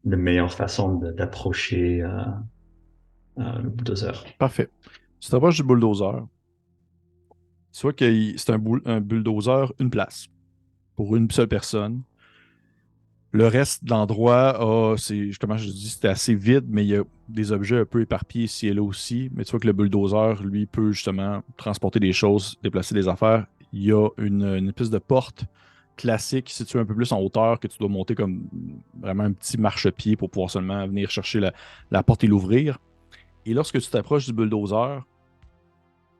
la meilleure façon d'approcher le bulldozer. Parfait. Tu t'approches du bulldozer. Tu vois que c'est un bulldozer, une place, pour une seule personne. Le reste de l'endroit, comment je dis, c'était assez vide, mais il y a des objets un peu éparpillés ici et là aussi. Mais tu vois que le bulldozer, lui, peut justement transporter des choses, déplacer des affaires. Il y a une espèce de porte classique située un peu plus en hauteur que tu dois monter comme vraiment un petit marchepied pour pouvoir seulement venir chercher la porte et l'ouvrir. Et lorsque tu t'approches du bulldozer,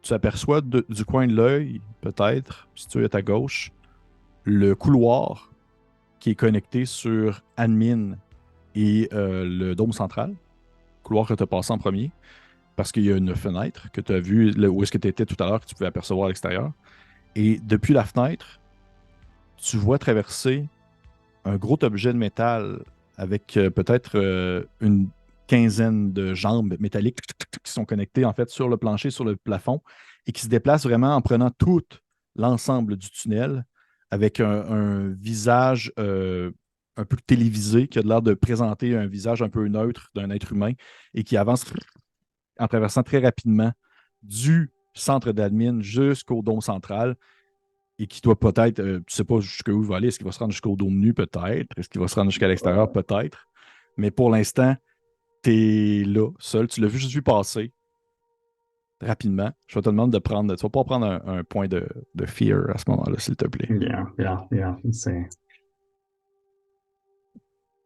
tu aperçois du coin de l'œil, peut-être, si tu es à ta gauche, le couloir qui est connecté sur admin et le dôme central, couloir que tu as passé en premier, parce qu'il y a une fenêtre que tu as vue où est-ce que tu étais tout à l'heure, que tu pouvais apercevoir à l'extérieur. Et depuis la fenêtre, tu vois traverser un gros objet de métal avec peut-être une quinzaine de jambes métalliques qui sont connectées en fait sur le plancher, sur le plafond, et qui se déplacent vraiment en prenant tout l'ensemble du tunnel avec un visage un peu télévisé qui a l'air de présenter un visage un peu neutre d'un être humain et qui avance en traversant très rapidement du centre d'admin jusqu'au dôme central et qui doit peut-être, tu ne sais pas jusqu'où il va aller. Est-ce qu'il va se rendre jusqu'au dôme nu? Peut-être. Est-ce qu'il va se rendre jusqu'à l'extérieur? Peut-être. Mais pour l'instant, tu es là, seul. Tu l'as vu juste vu passer rapidement. Je vais te demander de prendre. Tu vas pas prendre un point de fear à ce moment-là, s'il te plaît. Bien, bien, bien.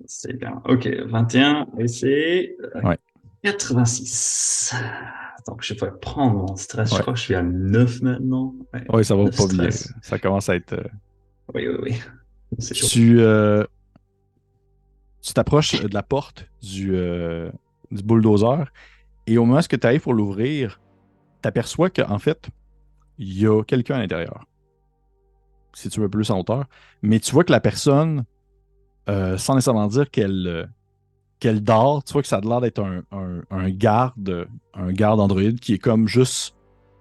C'est bien. OK, 21 et c'est Ouais. 86. Donc, je vais prendre mon stress. Je Ouais. crois que je suis à 9 maintenant. Ouais, Ouais, ça va 9 pas bien. stress. Ça commence à être. Oui, oui, oui. C'est chaud. Tu tu t'approches de la porte du bulldozer et au moment où tu arrives pour l'ouvrir, tu aperçois qu'en fait, il y a quelqu'un à l'intérieur, si tu veux plus en hauteur. Mais tu vois que la personne, sans nécessairement dire qu'elle dort, tu vois que ça a l'air d'être un garde Android qui est comme juste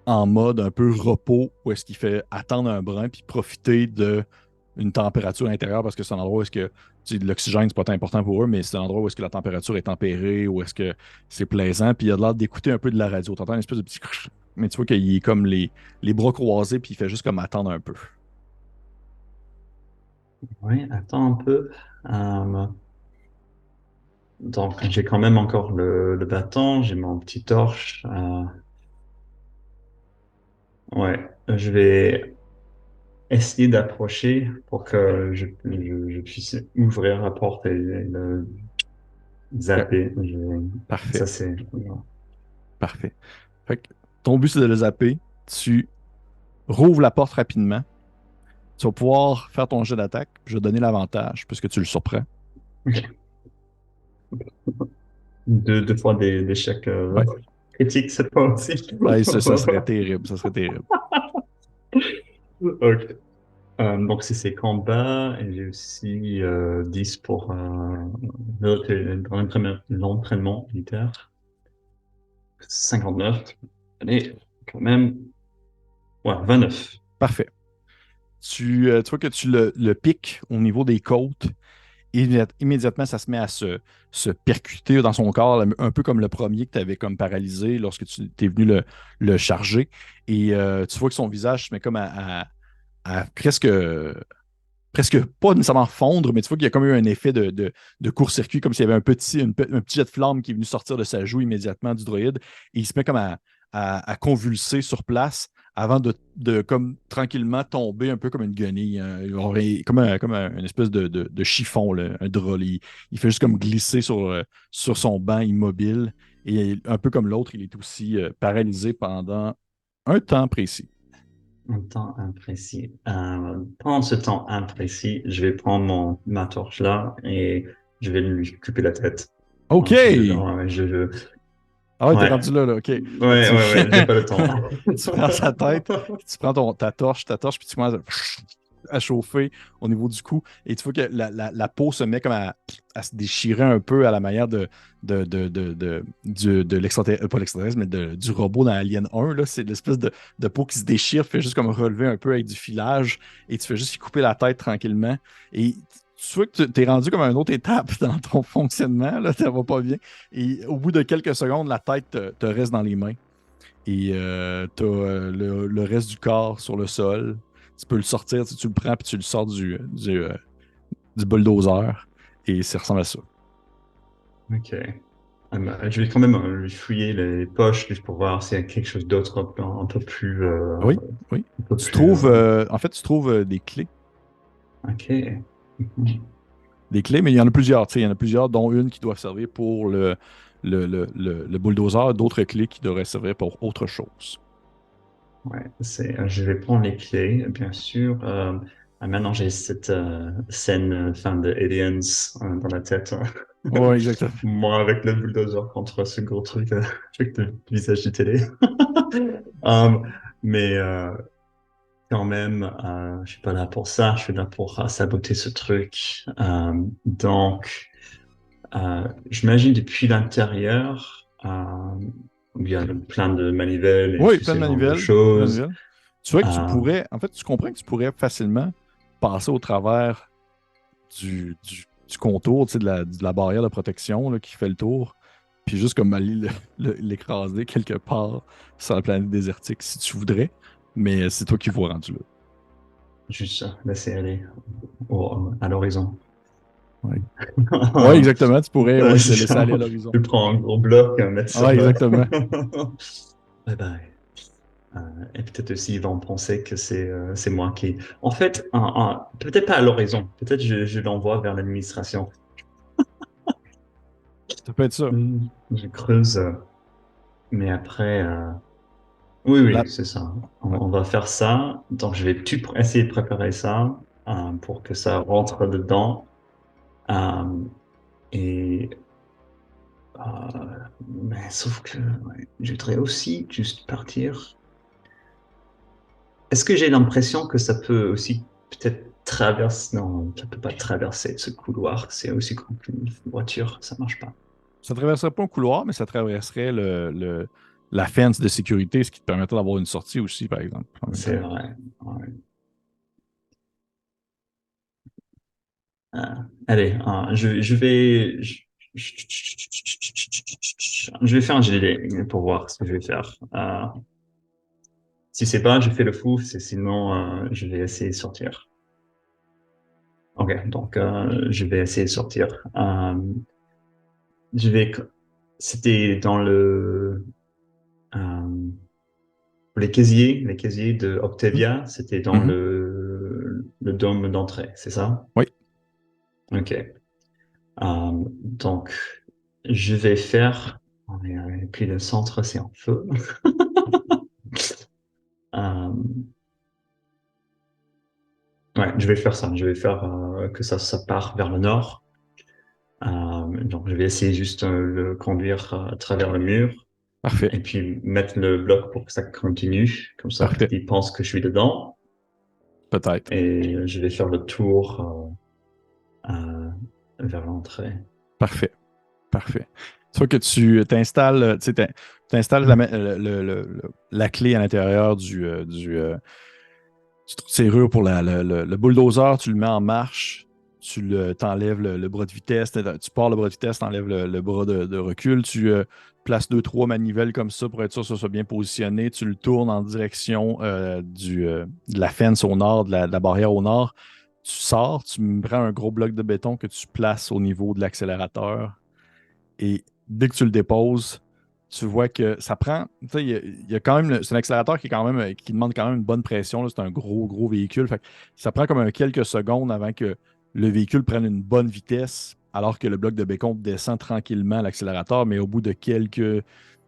en mode un peu repos, où est-ce qu'il fait attendre un brin puis profiter de une température intérieure parce que c'est un endroit où est-ce que l'oxygène, c'est pas tant important pour eux, mais c'est un endroit où est-ce que la température est tempérée, où est-ce que c'est plaisant, puis il a l'air d'écouter un peu de la radio. T'entends une espèce de petit mais tu vois qu'il est comme les bras croisés, puis il fait juste comme attendre un peu. Oui, attends un peu. Euh, donc, j'ai quand même encore le bâton, j'ai mon petit torche. Ouais, je vais essayer d'approcher pour que je puisse ouvrir la porte et Ok, zapper. parfait, Ça, c'est. parfait. Fait que ton but, c'est de le zapper. Tu rouvres la porte rapidement. Tu vas pouvoir faire ton jet d'attaque. Je vais donner l'avantage puisque tu le surprends. Deux fois des échecs Ouais. critiques cette fois aussi. Ouais, ça serait terrible. Ça serait terrible. Ok. Donc, c'est combats et j'ai aussi 10 pour l'entraînement militaire. 59. Allez, quand même. Ouais, 29. Parfait. Tu vois que tu le piques au niveau des côtes. Immédiatement, ça se met à se percuter dans son corps, un peu comme le premier que tu avais comme paralysé lorsque tu es venu le charger. Et tu vois que son visage se met comme à presque pas nécessairement fondre, mais tu vois qu'il y a comme eu un effet de court-circuit, comme s'il y avait un petit jet de flamme qui est venu sortir de sa joue immédiatement du droïde. Et il se met comme à convulser sur place avant de comme tranquillement tomber un peu comme une guenille, hein, une espèce de chiffon, là, un drôle. Il fait juste comme glisser sur son banc immobile. Et un peu comme l'autre, il est aussi paralysé pendant un temps précis. Un temps imprécis. Pendant ce temps imprécis, je vais prendre ma torche là et je vais lui couper la tête. OK! Non, Ah ouais, t'es ouais. rendu là, là. OK. Fait que Ouais, ouais, ouais, j'ai pas le temps. tu prends sa tête, puis tu prends ta torche, puis tu commences à chauffer au niveau du cou. Et tu vois que la peau se met comme à se déchirer un peu à la manière de l'extraterrestre, pas l'extraterrestre, mais du robot dans Alien 1. Là. C'est l'espèce de peau qui se déchire, fait juste comme relever un peu avec du filage, et tu fais juste y couper la tête tranquillement. Et tu vois que tu es rendu comme à une autre étape dans ton fonctionnement, là, ça va pas bien. Et au bout de quelques secondes, la tête te reste dans les mains. Et tu as le reste du corps sur le sol. Tu peux le sortir, tu le prends puis tu le sors du bulldozer. Et ça ressemble à ça. Ok. Je vais quand même lui fouiller les poches juste pour voir s'il y a quelque chose d'autre un peu plus, Oui, oui. un peu Tu plus. trouves, en fait, tu trouves des clés. Ok. Mhm. Des clés, mais il y en a plusieurs. Tu sais, il y en a plusieurs, dont une qui doit servir pour le bulldozer, d'autres clés qui devraient servir pour autre chose. Ouais, je vais prendre les clés, bien sûr. Maintenant, j'ai cette scène fin de Aliens dans la tête. Oui, exactement. Moi, avec le bulldozer contre ce gros truc avec le visage de télé. Mais quand même, je suis pas là pour ça. Je suis là pour saboter ce truc. Donc, j'imagine depuis l'intérieur, où il y a plein de manivelles et Oui, tout plein de ce genre de manivelles. Plein de choses. manivelles. Tu vois que tu Euh, pourrais, en fait, tu comprends que tu pourrais facilement passer au travers du contour, tu sais, de la barrière de protection là, qui fait le tour, puis juste comme aller l'écraser quelque part sur la planète désertique si tu voudrais, mais c'est toi qui vois rendu là. Juste laisser aller à l'horizon. Ouais. Ouais, exactement, tu pourrais ouais, te C'est laisser ça. aller à l'horizon. Je prends un gros bloc, mettre sur Ouais, le. exactement. Bye bye. Et peut-être aussi ils vont penser que c'est moi qui. En fait, peut-être pas à l'horizon. Peut-être je l'envoie vers l'administration. Ça peut être ça. Je creuse. Mais après, oui, La- oui, c'est ça. ouais. On va faire ça. Donc, je vais essayer de préparer ça pour que ça rentre dedans. Euh, et mais sauf que ouais, je voudrais aussi juste partir. Est-ce que j'ai l'impression que ça peut aussi peut-être traverser? Non, ça peut pas traverser ce couloir. C'est aussi grand qu'une voiture. Ça marche pas. Ça traverserait pas un couloir, mais ça traverserait la fence de sécurité, ce qui te permettrait d'avoir une sortie aussi, par exemple, en même temps. C'est vrai. Ouais. Allez, je vais faire un GD pour voir ce que je vais faire. Si c'est pas, je fais le fou. Sinon, je vais essayer de sortir. Ok, donc je vais essayer de sortir. Je vais. C'était dans euh, les casiers de Mhm. Octavia. C'était dans Mhm. le dôme d'entrée, c'est ça? Oui. Ok. Donc. je vais faire. Et puis le centre, c'est en feu. Euh, ouais, je vais faire ça. Je vais faire que ça part vers le nord. Donc, je vais essayer juste le conduire à travers le mur Parfait, et puis mettre le bloc pour que ça continue. Comme ça, peut-être parfait, il pense que je suis dedans. peut-être. Et je vais faire le tour vers l'entrée. Parfait, parfait. Soit que tu t'installes, tu sais, t'installes la clé à l'intérieur du trou de serrure pour le bulldozer, tu le mets en marche, t'enlèves le bras de vitesse, tu pars le bras de vitesse, t'enlèves le bras de recul, tu places deux, trois manivelles comme ça pour être sûr que ça soit bien positionné, tu le tournes en direction de la fence au nord, de la barrière au nord, tu sors, tu me prends un gros bloc de béton que tu places au niveau de l'accélérateur et dès que tu le déposes, tu vois que ça prend. Tu sais, il y a quand même. C'est un accélérateur qui, est quand même, qui demande quand même une bonne pression. Là. C'est un gros, gros véhicule. Fait que ça prend comme quelques secondes avant que le véhicule prenne une bonne vitesse, alors que le bloc de béton descend tranquillement à l'accélérateur, mais au bout de quelques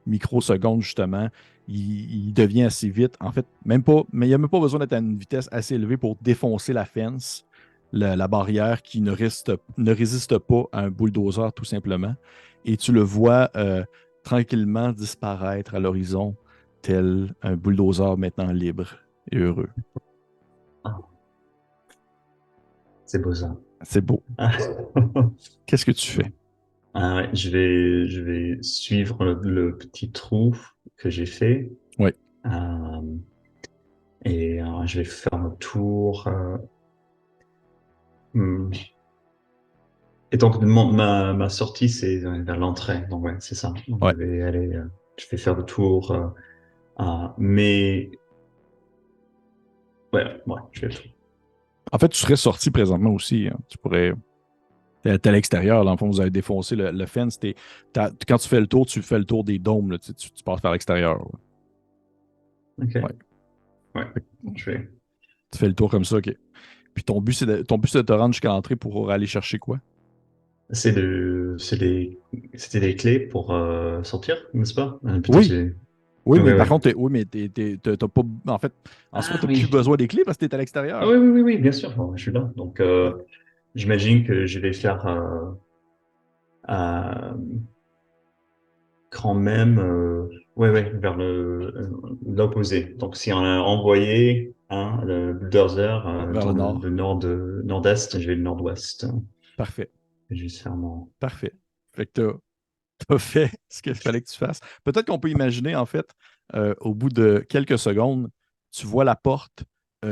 microsecondes, justement, il devient assez vite. En fait, même pas, mais il n'y a même pas besoin d'être à une vitesse assez élevée pour défoncer la fence, la barrière qui ne résiste pas à un bulldozer, tout simplement et tu le vois tranquillement disparaître à l'horizon, tel un bulldozer maintenant libre et heureux. Ah, c'est beau ça. C'est beau. Qu'est-ce que tu fais? Ouais, je vais suivre le petit trou que j'ai fait Oui. euh, et je vais faire le tour. Hmm. Et donc ma sortie c'est vers l'entrée. Donc ouais, c'est ça. Donc, Ouais. je vais aller, je vais faire le tour. Mais ouais, ouais, je vais le tour. En fait, tu serais sorti présentement aussi. Hein. Tu pourrais. T'es à l'extérieur, là, en fond, vous avez défoncé le fence. Quand tu fais le tour, tu fais le tour des dômes. Là, tu passes par l'extérieur. Là. Ok. Ouais. Ouais, Fait que je vais. tu fais le tour comme ça, OK. Puis ton but, c'est de te rendre jusqu'à l'entrée pour aller chercher quoi? C'était des clés pour sortir, n'est-ce pas? Plutôt Oui. c'est. Oui, Ouais, mais par ouais. contre, oui, mais t'as pas. En fait, en soi, Ah t'as plus oui. besoin des clés parce que t'es à Ah l'extérieur. oui, oui, oui, oui, bien sûr. Bon, je suis là. Donc, Ouais. j'imagine que je vais faire euh, quand même, ouais, ouais, vers l'opposé. Donc, si on a envoyé le bulldozer Vers le dans le nord. nord-est, je vais le nord-ouest. Parfait. Je vais juste faire mon. Parfait. Fait que t'as fait ce qu'il fallait que tu fasses. Peut-être qu'on peut imaginer, en fait, au bout de quelques secondes, tu vois la porte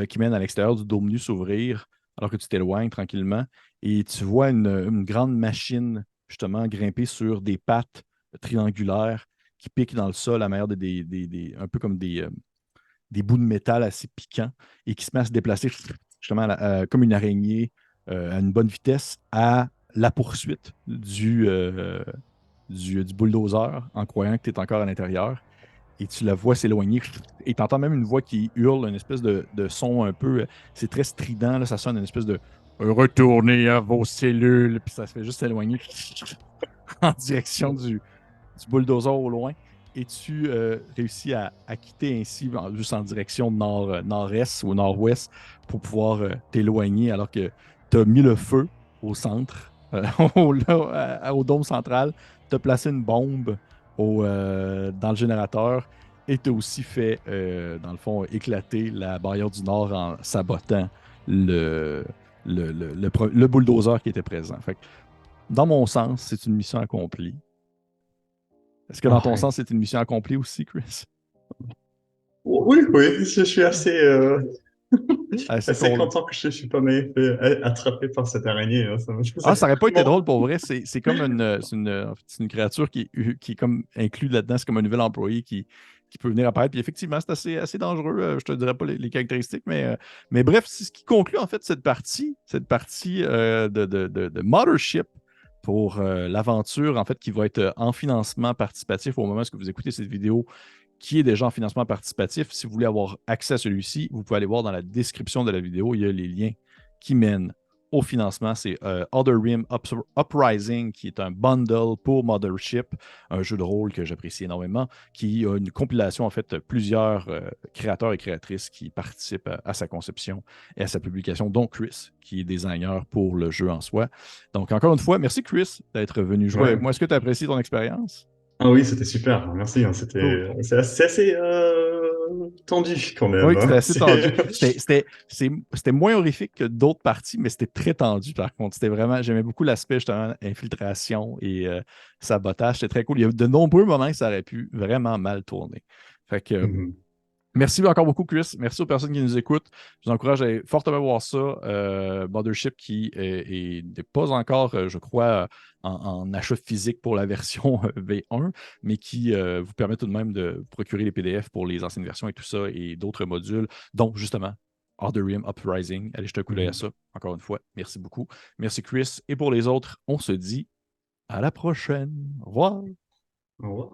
qui mène à l'extérieur du dôme nu s'ouvrir alors que tu t'éloignes tranquillement et tu vois une grande machine, justement, grimper sur des pattes triangulaires qui piquent dans le sol à manière un peu comme des bouts de métal assez piquants et qui se met à se déplacer justement comme une araignée à une bonne vitesse à la poursuite du bulldozer en croyant que tu es encore à l'intérieur. Et tu la vois s'éloigner. Et tu entends même une voix qui hurle, une espèce de son un peu. C'est très strident, là, ça sonne une espèce de retournez à vos cellules. Puis ça se fait juste s'éloigner en direction du bulldozer au loin et tu réussis à quitter ainsi, juste en direction nord-est ou nord-ouest pour pouvoir t'éloigner alors que tu as mis le feu au centre, au dôme central, tu as placé une bombe dans le générateur et tu as aussi fait, dans le fond, éclater la barrière du Nord en sabotant le, le bulldozer qui était présent. Fait que, dans mon sens, c'est une mission accomplie. Est-ce que dans Ah, ton ouais. sens, c'est une mission accomplie aussi, Chris? Oui, oui, je suis C'est assez drôle. content que je ne suis pas fait attraper par cette araignée. Hein. Ça me Ah, faisait ça n'aurait pas été drôle vraiment. pour vrai. C'est comme c'est une créature qui est comme inclus là-dedans. C'est comme un nouvel employé qui peut venir apparaître. Puis effectivement, c'est assez dangereux. Je te dirais pas les caractéristiques, mais bref, c'est ce qui conclut en fait cette partie de Mothership pour l'aventure en fait qui va être en financement participatif au moment où vous écoutez cette vidéo qui est déjà en financement participatif. Si vous voulez avoir accès à celui-ci, vous pouvez aller voir dans la description de la vidéo. Il y a les liens qui mènent au financement. C'est Other Rim Uprising, qui est un bundle pour Mothership, un jeu de rôle que j'apprécie énormément, qui a une compilation, en fait, plusieurs créateurs et créatrices qui participent à sa conception et à sa publication, dont Chris, qui est designer pour le jeu en soi. Donc, encore une fois, merci Chris d'être venu jouer avec Ouais. moi. Est-ce que tu as apprécié ton expérience? Ah oui, c'était super. Merci, hein. Cool. C'est assez tendu quand Oui, même, c'était hein. assez tendu. C'était moins horrifique que d'autres parties, mais c'était très tendu par contre. C'était vraiment, j'aimais beaucoup l'aspect justement infiltration et sabotage. C'était très cool. Il y a eu de nombreux moments que ça aurait pu vraiment mal tourner. Fait que Mhm. merci encore beaucoup, Chris. Merci aux personnes qui nous écoutent. Je vous encourage à fortement voir ça. Mothership qui n'est pas encore, je crois, en achat physique pour la version V1, mais qui vous permet tout de même de procurer les PDF pour les anciennes versions et tout ça, et d'autres modules, dont justement Other Rim Uprising. Allez jeter un coup d'œil à Mhm. ça. Encore une fois, merci beaucoup. Merci, Chris. Et pour les autres, on se dit à la prochaine. Au revoir. Au revoir.